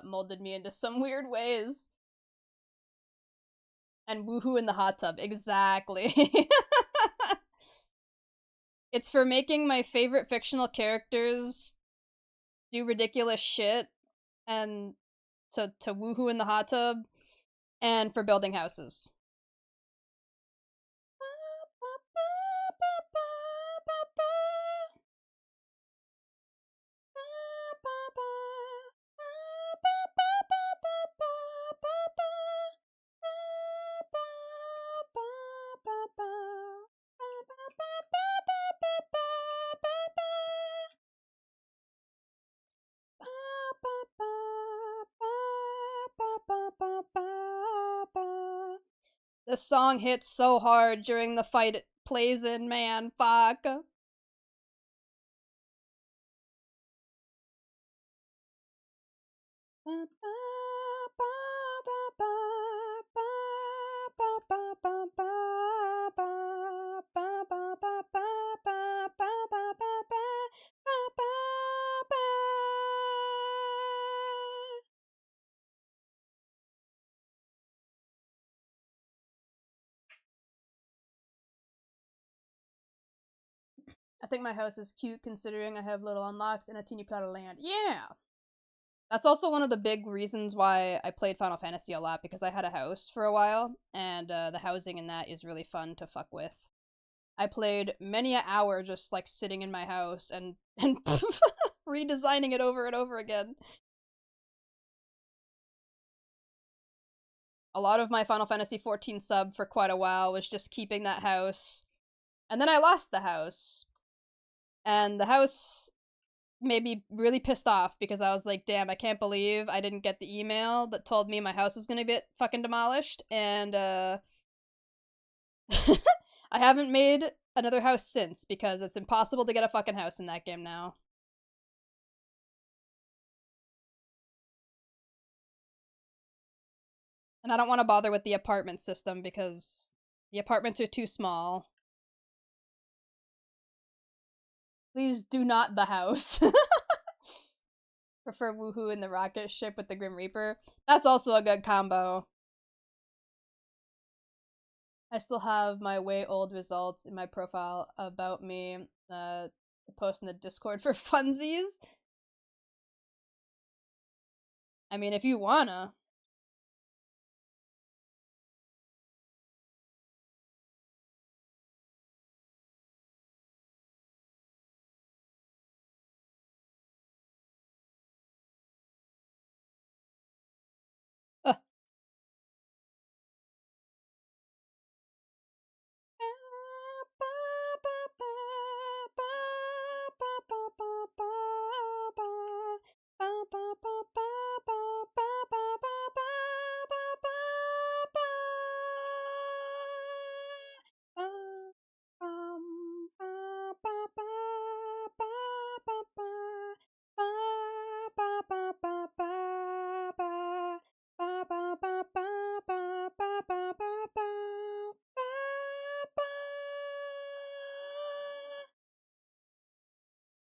molded me into some weird ways. And woohoo in the hot tub, exactly. It's for making my favorite fictional characters do ridiculous shit, and to woohoo in the hot tub, and for building houses. The song hits so hard during the fight it plays in, man. Fuck. I think my house is cute considering I have little unlocked and a teeny plot of land. Yeah! That's also one of the big reasons why I played Final Fantasy a lot, because I had a house for a while, and the housing in that is really fun to fuck with. I played many an hour just like sitting in my house and redesigning it over and over again. A lot of my Final Fantasy 14 sub for quite a while was just keeping that house. And then I lost the house. And the house made me really pissed off because I was like, damn, I can't believe I didn't get the email that told me my house was gonna get fucking demolished. And I haven't made another house since because it's impossible to get a fucking house in that game now. And I don't want to bother with the apartment system because the apartments are too small. Please do not the house. Prefer woohoo in the rocket ship with the Grim Reaper. That's also a good combo. I still have my way old results in my profile about me to post in the Discord for funsies. I mean, if you wanna.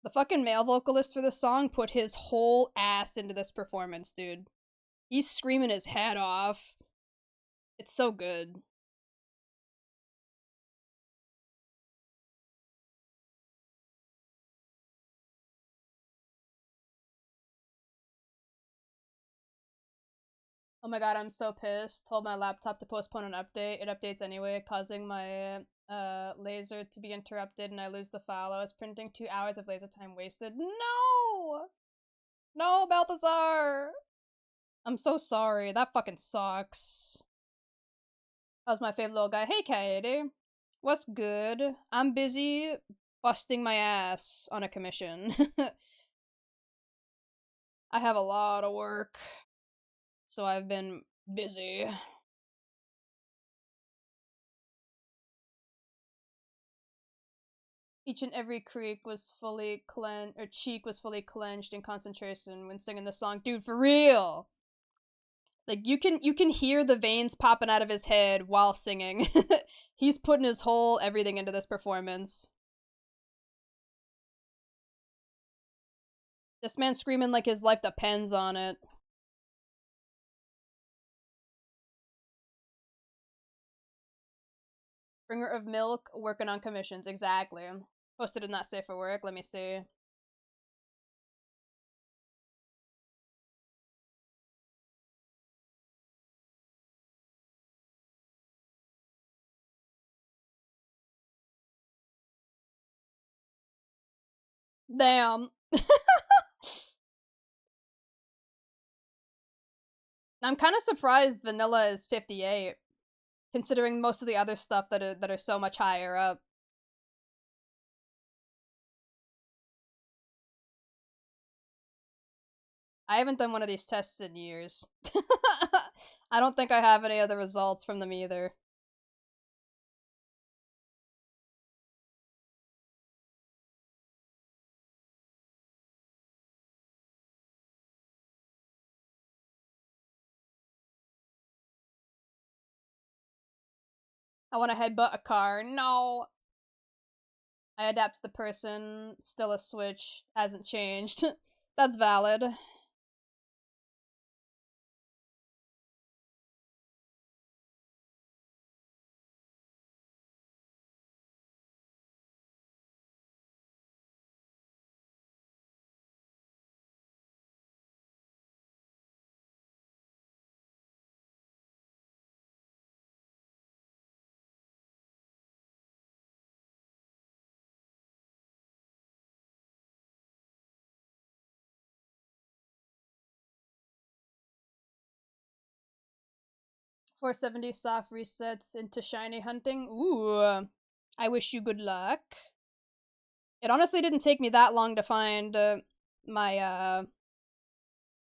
The fucking male vocalist for this song put his whole ass into this performance, dude. He's screaming his head off. It's so good. Oh my god, I'm so pissed. Told my laptop to postpone an update. It updates anyway, causing my laser to be interrupted and I lose the file I was printing. 2 hours of laser time wasted. No! No, Balthazar! I'm so sorry. That fucking sucks. That was my favorite little guy. Hey, Katie. What's good? I'm busy busting my ass on a commission. I have a lot of work, so I've been busy. Each and every cheek was fully clenched in concentration when singing the song. Dude, for real. Like you can hear the veins popping out of his head while singing. He's putting his whole everything into this performance. This man's screaming like his life depends on it. Bringer of milk, working on commissions. Exactly. Posted in not safe for work. Let me see. Damn. I'm kind of surprised vanilla is 58, considering most of the other stuff that are so much higher up. I haven't done one of these tests in years. I don't think I have any of the results from them either. I want to headbutt a car. No. I adapt to the person. Still a switch. Hasn't changed. That's valid. .470 soft resets into shiny hunting. Ooh. I wish you good luck. It honestly didn't take me that long to find my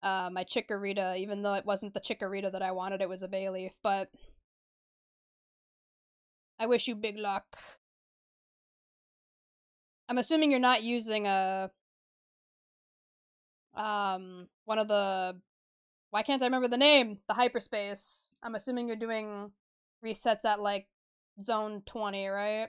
my Chikorita, even though it wasn't the Chikorita that I wanted, it was a Bayleaf, but I wish you big luck. I'm assuming you're not using a one of the, why can't I remember the name? The hyperspace. I'm assuming you're doing resets at like zone 20, right?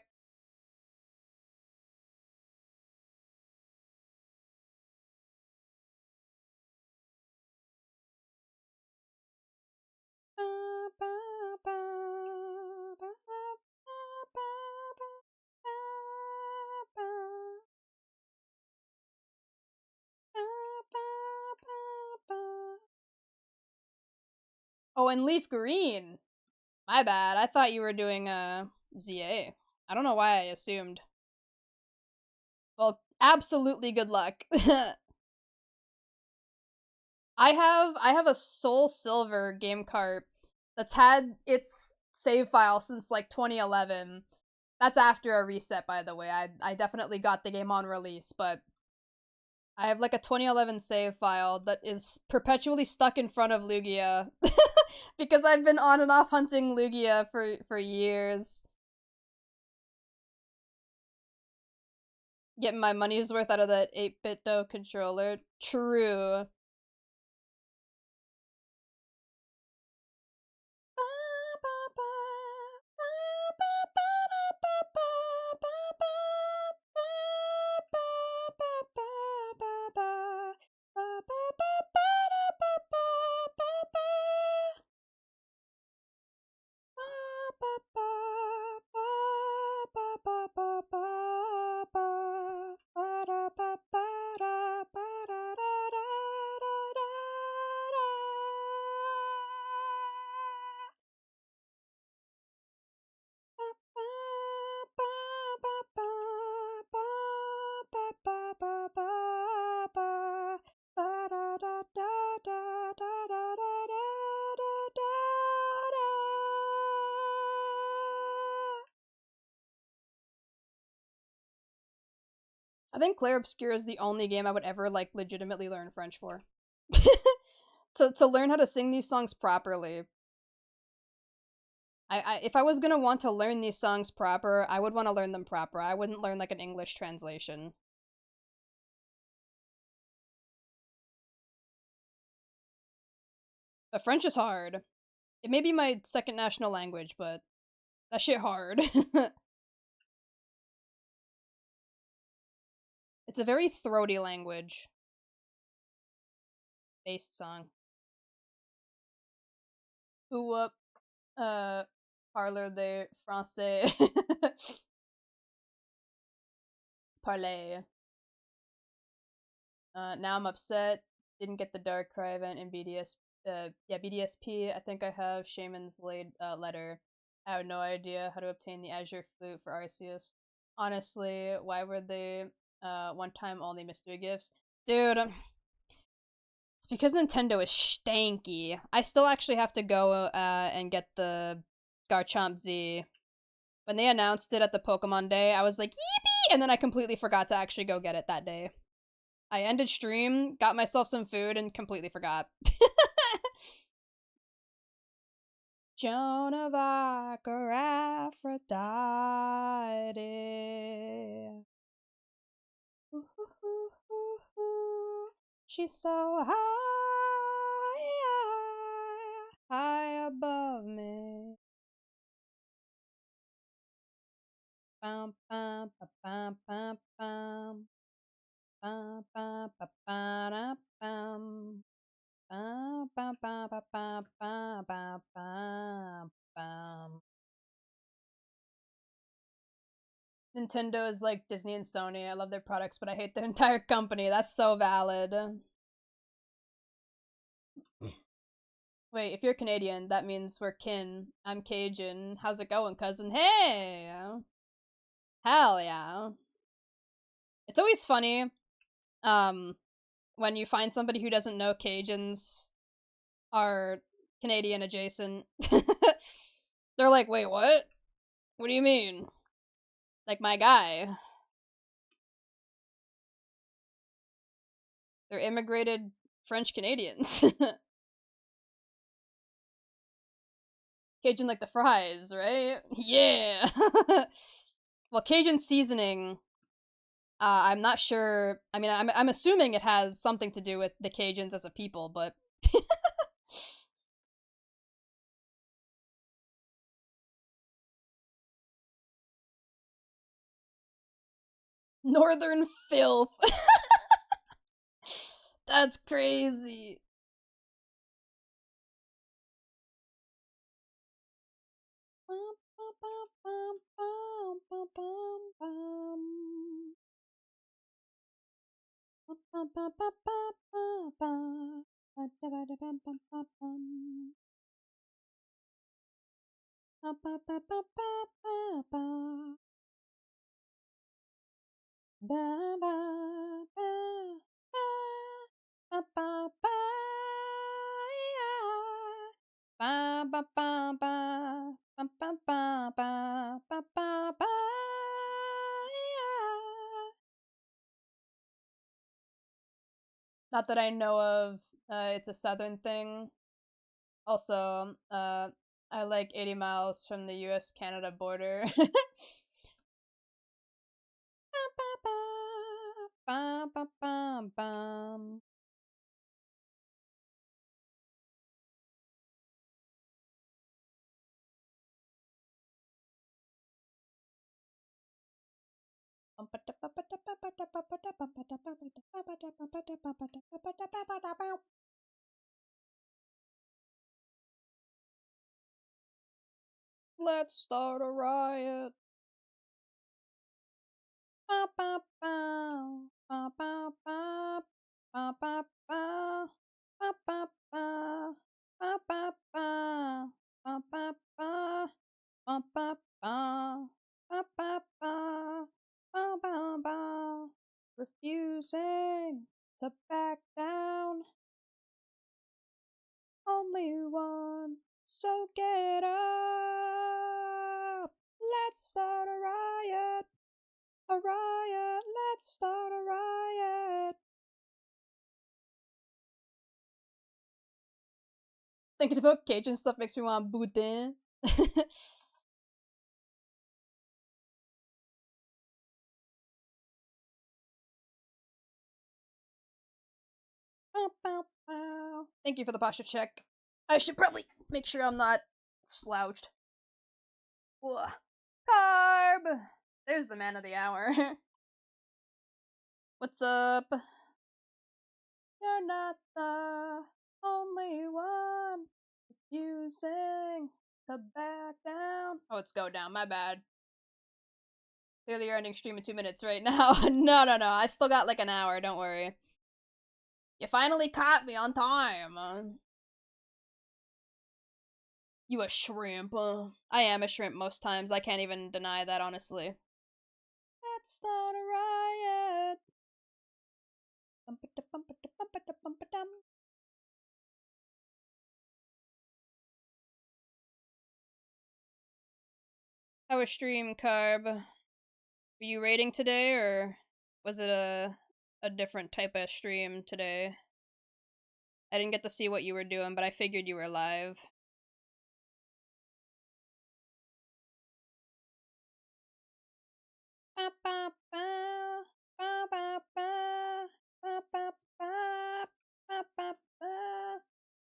Oh, and Leaf Green. My bad. I thought you were doing ZA. I don't know why I assumed. Well, absolutely good luck. I have a Soul Silver game cart that's had its save file since like 2011. That's after a reset, by the way. I definitely got the game on release, but I have like a 2011 save file that is perpetually stuck in front of Lugia because I've been on and off hunting Lugia for years. Getting my money's worth out of that 8-bit though controller. True. I think Clair Obscur is the only game I would ever like legitimately learn French for. To learn how to sing these songs properly. If I was gonna want to learn these songs proper, I would want to learn them proper. I wouldn't learn like an English translation. But French is hard. It may be my second national language, but that shit hard. It's a very throaty language. Based song. Ou parler de français. Parler. Now I'm upset. Didn't get the Dark Cry event in BDS. BDSP. I think I have Shaman's letter. I have no idea how to obtain the Azure Flute for Arceus. Honestly, why were they one time only mystery gifts? Dude, it's because Nintendo is stanky. I still actually have to go and get the Garchomp Z. When they announced it at the Pokemon Day, I was like, yippee! And then I completely forgot to actually go get it that day. I ended stream, got myself some food, and completely forgot. Joan of Arc or Aphrodite. She's so high above me. Bum, bum, ba, bum, bum, bum. Bum, bum, ba, ba, da, bum. Bum, bum, bum, ba, bum, bum, bum, bum, bum. Nintendo is like Disney and Sony. I love their products, but I hate their entire company. That's so valid. Wait, if you're Canadian, that means we're kin. I'm Cajun. How's it going, cousin? Hey! Hell yeah. It's always funny, um, when you find somebody who doesn't know Cajuns are Canadian adjacent. They're like, wait, what? What do you mean? Like, my guy. They're immigrated French Canadians. Cajun like the fries, right? Yeah! Well, Cajun seasoning, I'm not sure. I mean, I'm assuming it has something to do with the Cajuns as a people, but Northern filth. That's crazy. Not that I know of. It's a southern thing. Also, I like 80 miles from the US Canada border. Let's start a riot. Refusing to back down. Only one, so get up. Let's start a riot. A riot. Let's start Thinking about Cajun stuff makes me want boudin. Thank you for the posture check. I should probably make sure I'm not slouched. Ugh. Carb! There's the man of the hour. What's up? You're not the only one refusing to back down. Oh, it's go down. My bad. Clearly, you're ending stream in 2 minutes right now. No. I still got like an hour. Don't worry. You finally caught me on time. You a shrimp. I am a shrimp most times. I can't even deny that, honestly. Let's start a riot. How was stream, Carb? Were you raiding today, or was it a different type of stream today? I didn't get to see what you were doing, but I figured you were live.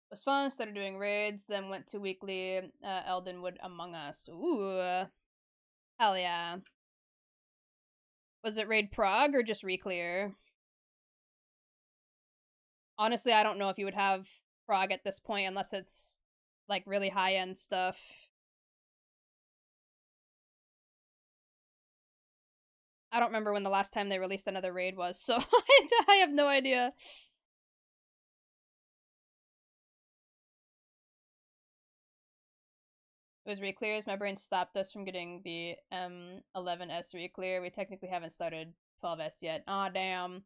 It was fun. Started doing raids, then went to weekly Eldenwood Among Us. Ooh, hell yeah! Was it raid Prague or just reclear? Honestly, I don't know if you would have Prague at this point unless it's like really high end stuff. I don't remember when the last time they released another raid was, so I have no idea. It was reclears. My brain stopped us from getting the M11S reclear. We technically haven't started 12S yet. Aw, damn.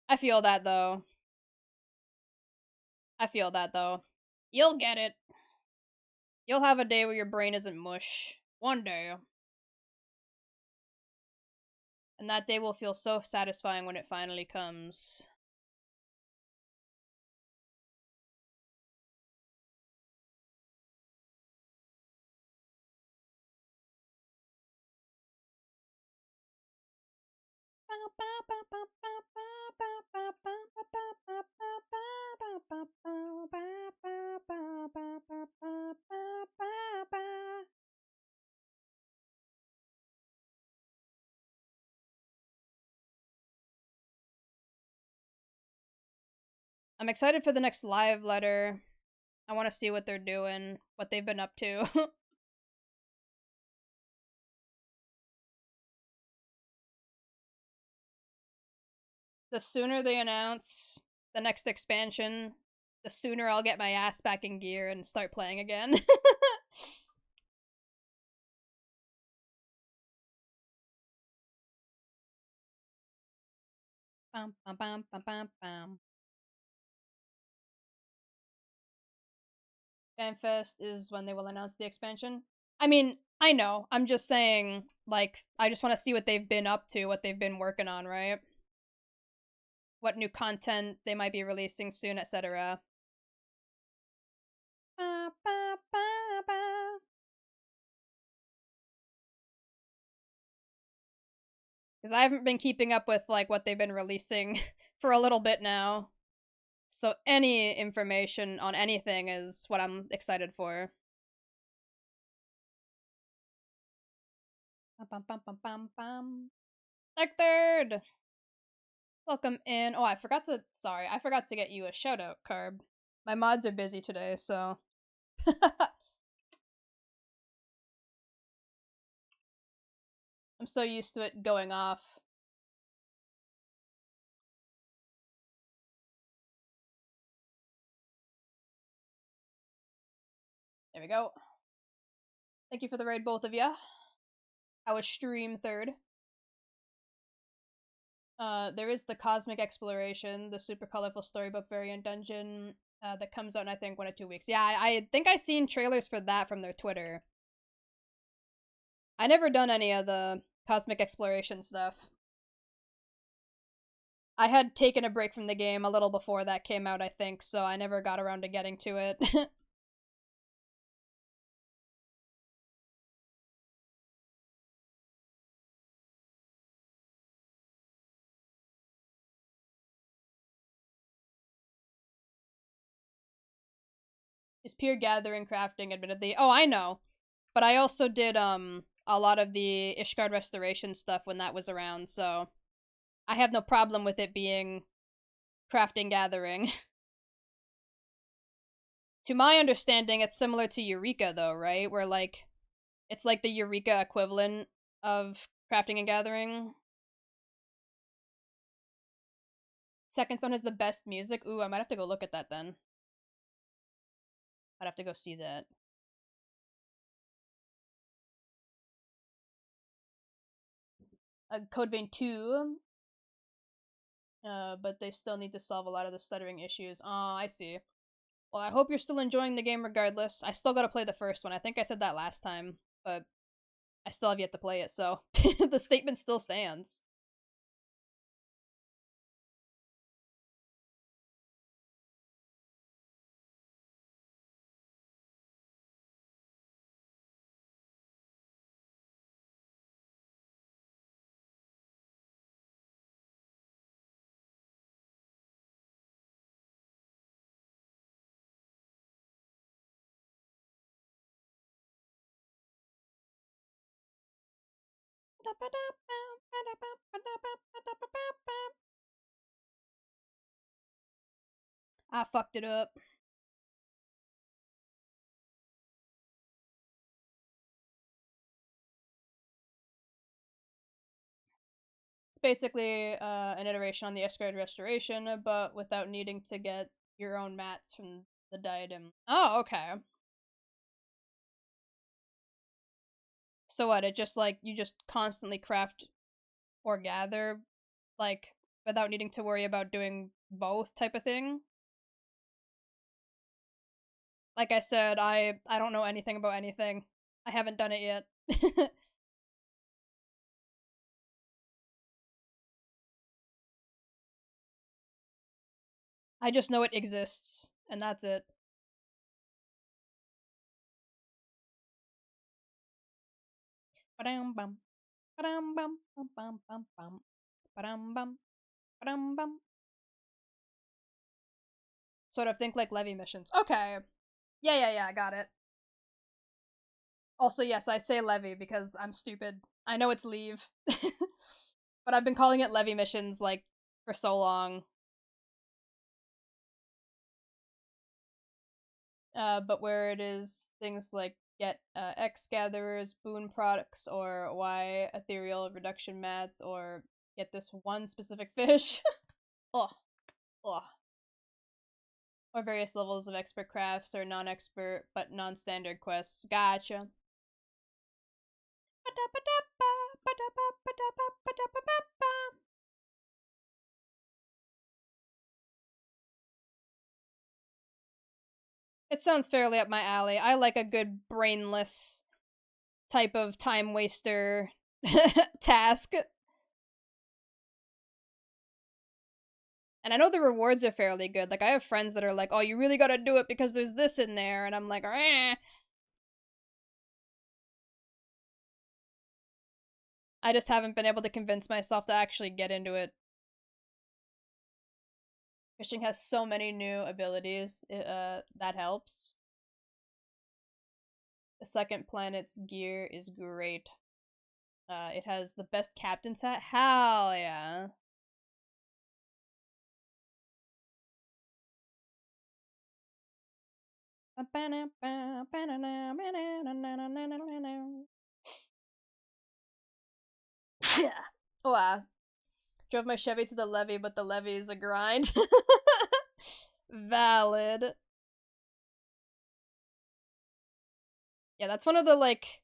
I feel that though. You'll get it. You'll have a day where your brain isn't mush. One day. And that day will feel so satisfying when it finally comes. I'm excited for the next live letter. I want to see what they're doing, what they've been up to. The sooner they announce the next expansion, the sooner I'll get my ass back in gear and start playing again. Bum, bum, bum, bum, bum, bum. FanFest is when they will announce the expansion. I mean, I know. I'm just saying, like, I just want to see what they've been up to, what they've been working on, right? What new content they might be releasing soon, etc. Because I haven't been keeping up with, like, what they've been releasing for a little bit now. So any information on anything is what I'm excited for. Like third! Welcome in. Oh, I forgot to get you a shout out, Carb. My mods are busy today, so. I'm so used to it going off. There we go. Thank you for the raid, both of ya. I was stream third. There is the Cosmic Exploration, the super colorful storybook variant dungeon that comes out in, I think, 1 or 2 weeks. Yeah, I think I seen trailers for that from their Twitter. I never done any of the Cosmic Exploration stuff. I had taken a break from the game a little before that came out, I think, so I never got around to getting to it. Is peer gathering crafting, admittedly. Oh, I know. But I also did a lot of the Ishgard restoration stuff when that was around, so I have no problem with it being crafting gathering. To my understanding, it's similar to Eureka though, right? Where like it's like the Eureka equivalent of crafting and gathering. Second Son has the best music. Ooh, I might have to go look at that then. I'd have to go see that. Code Vein 2, but they still need to solve a lot of the stuttering issues. Oh, I see. Well, I hope you're still enjoying the game regardless. I still gotta play the first one. I think I said that last time, but I still have yet to play it, so the statement still stands. I fucked it up. It's basically an iteration on the Escrow Restoration, but without needing to get your own mats from the diadem. Oh, okay. So what? It just like you just constantly craft or gather, like without needing to worry about doing both type of thing. Like I said, I don't know anything about anything. I haven't done it yet. I just know it exists, and that's it. Ba-dum bum. Ba-dum bum bum bum bum bum. Ba-dum bum. Ba-dum bum. Sort of think like levy missions. Okay. Yeah, I got it. Also, yes, I say levy because I'm stupid. I know it's leave. But I've been calling it levy missions like for so long. But where it is things like get X gatherers, boon products, or Y ethereal reduction mats, or get this one specific fish. Oh, oh. Or various levels of expert crafts or non expert but non standard quests. Gotcha. It sounds fairly up my alley. I like a good brainless type of time waster task. And I know the rewards are fairly good. Like I have friends that are like, "Oh, you really got to do it because there's this in there." And I'm like, "Eh." I just haven't been able to convince myself to actually get into it. Fishing has so many new abilities. That helps. The second planet's gear is great. It has the best captain's hat. Hell yeah. Oh, drove my Chevy to the levee, but the levee is a grind. Valid. Yeah, that's one of the like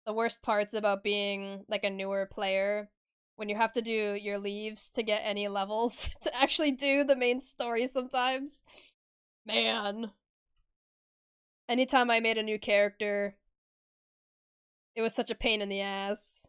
the worst parts about being like a newer player when you have to do your leaves to get any levels to actually do the main story sometimes. Man. Anytime I made a new character, it was such a pain in the ass.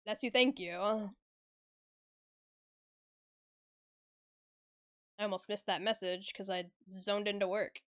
Bless you, thank you. I almost missed that message because I zoned into work.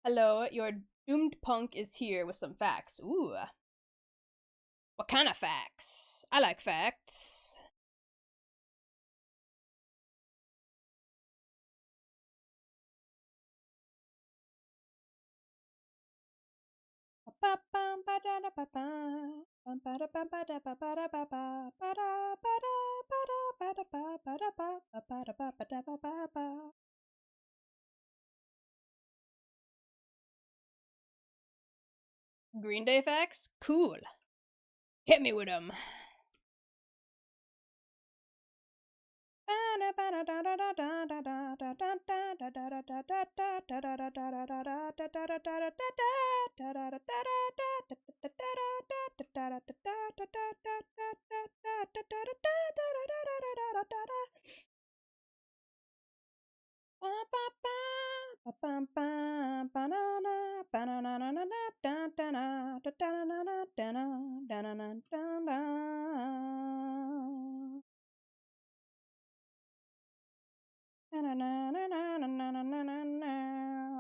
Hello, your doomed punk is here with some facts. Ooh, what kind of facts? I like facts. Green Day facts? Cool. Hit me with them.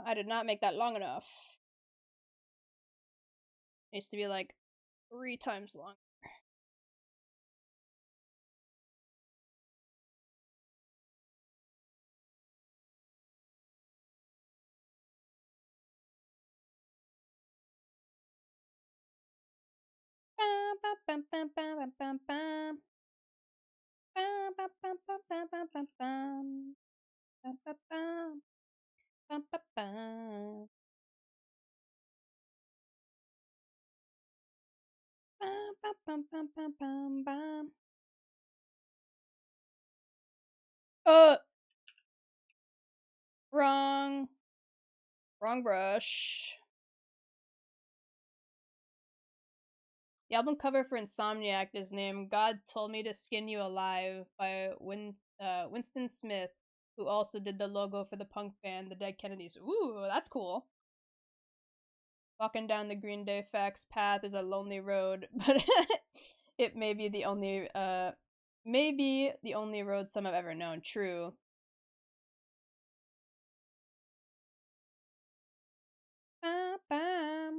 I did not make that long enough. It needs to be like 3 times long. Uh, wrong. Wrong brush. The album cover for Insomniac is named God Told Me to Skin You Alive by Winston Smith, who also did the logo for the punk band The Dead Kennedys. Ooh, that's cool. Walking down the Green Day facts path is a lonely road, but it may be the only road some have ever known. True. Bam.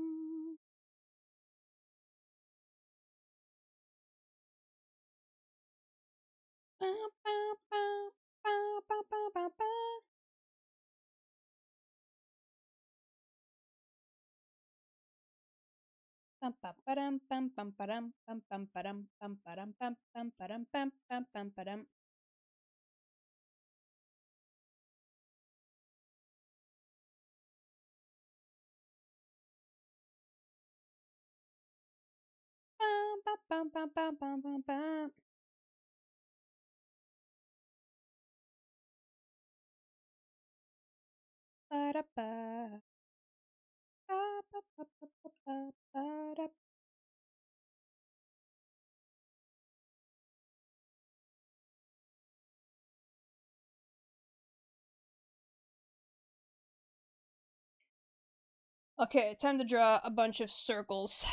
Okay, time to draw a bunch of circles.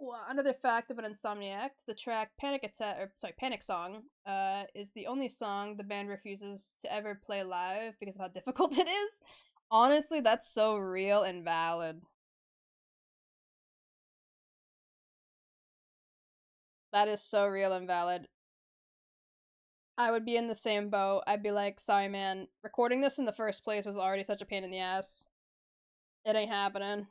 Well, another fact of an Insomniac, the track "Panic Attack" or sorry, "Panic Song," is the only song the band refuses to ever play live because of how difficult it is. Honestly, that's so real and valid. That is so real and valid. I would be in the same boat. I'd be like, sorry, man, recording this in the first place was already such a pain in the ass. It ain't happening.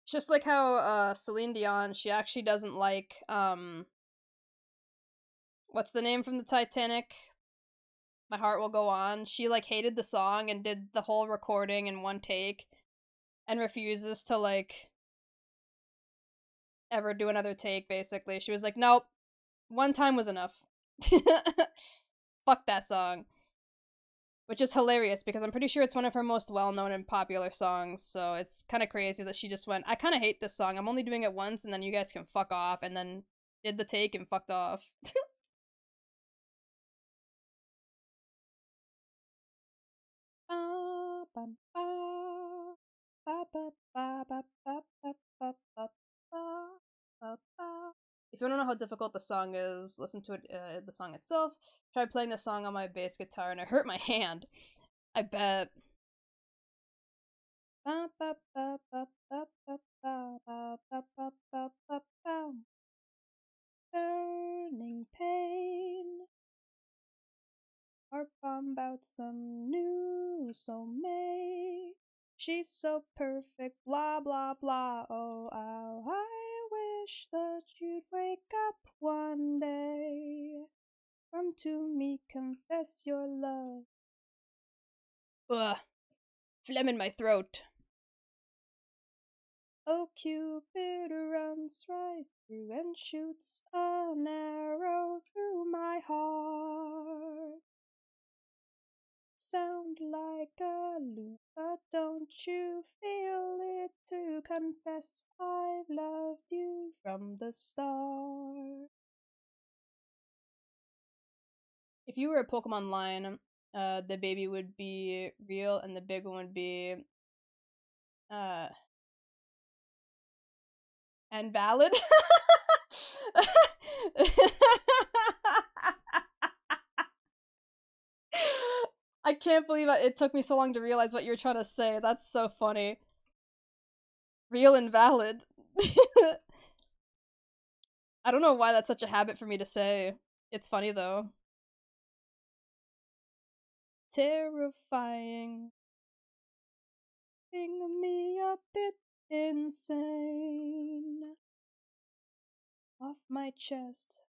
Just like how Celine Dion, she actually doesn't like what's the name from the Titanic? My Heart Will Go On. She like hated the song and did the whole recording in one take and refuses to like ever do another take basically. She was like, "Nope, one time was enough." Fuck that song. Which is hilarious because I'm pretty sure it's one of her most well-known and popular songs, so it's kind of crazy that she just went, "I kind of hate this song. I'm only doing it once and then you guys can fuck off," and then did the take and fucked off. If you want to know how difficult the song is, listen to it, the song itself. Tried playing the song on my bass guitar and I hurt my hand. I bet. Burning pain. Harp on about some new soulmate. She's so perfect, blah blah blah. Oh, how I wish that you'd wake up one day. Come to me, confess your love. Ugh, phlegm in my throat. Oh, Cupid runs right through and shoots an arrow through my heart. Sound like a loop, but don't you feel it to confess I've loved you from the start? If you were a Pokemon line, the baby would be real and the big one would be uh and valid. I can't believe it took me so long to realize what you were trying to say. That's so funny. Real and valid. I don't know why that's such a habit for me to say. It's funny though. Terrifying. Making me a bit insane. Off my chest.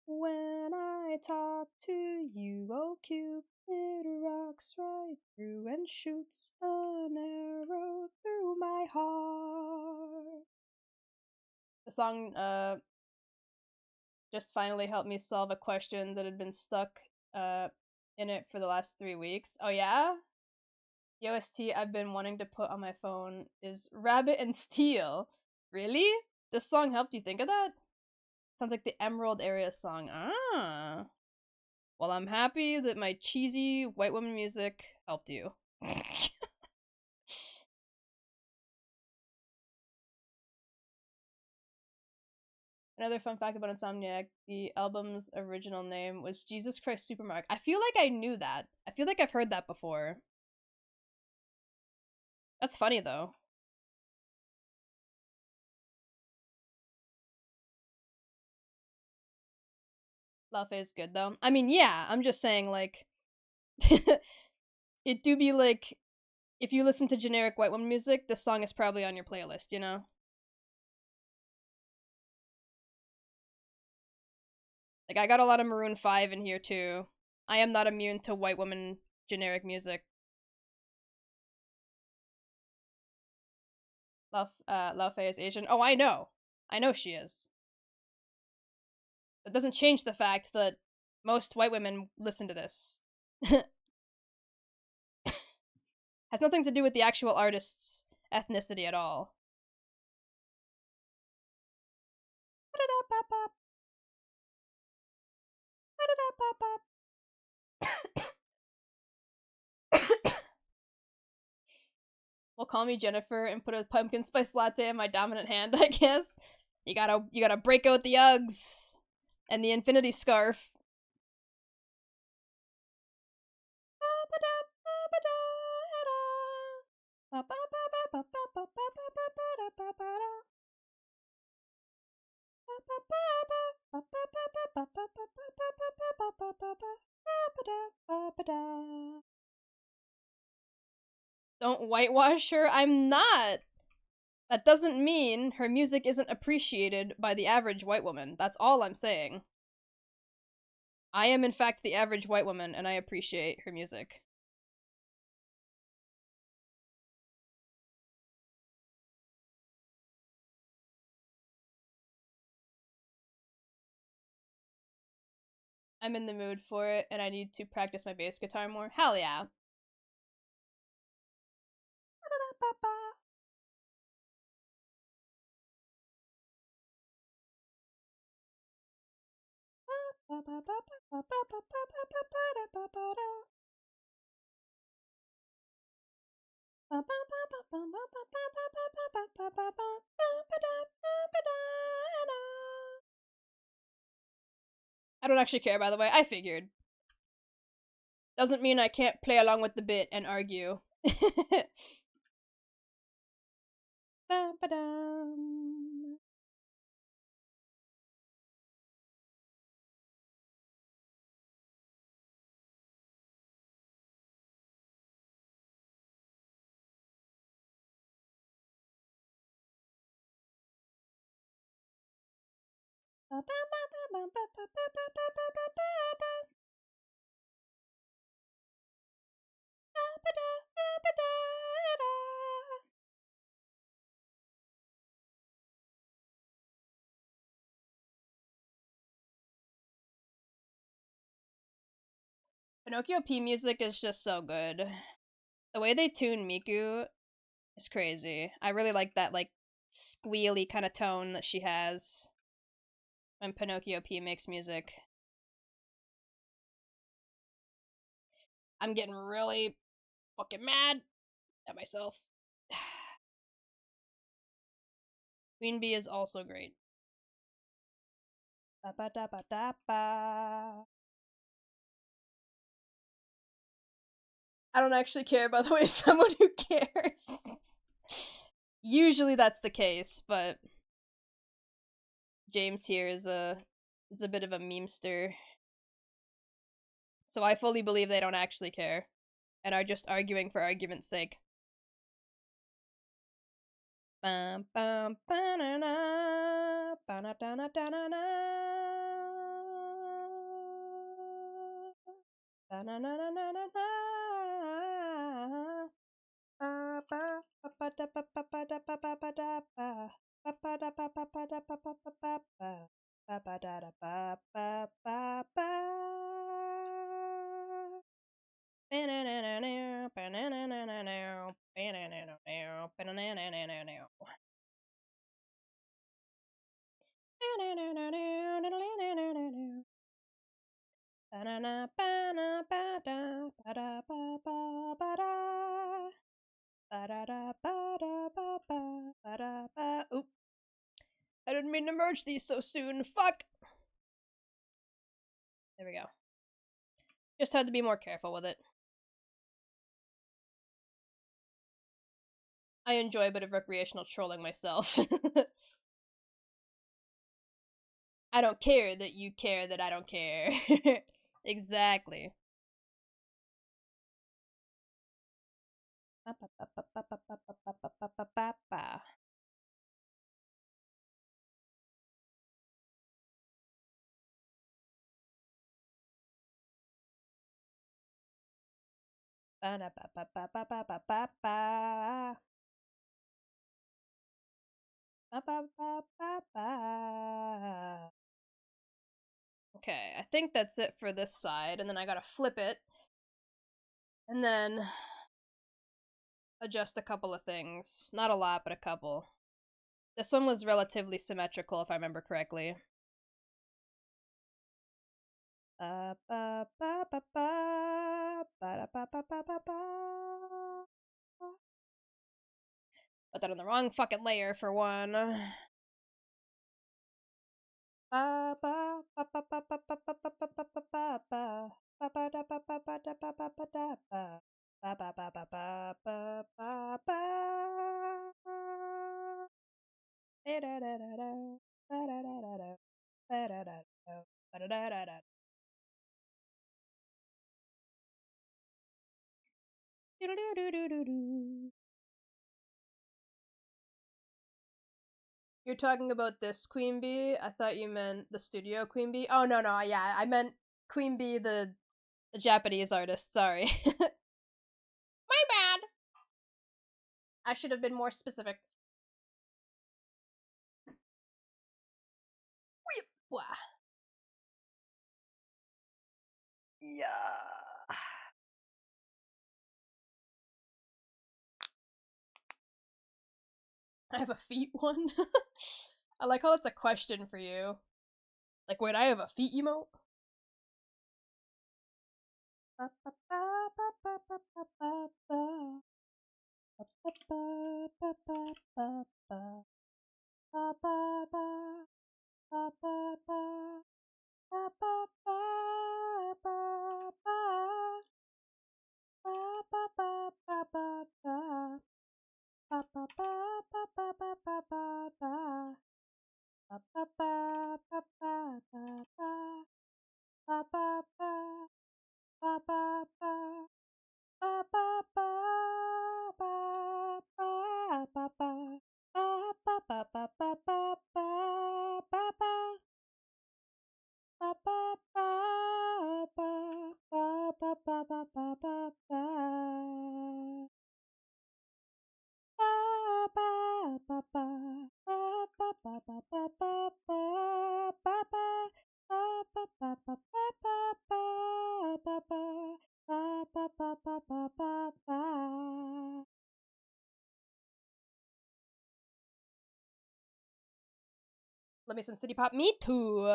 When I talk to you, oh Cupid rocks right through and shoots an arrow through my heart. The song just finally helped me solve a question that had been stuck in it for the last 3 weeks. Oh yeah? The OST I've been wanting to put on my phone is Rabbit and Steel. Really? This song helped you think of that? Sounds like the Emerald Area song. Ah. Well, I'm happy that my cheesy white woman music helped you. Another fun fact about Insomniac, the album's original name was Jesus Christ Supermarket. I feel like I knew that. I feel like I've heard that before. That's funny though. Love is good though. I mean, yeah, I'm just saying like it do be like if you listen to generic white woman music, this song is probably on your playlist, you know? Like, I got a lot of Maroon 5 in here too. I am not immune to white woman generic music. Lao Fei is Asian. Oh, I know. I know she is. That doesn't change the fact that most white women listen to this. Has nothing to do with the actual artist's ethnicity at all. Well, call me Jennifer and put a pumpkin spice latte in my dominant hand, I guess. You gotta break out the Uggs and the infinity scarf. Don't whitewash her. I'm not. That doesn't mean her music isn't appreciated by the average white woman. That's all I'm saying. I am, in fact, the average white woman, and I appreciate her music. I'm in the mood for it, and I need to practice my bass guitar more. Hell yeah. I don't actually care, by the way. I figured. Doesn't mean I can't play along with the bit and argue. Pinocchio P music is just so good. The way they tune Miku is crazy. I really like that like squealy kind of tone that she has when Pinocchio P makes music. I'm getting really fucking mad at myself. Queen Bee is also great. Ba-ba-da-ba-da-ba. I don't actually care, by the way, someone who cares. Usually that's the case, but James here is a bit of a memester. So I fully believe they don't actually care and are just arguing for argument's sake. Bum bum ba-na-na, ba-na-da-na-da-na-na. Ba-na-na-na-na-na-na. Ba-ba-ba-ba-da-ba-ba-ba-da-ba-ba-da-ba. Ba-ba-da-ba-ba-ba-da-ba-ba-ba-ba. Ba-ba-da-da-ba-ba-ba-ba. Oop. I didn't mean to merge these so soon. Fuck! There we go. Just had to be more careful with it. I enjoy a bit of recreational trolling myself. I don't care that you care that I don't care. Exactly. Okay, I think that's it for this side, and then I gotta flip it, and then adjust a couple of things. Not a lot, but a couple. This one was relatively symmetrical, if I remember correctly. Put that on the wrong fucking layer for one. You're talking about this Queen Bee? I thought you meant the studio Queen Bee. Oh no, yeah, I meant Queen Bee, the Japanese artist. Sorry, my bad. I should have been more specific. Wah. Yeah. I have a feet one. I like how that's a question for you. Like, wait, I have a feet emote? Let me some city pop. Me too.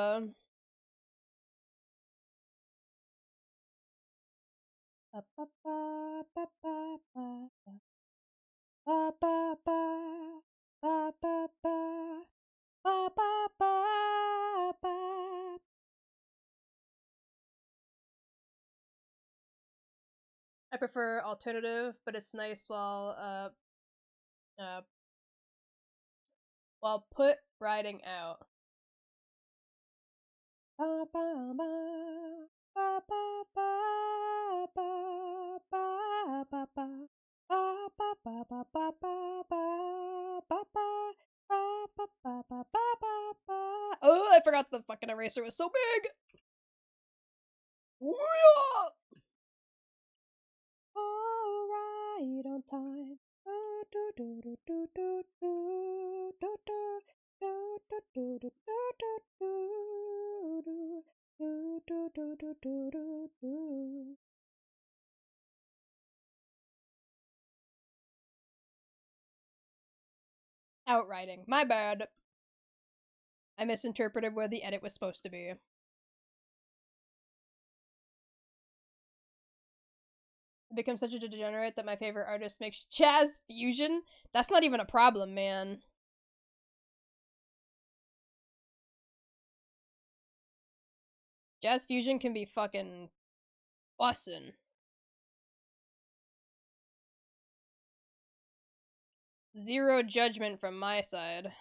I prefer alternative, but it's nice uh while put riding out. Oh, I forgot the fucking eraser was so big. All right on time. Outriding. My bad. I misinterpreted where the edit was supposed to be. I become such a degenerate that my favorite artist makes jazz fusion. That's not even a problem, man. Jazz fusion can be fucking bussin'. Zero judgment from my side.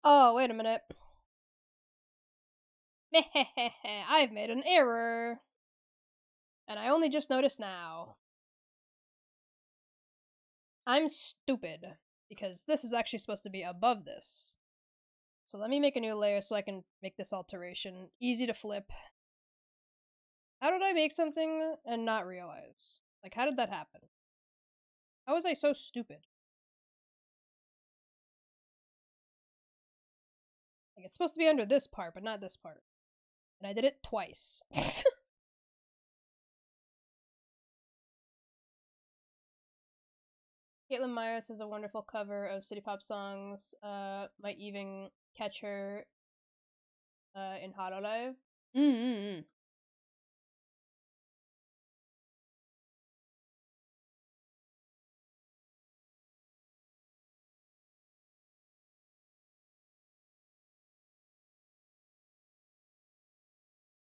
Oh, wait a minute. I've made an error. And I only just noticed now. I'm stupid. Because this is actually supposed to be above this. So let me make a new layer so I can make this alteration easy to flip. How did I make something and not realize? Like, how did that happen? How was I so stupid? Like, it's supposed to be under this part, but not this part. And I did it twice. Caitlin Myers has a wonderful cover of city pop songs. Might even catch her in Hololive. Mm-hmm.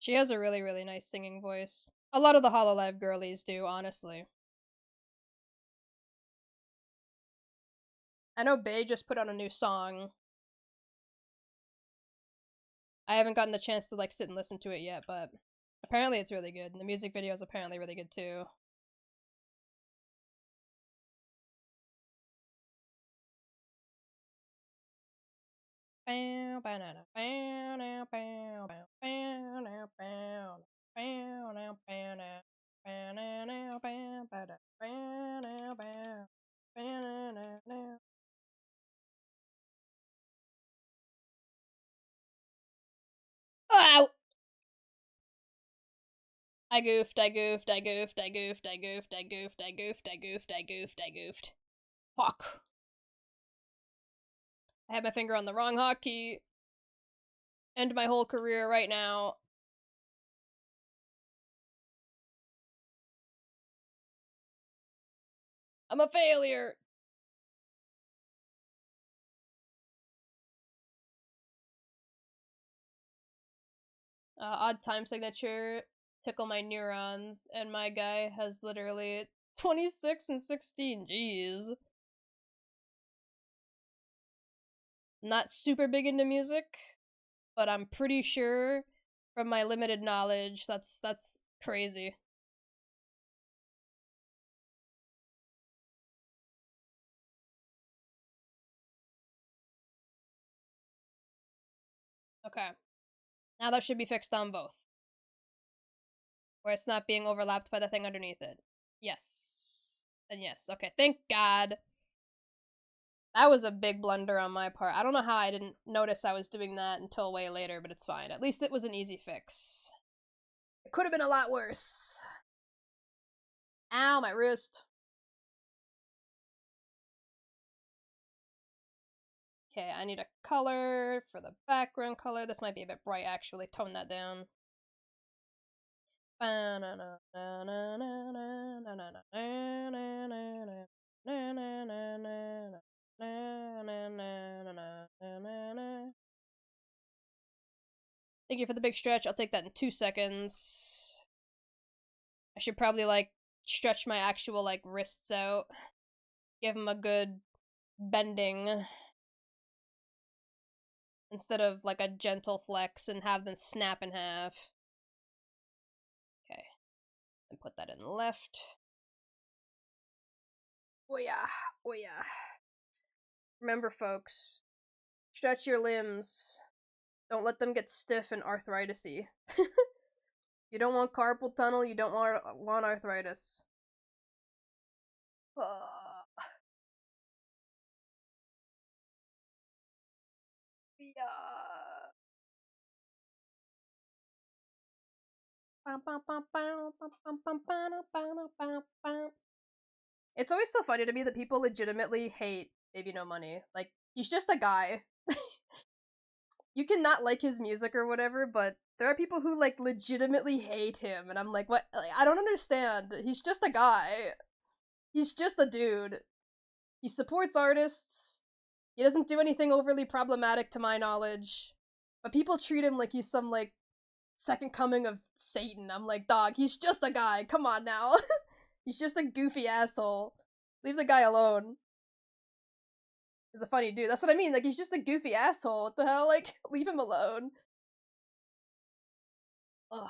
She has a really, really nice singing voice. A lot of the Hololive girlies do, honestly. I know Bae just put out a new song. I haven't gotten the chance to like sit and listen to it yet, but apparently it's really good. And the music video is apparently really good too. Ow! I goofed, I goofed, I goofed, I goofed, I goofed, I goofed, I goofed, I goofed, I goofed, I goofed. Fuck. I had my finger on the wrong hotkey. End my whole career right now. I'm a failure. Odd time signature, tickle my neurons, and my guy has literally 26 and 16. Jeez. Not super big into music, but I'm pretty sure from my limited knowledge that's crazy. Okay. Now that should be fixed on both. Where it's not being overlapped by the thing underneath it. Yes. And yes. Okay, thank God. That was a big blunder on my part. I don't know how I didn't notice I was doing that until way later, but it's fine. At least it was an easy fix. It could have been a lot worse. Ow, my wrist. Okay, I need a color for the background color. This might be a bit bright, actually. Tone that down. Thank you for the big stretch. I'll take that in 2 seconds. I should probably, like, stretch my actual, like, wrists out. Give them a good bending. Instead of, like, a gentle flex and have them snap in half. Okay. And put that in the left. Oh yeah. Oh yeah. Remember, folks, stretch your limbs. Don't let them get stiff and arthritis-y. You don't want carpal tunnel, you don't want arthritis. Yeah. It's always so funny to me that people legitimately hate Baby No Money. Like, he's just a guy. you can not like his music or whatever, but there are people who like legitimately hate him, and I'm like, what? Like, I don't understand. He's just a guy. He's just a dude. He supports artists. He doesn't do anything overly problematic to my knowledge. But people treat him like he's some like second coming of Satan. I'm like, dog, he's just a guy. Come on now. He's just a goofy asshole. Leave the guy alone. He's a funny dude. That's what I mean. Like, he's just a goofy asshole. What the hell? Like, leave him alone. Ugh.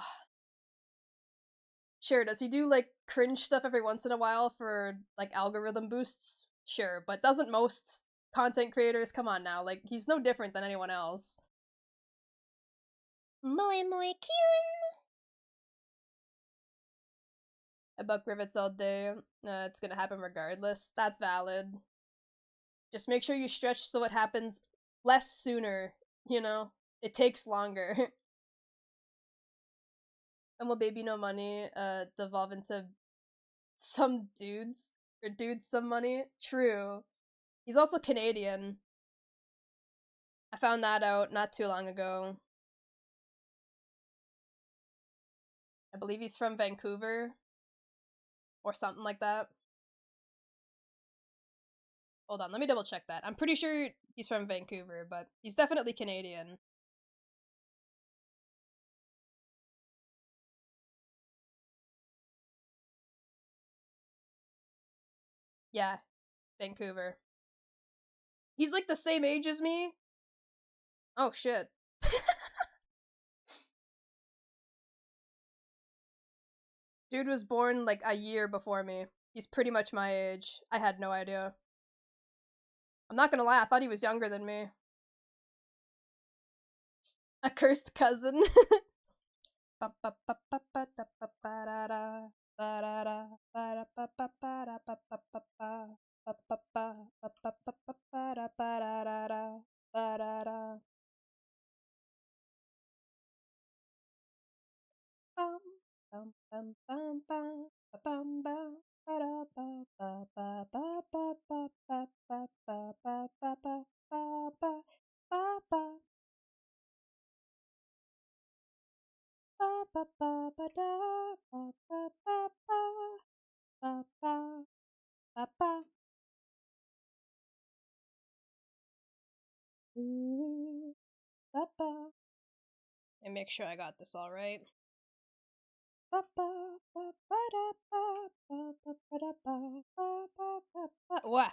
Sure, does he do like cringe stuff every once in a while for like algorithm boosts? Sure, but doesn't most content creators? Come on now. Like, he's no different than anyone else. Moi moi cute. I buck rivets all day. It's gonna happen regardless. That's valid. Just make sure you stretch so it happens less sooner, you know? It takes longer. And will baby no money devolve into some dudes? Or dudes some money? True. He's also Canadian. I found that out not too long ago. I believe he's from Vancouver. Or something like that. Hold on, let me double check that. I'm pretty sure he's from Vancouver, but he's definitely Canadian. Yeah, Vancouver. He's like the same age as me. Oh shit. Dude was born like a year before me. He's pretty much my age. I had no idea. I'm not gonna lie, I thought he was younger than me. A cursed cousin. And make sure I got this all right. What?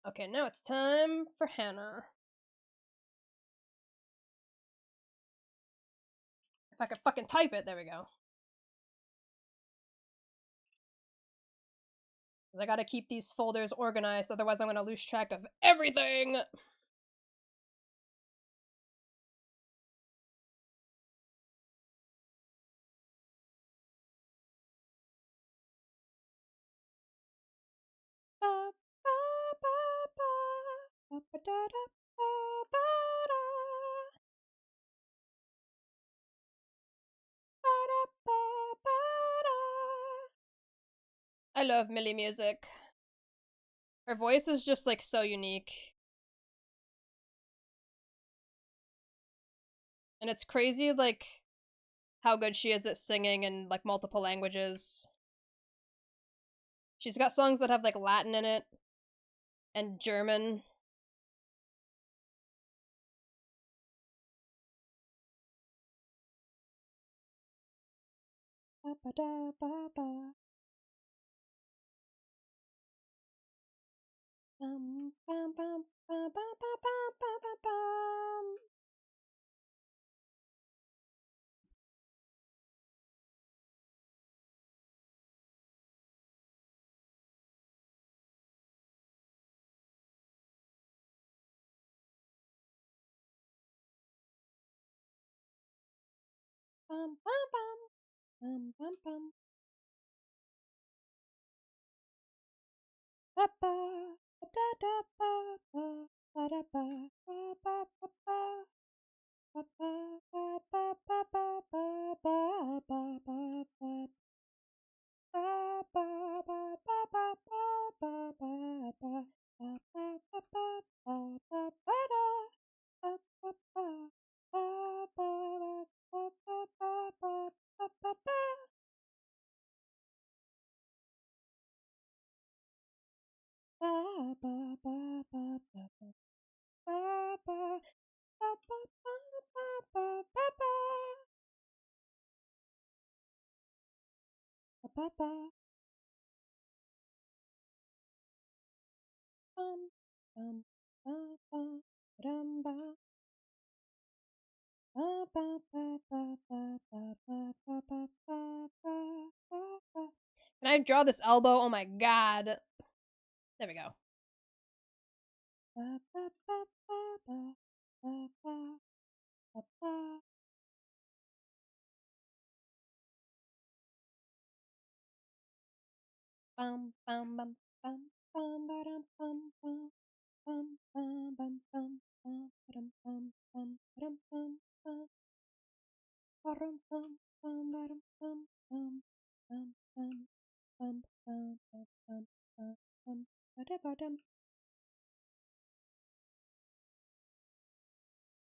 Okay, now it's time for Hannah. If I could fucking type it, there we go. I gotta keep these folders organized, otherwise I'm gonna lose track of everything! I love Millie music. Her voice is just like so unique. And it's crazy like how good she is at singing in like multiple languages. She's got songs that have like Latin in it and German. bum bum bum bum bum bum. Ba ba da da ba ba ba da ba ba ba ba ba. Ba ba ba ba ba ba ba ba ba ba ba. Ba ba ba ba ba ba ba ba ba. Ba ba ba ba ba ba ba da. Ba ba ba ba ba ba ba ba ba ba ba ba. Ba ba ba ba ba ba ba ba ba ba ba ba ba ba. Ba ba ba. Bum bum ba ba dum ba. Ba ba ba ba ba ba ba ba ba ba ba ba. Can I draw this elbow? Oh my god. There we go. Ba ba ba ba ba ba ba ba ba. Bum bum bum bum bum ba dum bum bum bum bum bum bum bum ba-dum bum bum ba-dum bum bum ba-dum bum bum ba-dum bum bum bum bum bum bum bum bum bum bum ba-da-ba-dum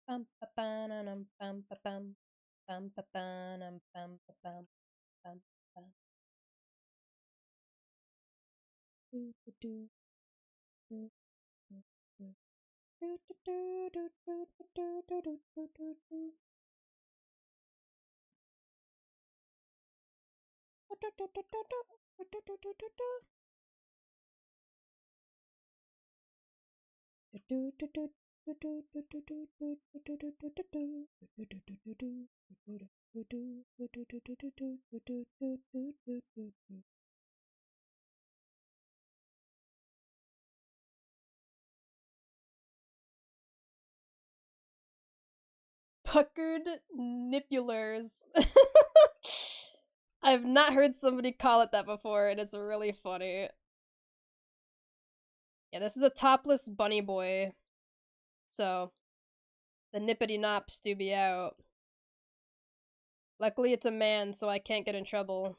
bum ba-ba-na-num bum ba-bum bum ba-ba-num bum ba-bum bum bum do-do-do do-do-do do-do-do-do-do-do-do-do-do-do. Puckered nipulars. I've not heard somebody call it that before, and it's really funny. Yeah, this is a topless bunny boy, so the nippity nops do be out. Luckily, it's a man, so I can't get in trouble.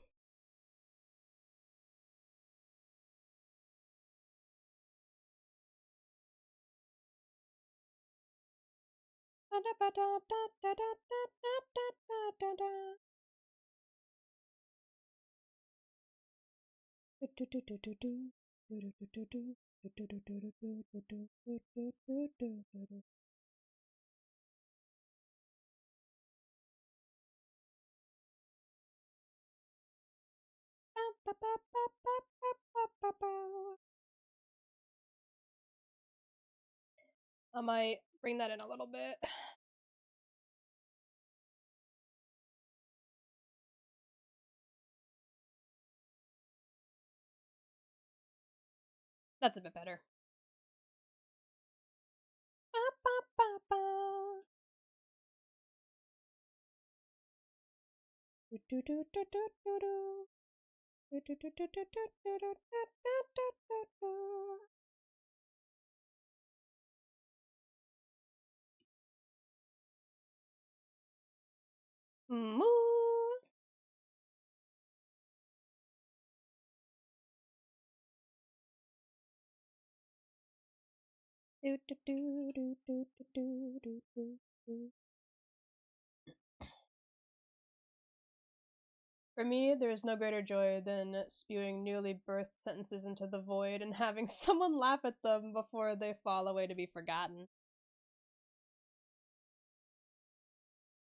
I might bring that in a little bit. That's a bit better. Moo. For me, there is no greater joy than spewing newly birthed sentences into the void and having someone laugh at them before they fall away to be forgotten.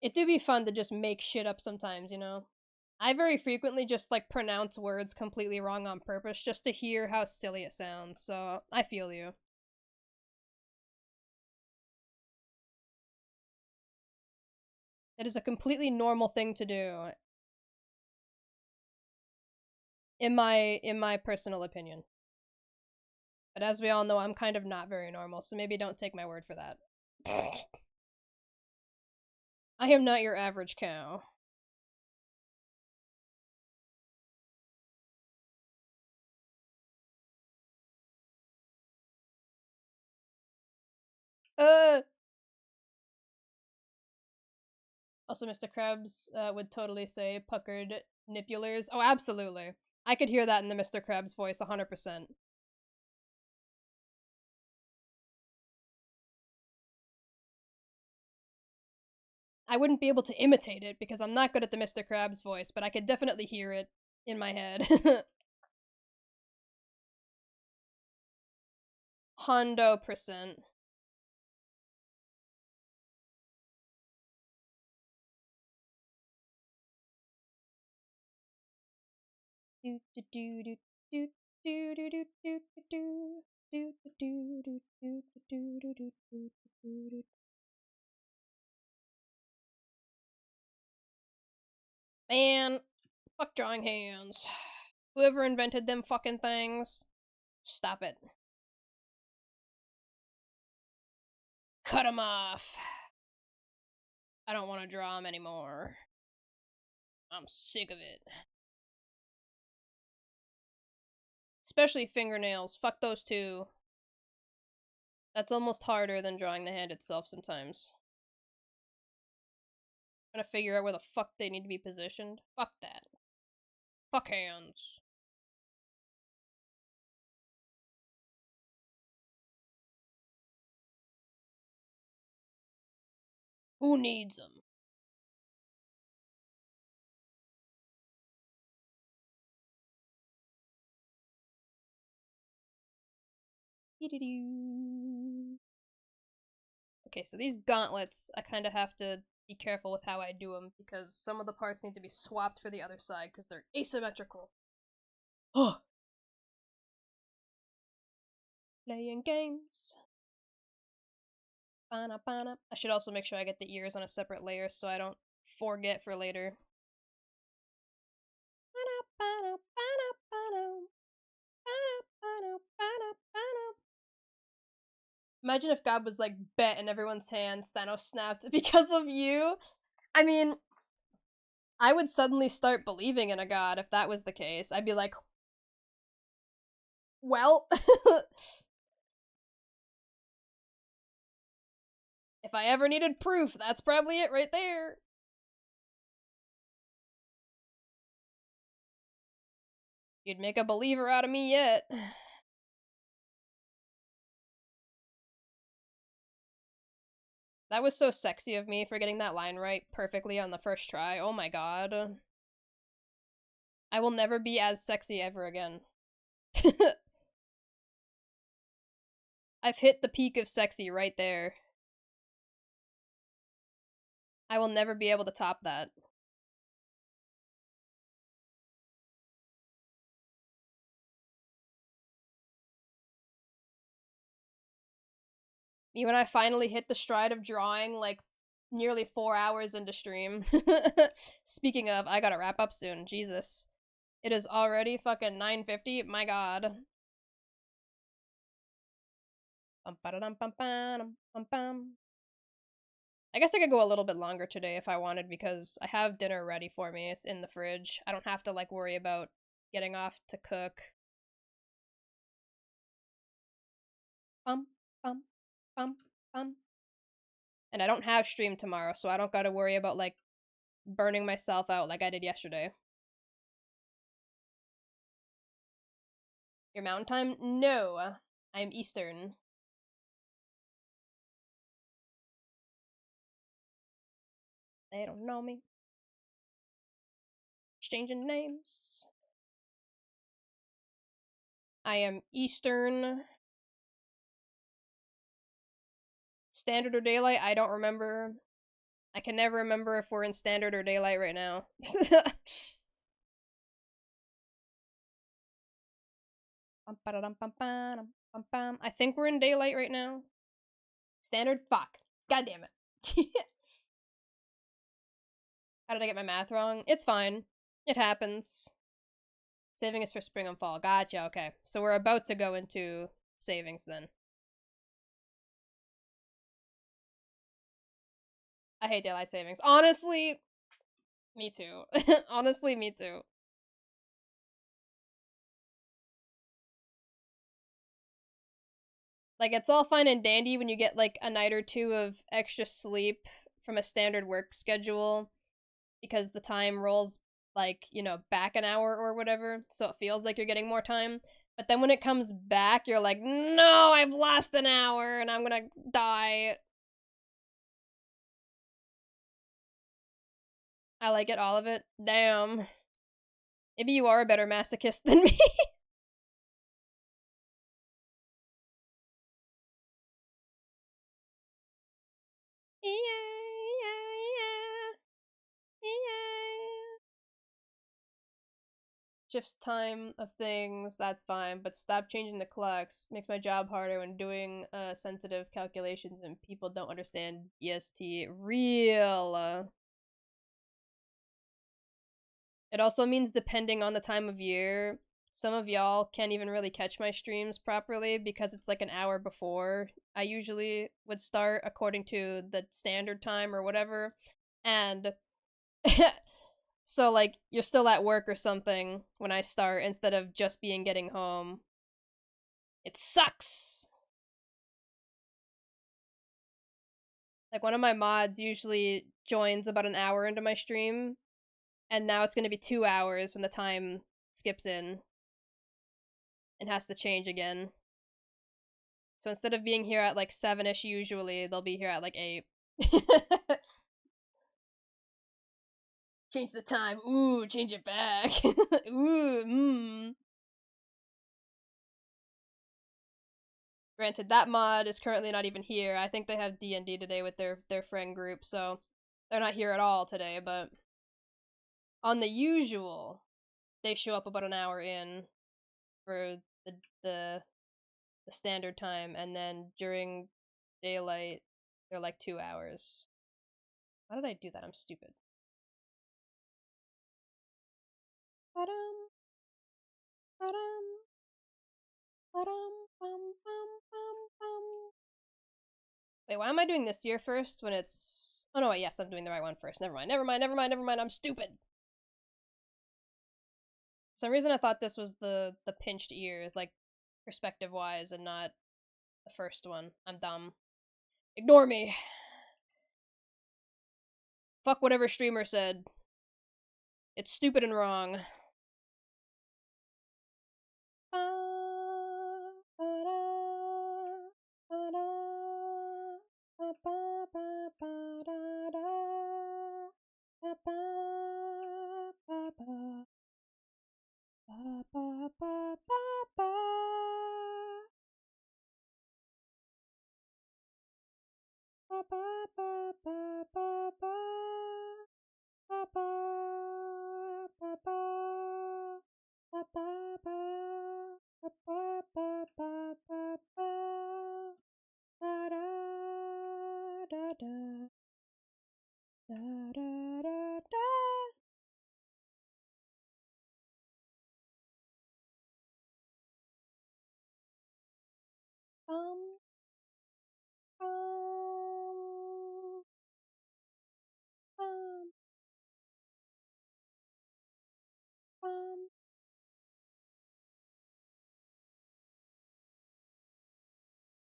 It do be fun to just make shit up sometimes, you know? I very frequently just like pronounce words completely wrong on purpose just to hear how silly it sounds, so I feel you. It is a completely normal thing to do, in my personal opinion. But as we all know, I'm kind of not very normal, so maybe don't take my word for that. I am not your average cow. Also, Mr. Krabs would totally say puckered nipulars. Oh, absolutely. I could hear that in the Mr. Krabs voice 100%. I wouldn't be able to imitate it because I'm not good at the Mr. Krabs voice, but I could definitely hear it in my head. Hondo%. Man, fuck drawing hands. Whoever invented them fucking things, stop it. Cut them off. I don't want to draw them anymore. I'm sick of it. Especially fingernails. Fuck those two. That's almost harder than drawing the hand itself sometimes. Trying to figure out where the fuck they need to be positioned. Fuck that. Fuck hands. Who needs them? Okay, so these gauntlets, I kind of have to be careful with how I do them because some of the parts need to be swapped for the other side because they're asymmetrical. Playing games. I should also make sure I get the ears on a separate layer so I don't forget for later. Imagine if God was like bet in everyone's hands, Thanos snapped because of you. I mean, I would suddenly start believing in a god if that was the case. I'd be like, well, if I ever needed proof, that's probably it right there. You'd make a believer out of me yet. That was so sexy of me for getting that line right perfectly on the first try. Oh my god. I will never be as sexy ever again. I've hit the peak of sexy right there. I will never be able to top that. When I finally hit the stride of drawing, like, nearly 4 hours into stream. Speaking of, I gotta wrap up soon. Jesus. It is already fucking 9:50. My god. I guess I could go a little bit longer today if I wanted because I have dinner ready for me. It's in the fridge. I don't have to, like, worry about getting off to cook. Bum, bum, bum, bum. And I don't have stream tomorrow, so I don't gotta worry about, like, burning myself out like I did yesterday. Your mountain time? No. I'm Eastern. They don't know me. Exchanging names. I am Eastern. Standard or daylight? I don't remember. I can never remember if we're in standard or daylight right now. I think we're in daylight right now. Standard? Fuck. God damn it. How did I get my math wrong? It's fine. It happens. Saving is for spring and fall. Gotcha, okay. So we're about to go into savings then. I hate daylight savings. Honestly, me too. Honestly, me too. Like, it's all fine and dandy when you get like a night or two of extra sleep from a standard work schedule because the time rolls like, you know, back an hour or whatever, so it feels like you're getting more time. But then when it comes back, you're like, no, I've lost an hour and I'm gonna die. I like it, all of it. Damn. Maybe you are a better masochist than me. Yeah, yeah, yeah, yeah. Shifts time of things, that's fine, but stop changing the clocks. Makes my job harder when doing sensitive calculations and people don't understand EST. Real. It also means depending on the time of year, some of y'all can't even really catch my streams properly because it's like an hour before I usually would start according to the standard time or whatever. And so like you're still at work or something when I start instead of just being getting home. It sucks. Like one of my mods usually joins about an hour into my stream and now it's going to be 2 hours when the time skips in and has to change again. So instead of being here at like 7ish usually, they'll be here at like 8. Change the time. Ooh, change it back. Ooh, Granted, that mod is currently not even here. I think they have D&D today with their friend group, so they're not here at all today, but on the usual, they show up about an hour in for the the standard time, and then during daylight, they're like 2 hours. Why did I do that? I'm stupid. Ba-dum, ba-dum, ba-dum, bum, bum, bum, bum. Wait, why am I doing this year first when it's... Oh no, wait, yes, I'm doing the right one first. Never mind, never mind, never mind, never mind. I'm stupid. For some reason I thought this was the pinched ear, like perspective wise, and not the first one. I'm dumb. Ignore me. Fuck whatever streamer said. It's stupid and wrong. Um, um, um, um.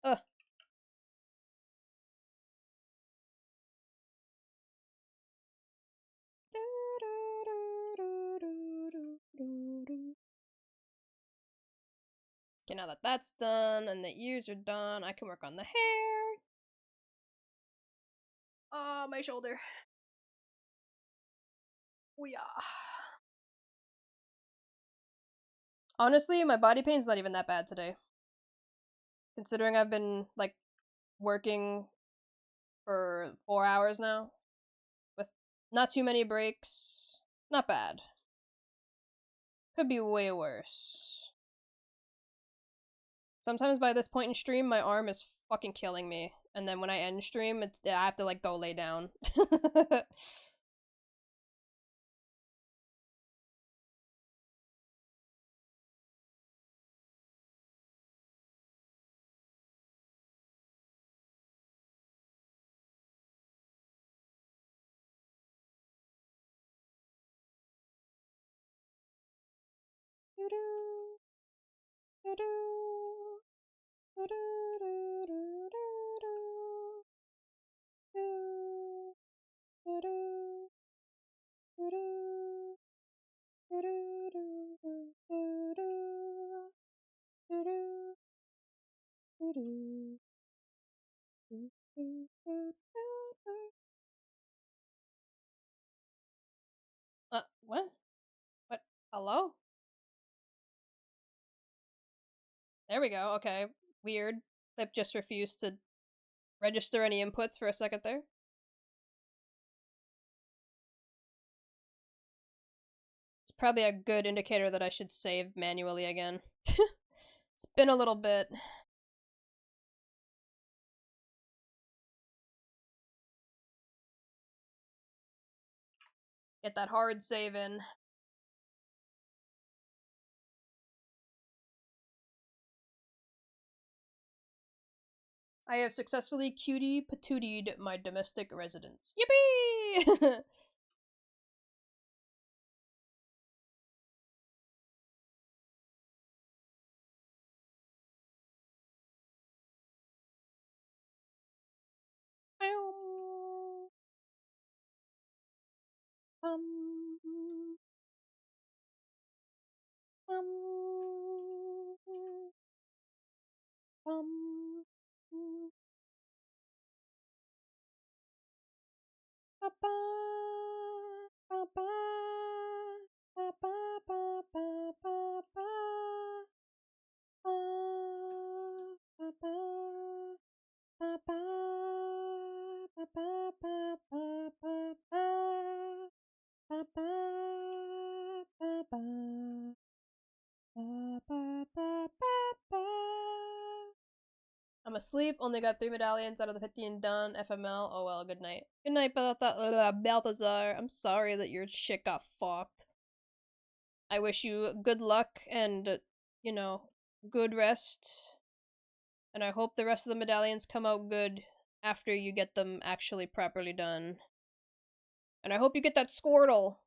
Ugh. Okay, now that that's done and the ears are done, I can work on the hair. Oh, my shoulder. Oh, yeah. Honestly, my body pain's not even that bad today. Considering I've been, like, working for 4 hours now. With not too many breaks. Not bad. Could be way worse. Sometimes by this point in stream, my arm is fucking killing me. And then when I end stream, I have to, like, go lay down. What? What? Hello? There we go. Okay. Weird. Clip just refused to register any inputs for a second there. It's probably a good indicator that I should save manually again. It's been a little bit. Get that hard save in. I have successfully cutie patootied my domestic residence. Yippee! I'm asleep, only got 3 medallions out of the 15 done. FML, oh well, good night. Good night, Balthazar. I'm sorry that your shit got fucked. I wish you good luck and, good rest. And I hope the rest of the medallions come out good after you get them actually properly done. And I hope you get that Squirtle.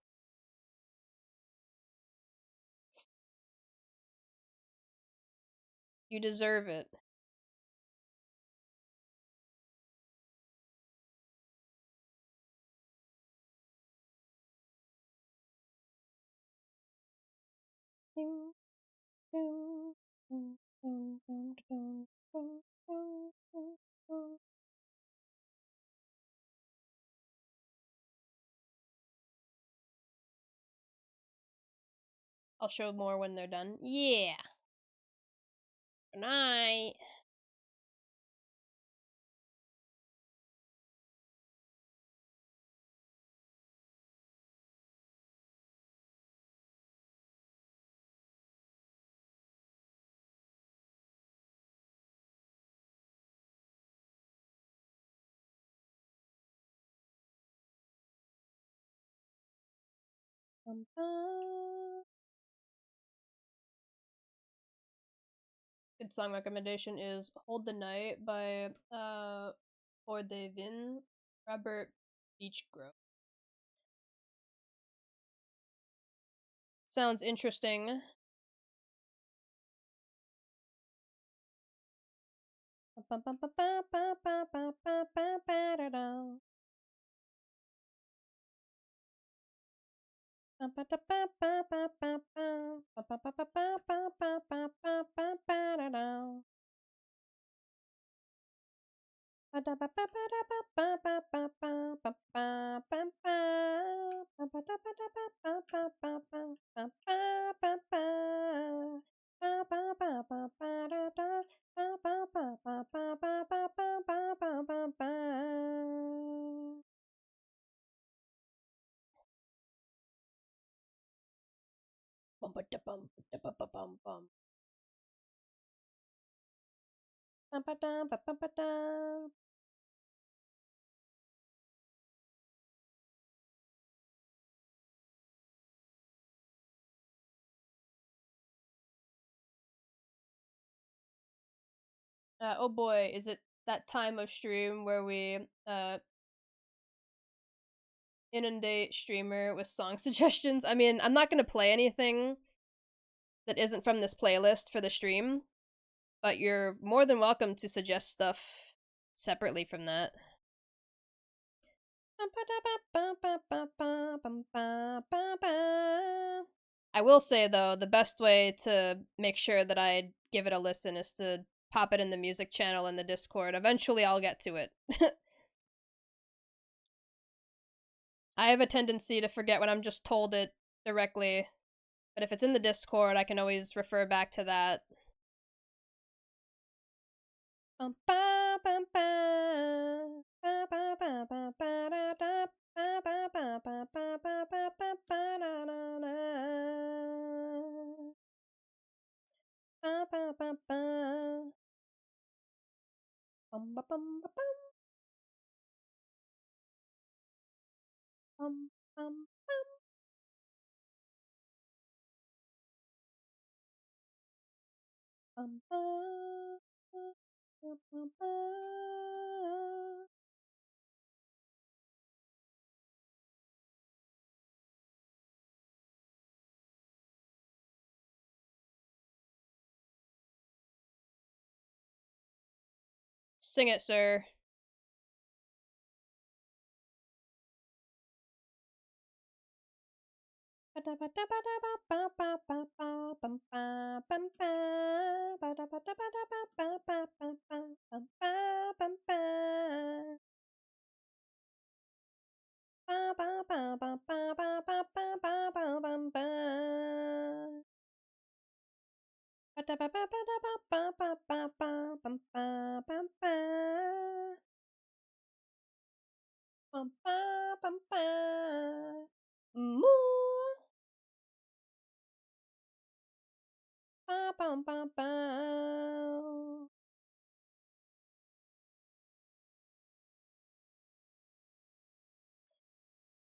You deserve it. I'll show more when they're done. Yeah. Good night. Good song recommendation is Hold the Night by For Devin Robert Beechgrove. Sounds interesting. Oh boy, is it that time of stream where we inundate streamer with song suggestions? I mean, I'm not gonna play anything that isn't from this playlist for the stream, but you're more than welcome to suggest stuff separately from that. I will say though, the best way to make sure that I give it a listen is to pop it in the music channel in the Discord. Eventually I'll get to it. I have a tendency to forget when I'm just told it directly, but if it's in the Discord, I can always refer back to that. Sing it, sir.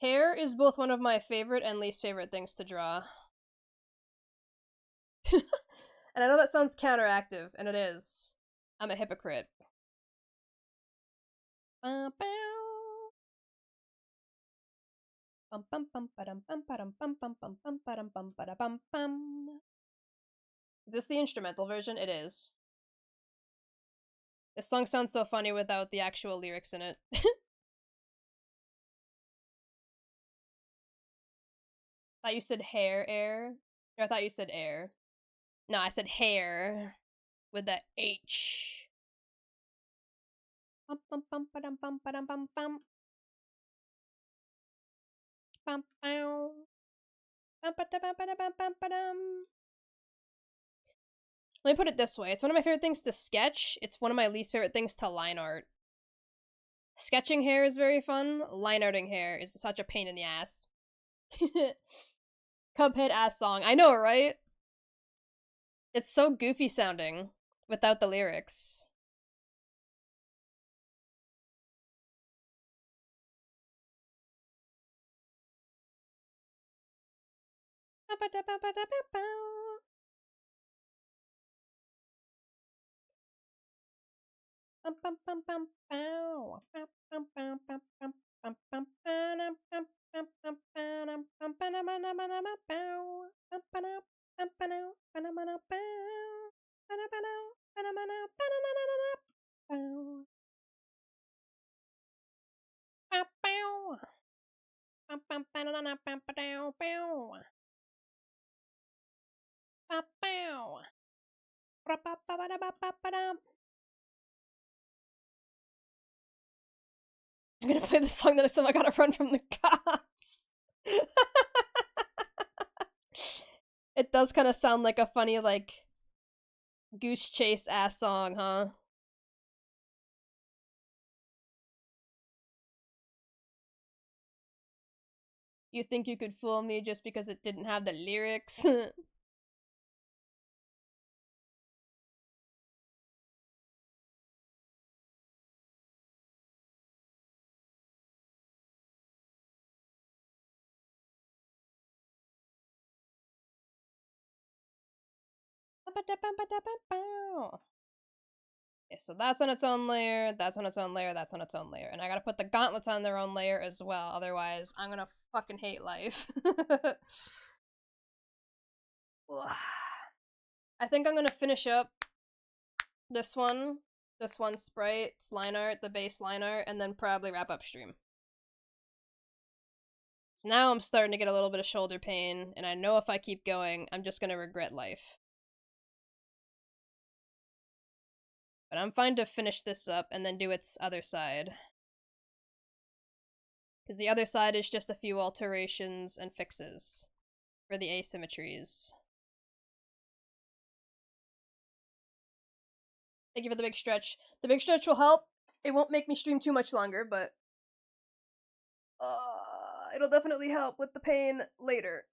Hair is both one of my favorite and least favorite things to draw. And I know that sounds counteractive, and it is. I'm a hypocrite. Is this the instrumental version? It is. This song sounds so funny without the actual lyrics in it. I thought you said hair air. Or I thought you said air. No, I said hair with the H. Bum bum bum ba-dum bum ba-dum bum bum. Bum bow. Bum ba-da-bum ba-da-bum bum ba-dum. Let me put it this way. It's one of my favorite things to sketch. It's one of my least favorite things to line art. Sketching hair is very fun. Line arting hair is such a pain in the ass. Cuphead ass song. I know, right? It's so goofy sounding without the lyrics. I'm gonna play the song that I somehow gotta run from the cops. It does kind of sound like a funny, like, goose chase ass song, huh? You think you could fool me just because it didn't have the lyrics? Okay, so that's on its own layer, that's on its own layer, that's on its own layer. And I gotta put the gauntlets on their own layer as well, otherwise I'm gonna fucking hate life. I think I'm gonna finish up this one sprite, line art, the base line art, and then probably wrap up stream. So now I'm starting to get a little bit of shoulder pain, and I know if I keep going, I'm just gonna regret life. But I'm fine to finish this up and then do its other side. Because the other side is just a few alterations and fixes for the asymmetries. Thank you for the big stretch. The big stretch will help. It won't make me stream too much longer, but it'll definitely help with the pain later.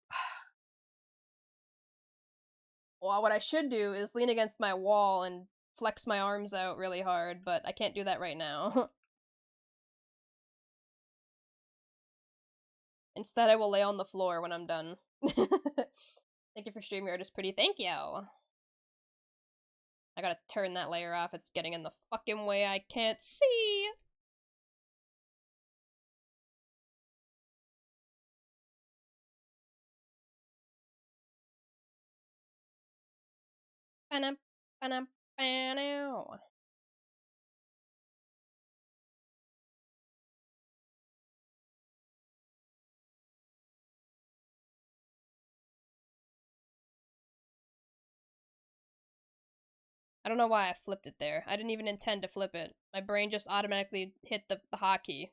Well, what I should do is lean against my wall and flex my arms out really hard, but I can't do that right now. Instead, I will lay on the floor when I'm done. Thank you for streaming, artist pretty. Thank you. I gotta turn that layer off. It's getting in the fucking way. I can't see. Ba-dum, ba-dum, ba-dum. I don't know why I flipped it there. I didn't even intend to flip it. My brain just automatically hit the hotkey.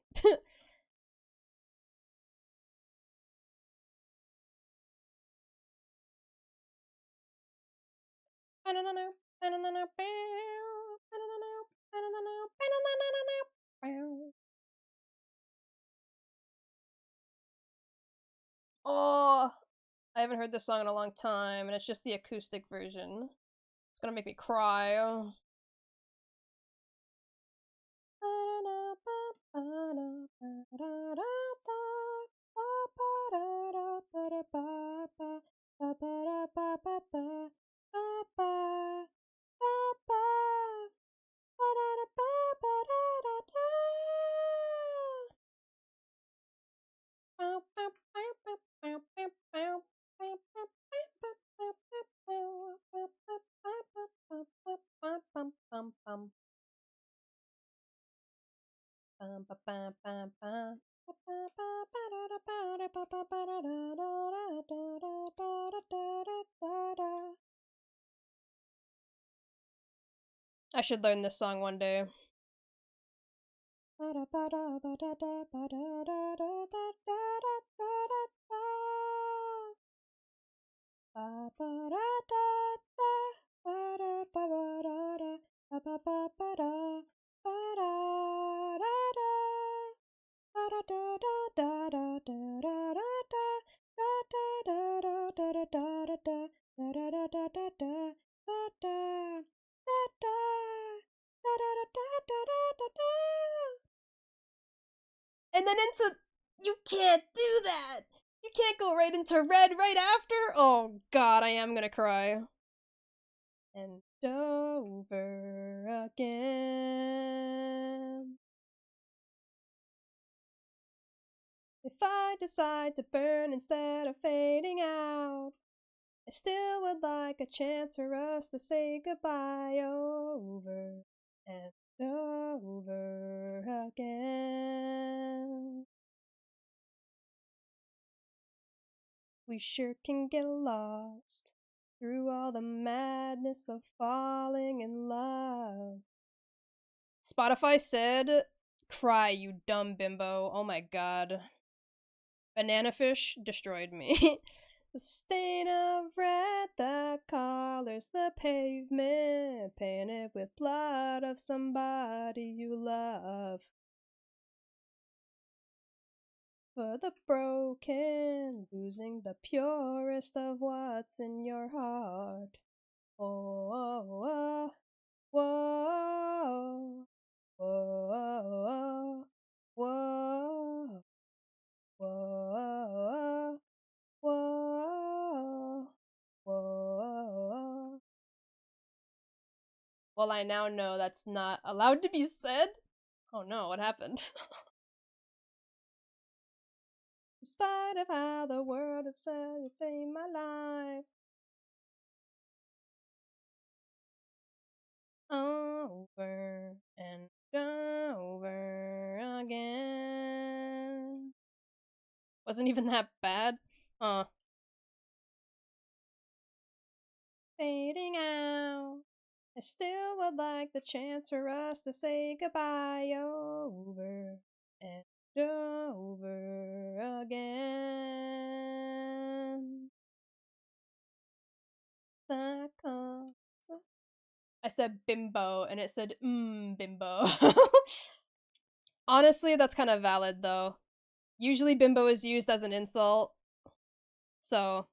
Oh, I haven't heard this song in a long time, and it's just the acoustic version. It's gonna make me cry. I should learn this song one day. And then into you can't do that. You can't go right into red right after. Oh god, I am gonna cry. And over again. If I decide to burn instead of fading out, I still would like a chance for us to say goodbye over and over again. We sure can get lost through all the madness of falling in love. Spotify said, cry, you dumb bimbo. Oh my god. Banana fish destroyed me. The stain of red that colors the pavement, painted with blood of somebody you love. For the broken, losing the purest of what's in your heart. Oh, oh, oh, whoa, whoa, whoa, whoa, whoa, whoa. Well, I now know that's not allowed to be said. Oh no, what happened? In spite of how the world has said it ain't my life. Over and over again. Wasn't even that bad. Fading out I still would like the chance for us to say goodbye over and over again. That comes. I said bimbo and it said bimbo. Honestly, that's kind of valid though. Usually bimbo is used as an insult. So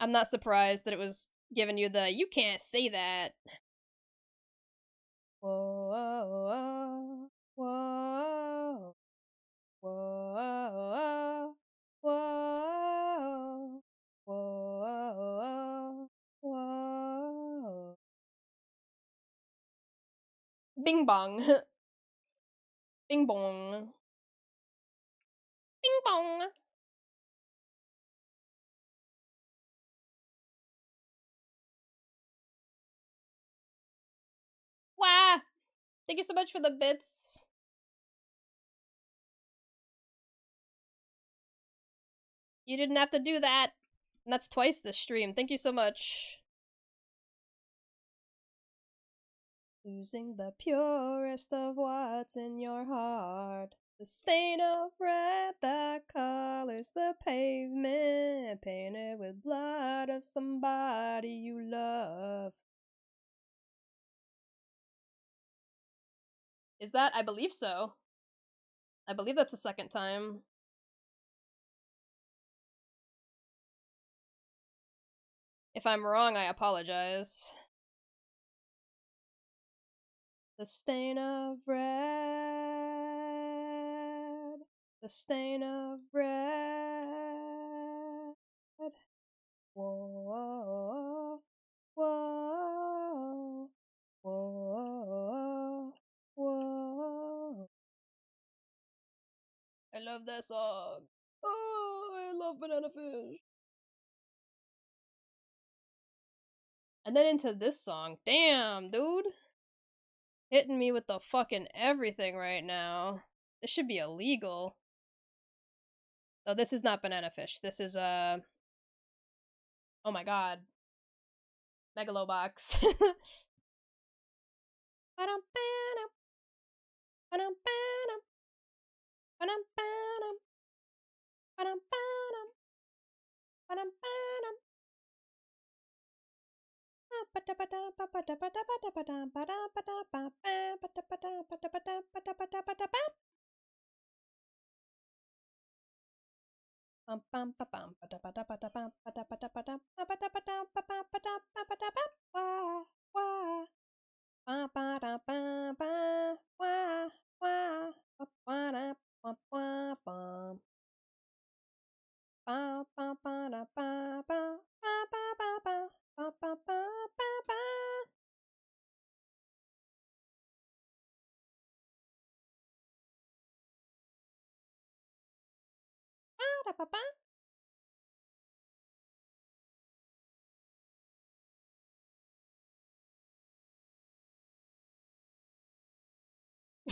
I'm not surprised that it was giving you the you can't say that. Whoa, whoa, whoa, whoa, whoa, whoa. Bing bong. Bing bong. Bing bong. Wow. Thank you so much for the bits. You didn't have to do that. And that's twice this stream. Thank you so much. Losing the purest of what's in your heart. The stain of red that colors the pavement, painted with blood of somebody you love. Is that? I believe so. I believe that's the second time. If I'm wrong, I apologize. The stain of red. The stain of red. Whoa, whoa, whoa, whoa. I love that song. Oh, I love Banana Fish. And then into this song. Damn, dude. Hitting me with the fucking everything right now. This should be illegal. Oh, this is not Banana Fish. This is, oh my god. Megalobox.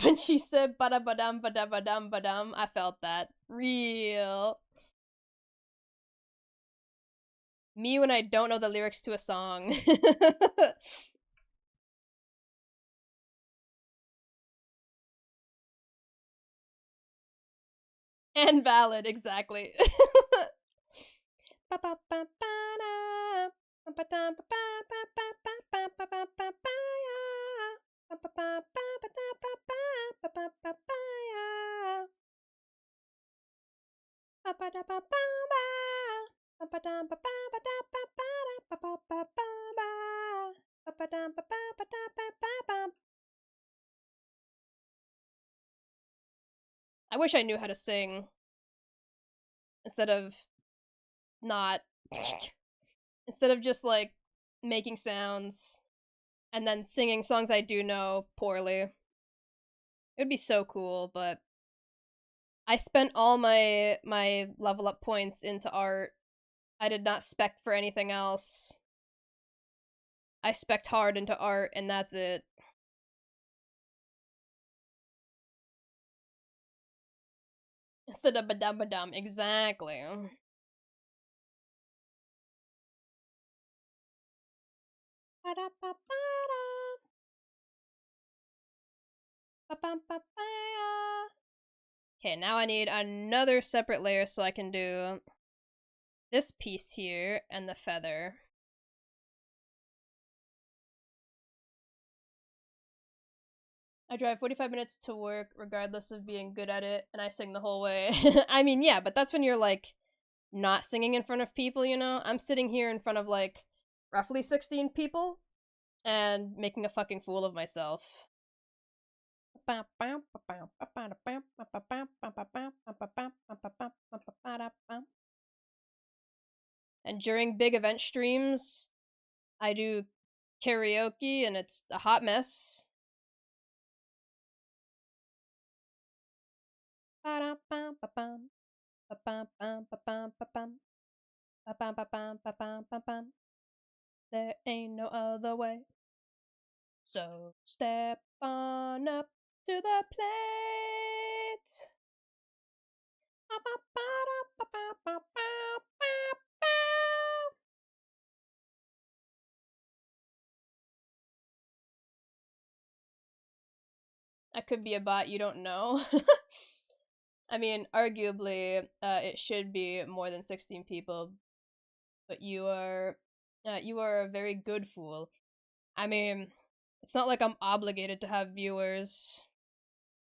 When she said bada badam bada badam badam, I felt that. Real. Me when I don't know the lyrics to a song. And valid, exactly. I wish I knew how to sing instead of not. Instead of just like making sounds and then singing songs I do know poorly. It would be so cool, but I spent all my level up points into art. I did not spec for anything else. I spec'd hard into art and that's it. Instead of badam badam, exactly. Okay, now I need another separate layer so I can do this piece here and the feather. I drive 45 minutes to work regardless of being good at it, and I sing the whole way. I mean, yeah, but that's when you're like not singing in front of people, you know? I'm sitting here in front of like roughly 16 people and making a fucking fool of myself. And during big event streams, I do karaoke and it's a hot mess. There ain't no other way. So step on up to the plate. I could be a bot you don't know. I mean, arguably, it should be more than 16 people, but you are a very good fool. I mean, it's not like I'm obligated to have viewers.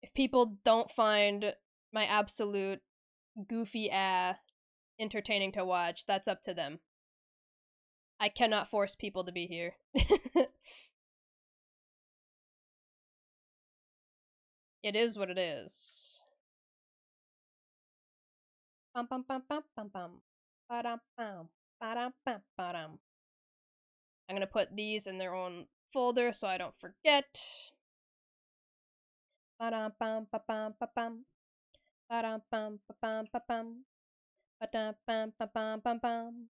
If people don't find my absolute goofy entertaining to watch, that's up to them. I cannot force people to be here. It is what it is. Bum bum bum bum bum bum. Ba-dum bum. Ba-dum bum ba-dum. I'm gonna put these in their own folder so I don't forget. Ba-dum bum ba bum ba bum. Ba-dum bum ba bum ba bum. Ba-dum bum ba bum bum bum.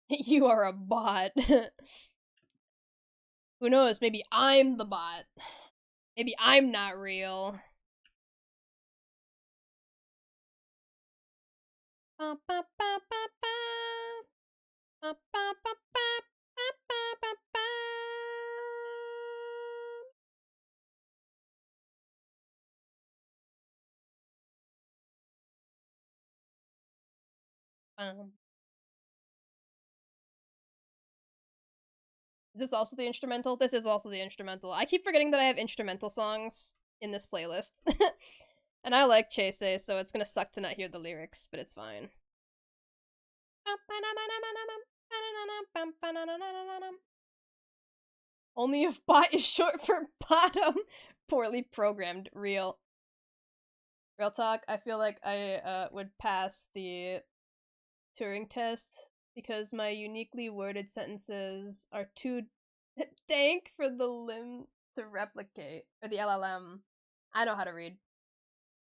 You are a bot. Who knows? Maybe I'm the bot. Maybe I'm not real. Ba ba ba ba ba. Ba ba ba ba. Ba ba ba ba. Is this also the instrumental? This is also the instrumental. I keep forgetting that I have instrumental songs in this playlist. And I like Chase, so it's gonna suck to not hear the lyrics, but it's fine. Only if bot is short for bottom. Poorly programmed. Real talk, I feel like I would pass the Turing test because my uniquely worded sentences are too dank for the limb to replicate, or the LLM. I know how to read.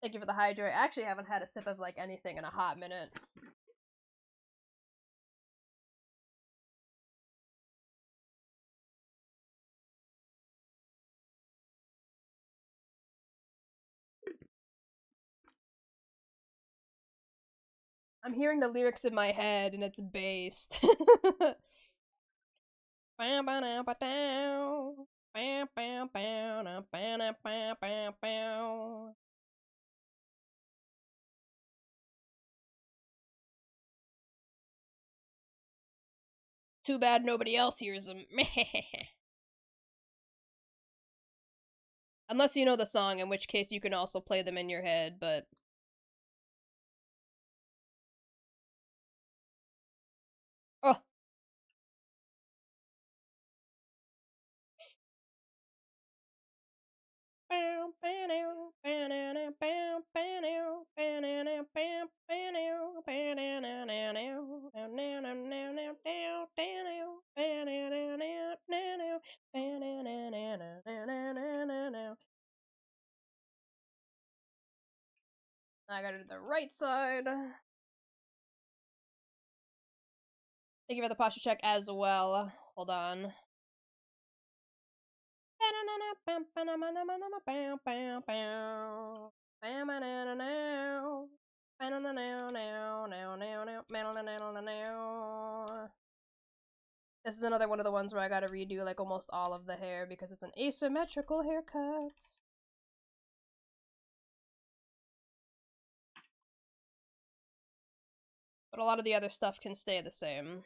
Thank you for the hydrate. I actually haven't had a sip of like anything in a hot minute. I'm hearing the lyrics in my head and it's based. Too bad nobody else hears them. Unless you know the song, in which case you can also play them in your head, but oh, I got it to the right side. Thank you for the posture check as well. Hold on. This is another one of the ones where I gotta redo like almost all of the hair because it's an asymmetrical haircut. But a lot of the other stuff can stay the same.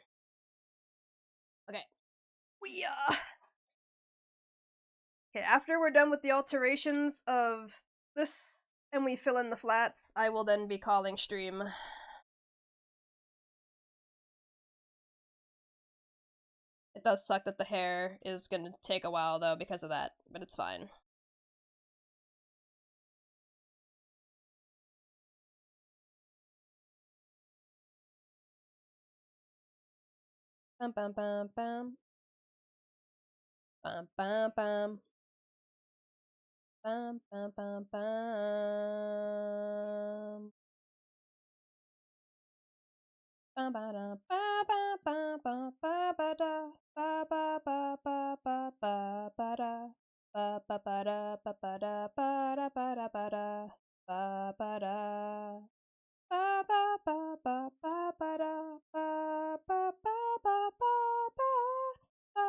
Okay. Okay, after we're done with the alterations of this and we fill in the flats, I will then be calling stream. It does suck that the hair is gonna take a while though because of that, but it's fine. Bum bum bum bum. Bum bum bum. Bum bum bum bum. Bum ba da ba ba ba ba ba ba da ba ba ba ba ba ba ba da ba ba ba da ba ba da ba da ba da ba da ba ba da ba ba ba ba ba ba da ba ba ba ba ba ba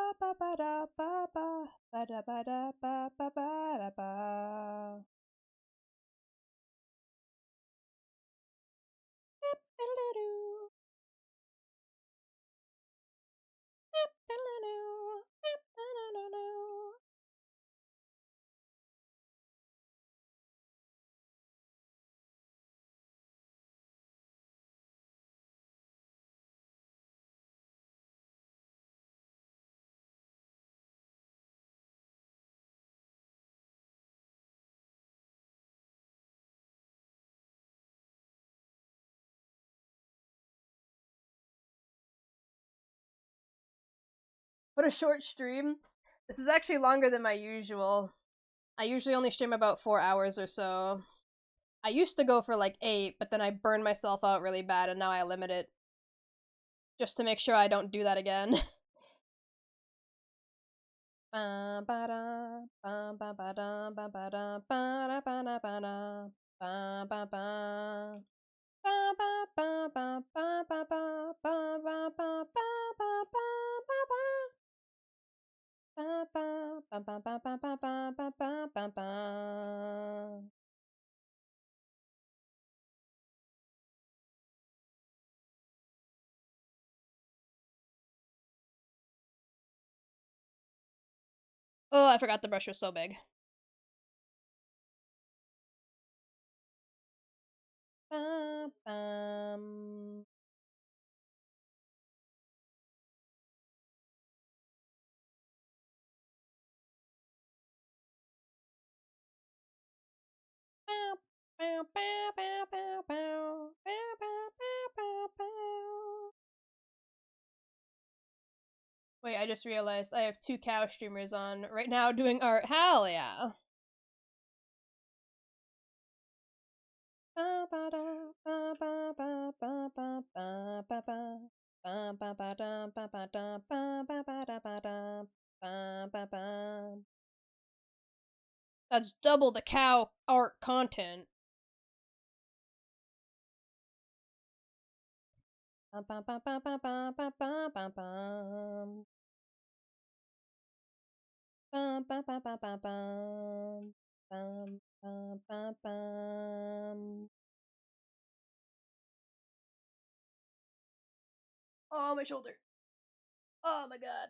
ba ba da ba ba ba da ba da ba ba ba da ba. What a short stream. This is actually longer than my usual. I usually only stream about 4 hours or so. I used to go for like 8, but then I burned myself out really bad and now I limit it. Just to make sure I don't do that again. Oh, I forgot the brush was so big. Wait, I just realized I have 2 cow streamers on right now doing art. Hell yeah. That's double the cow art content. Oh, my shoulder. Oh my god.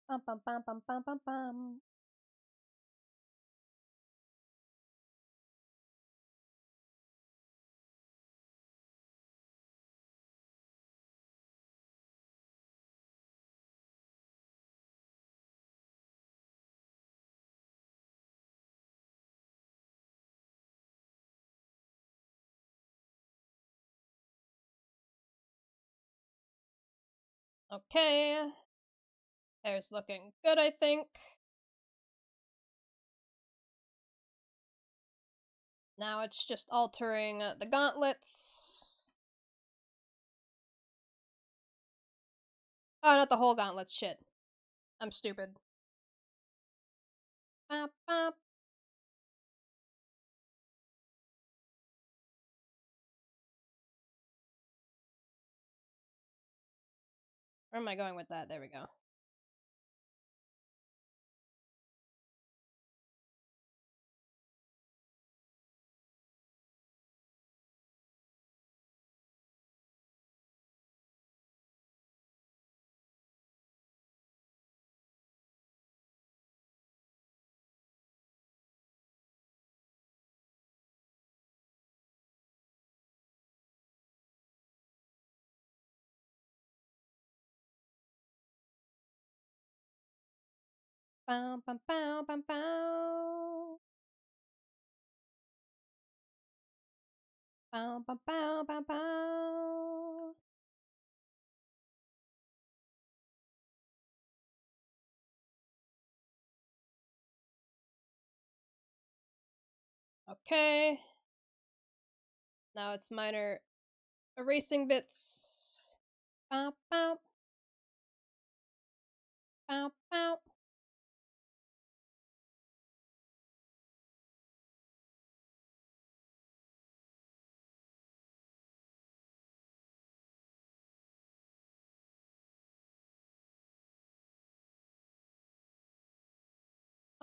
Bum bum bum bum bum bum bum. Okay. Hair's looking good, I think. Now it's just altering the gauntlets. Oh, not the whole gauntlets, shit. I'm stupid. Bop, bop. Where am I going with that? There we go. Bow, bow, bow, bow, bow. Bow, bow, bow, bow, bow. Okay. Now it's minor erasing bits. Bow, bow. Bow, bow.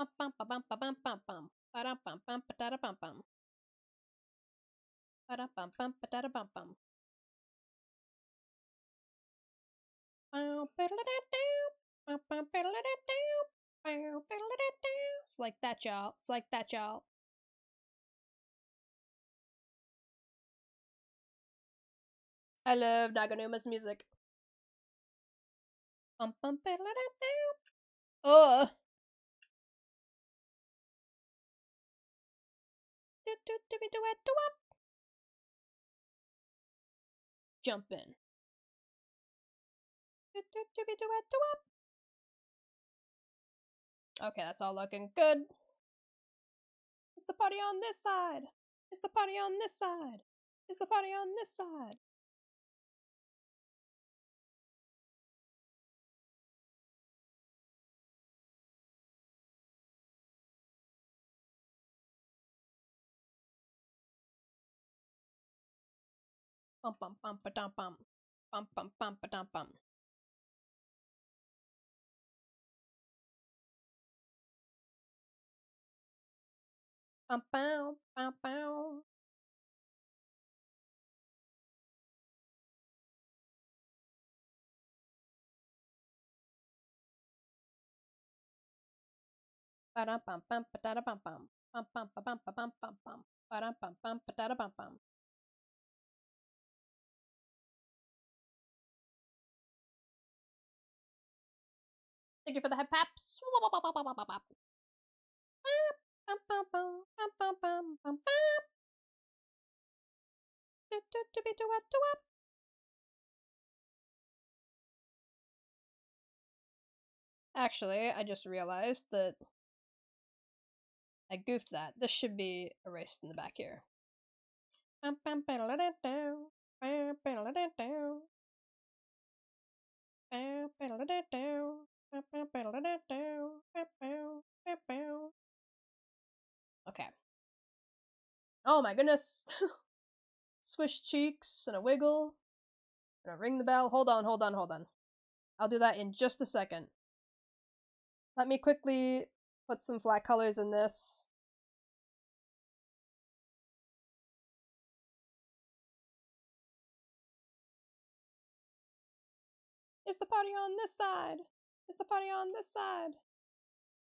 Bum, bum, bum, bum, bum, bum, bum. Ba-dum, bum, bum, ba-da-da, bum, bum. Ba-dum, bum, bum, ba-da-da, bum, bum. It's like that, y'all. It's like that, y'all. I love Naganuma's music. Ugh. Jump in. Okay, that's all looking good. Is the party on this side? Is the party on this side? Is the party on this side? Bum bum bum ba dum bum. Bum bum bum ba dum bum. Bum bow, bow bow. Ba dum bum bum ba da bum bum. Bum bum ba bum ba bum bum bum. Ba dum bum bum ba da bum bum. Thank you for the head paps. Bum bum bum bum bum bum bum bum. Actually, I just realized that I goofed that. This should be erased in the back here. Okay. Oh my goodness. Swish cheeks and a wiggle. Gonna ring the bell. Hold on, hold on, hold on. I'll do that in just a second. Let me quickly put some flat colors in this. Is the party on this side? Is the party on this side?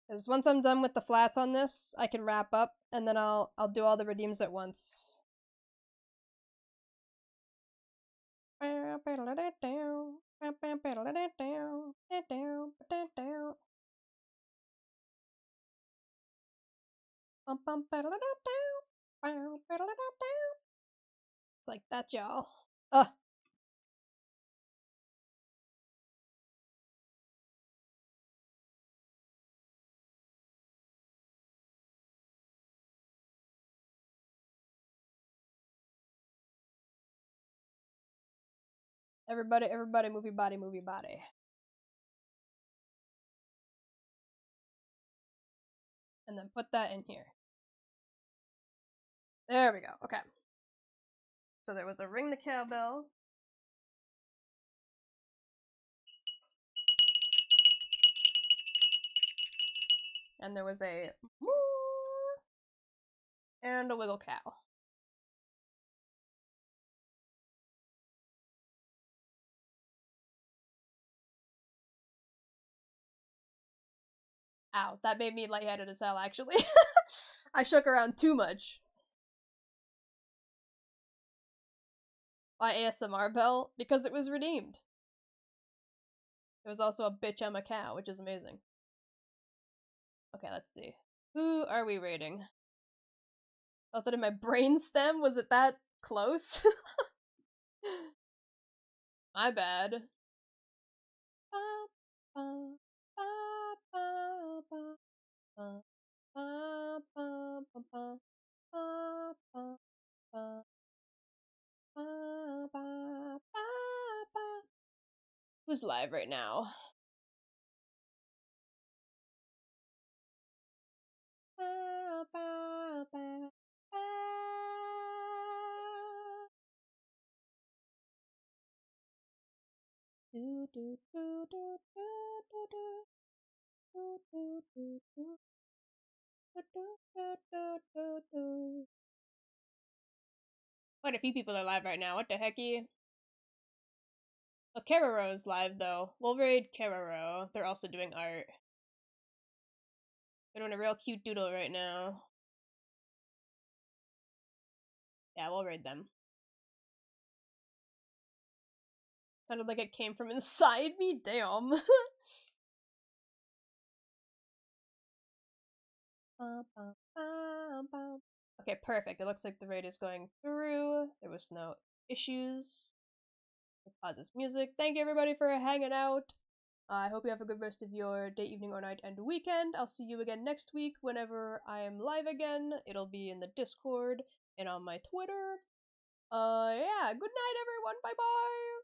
Because once I'm done with the flats on this, I can wrap up, and then I'll do all the redeems at once. It's like that, y'all. Ugh. Everybody, everybody, movie body, movie body. And then put that in here. There we go. Okay. So there was a ring the cowbell. And there was a moo and a wiggle cow. Ow, that made me lightheaded as hell, actually. I shook around too much. My ASMR bell, because it was redeemed. It was also a bitch I'm a cow, which is amazing. Okay, let's see. Who are we rating? Felt it in my brainstem? Was it that close? My bad. Who's live right now? Quite a few people are live right now. What the hecky? Oh, Keraro's live though. We'll raid Keraro. They're also doing art. They're doing a real cute doodle right now. Yeah, we'll raid them. Sounded like it came from inside me. Damn. Okay, perfect. It looks like the raid is going through. There was no issues. Pause this music. Thank you everybody for hanging out. I hope you have a good rest of your day, evening, or night, and weekend. I'll see you again next week whenever I am live again. It'll be in the Discord and on my Twitter. Yeah, good night everyone. Bye bye.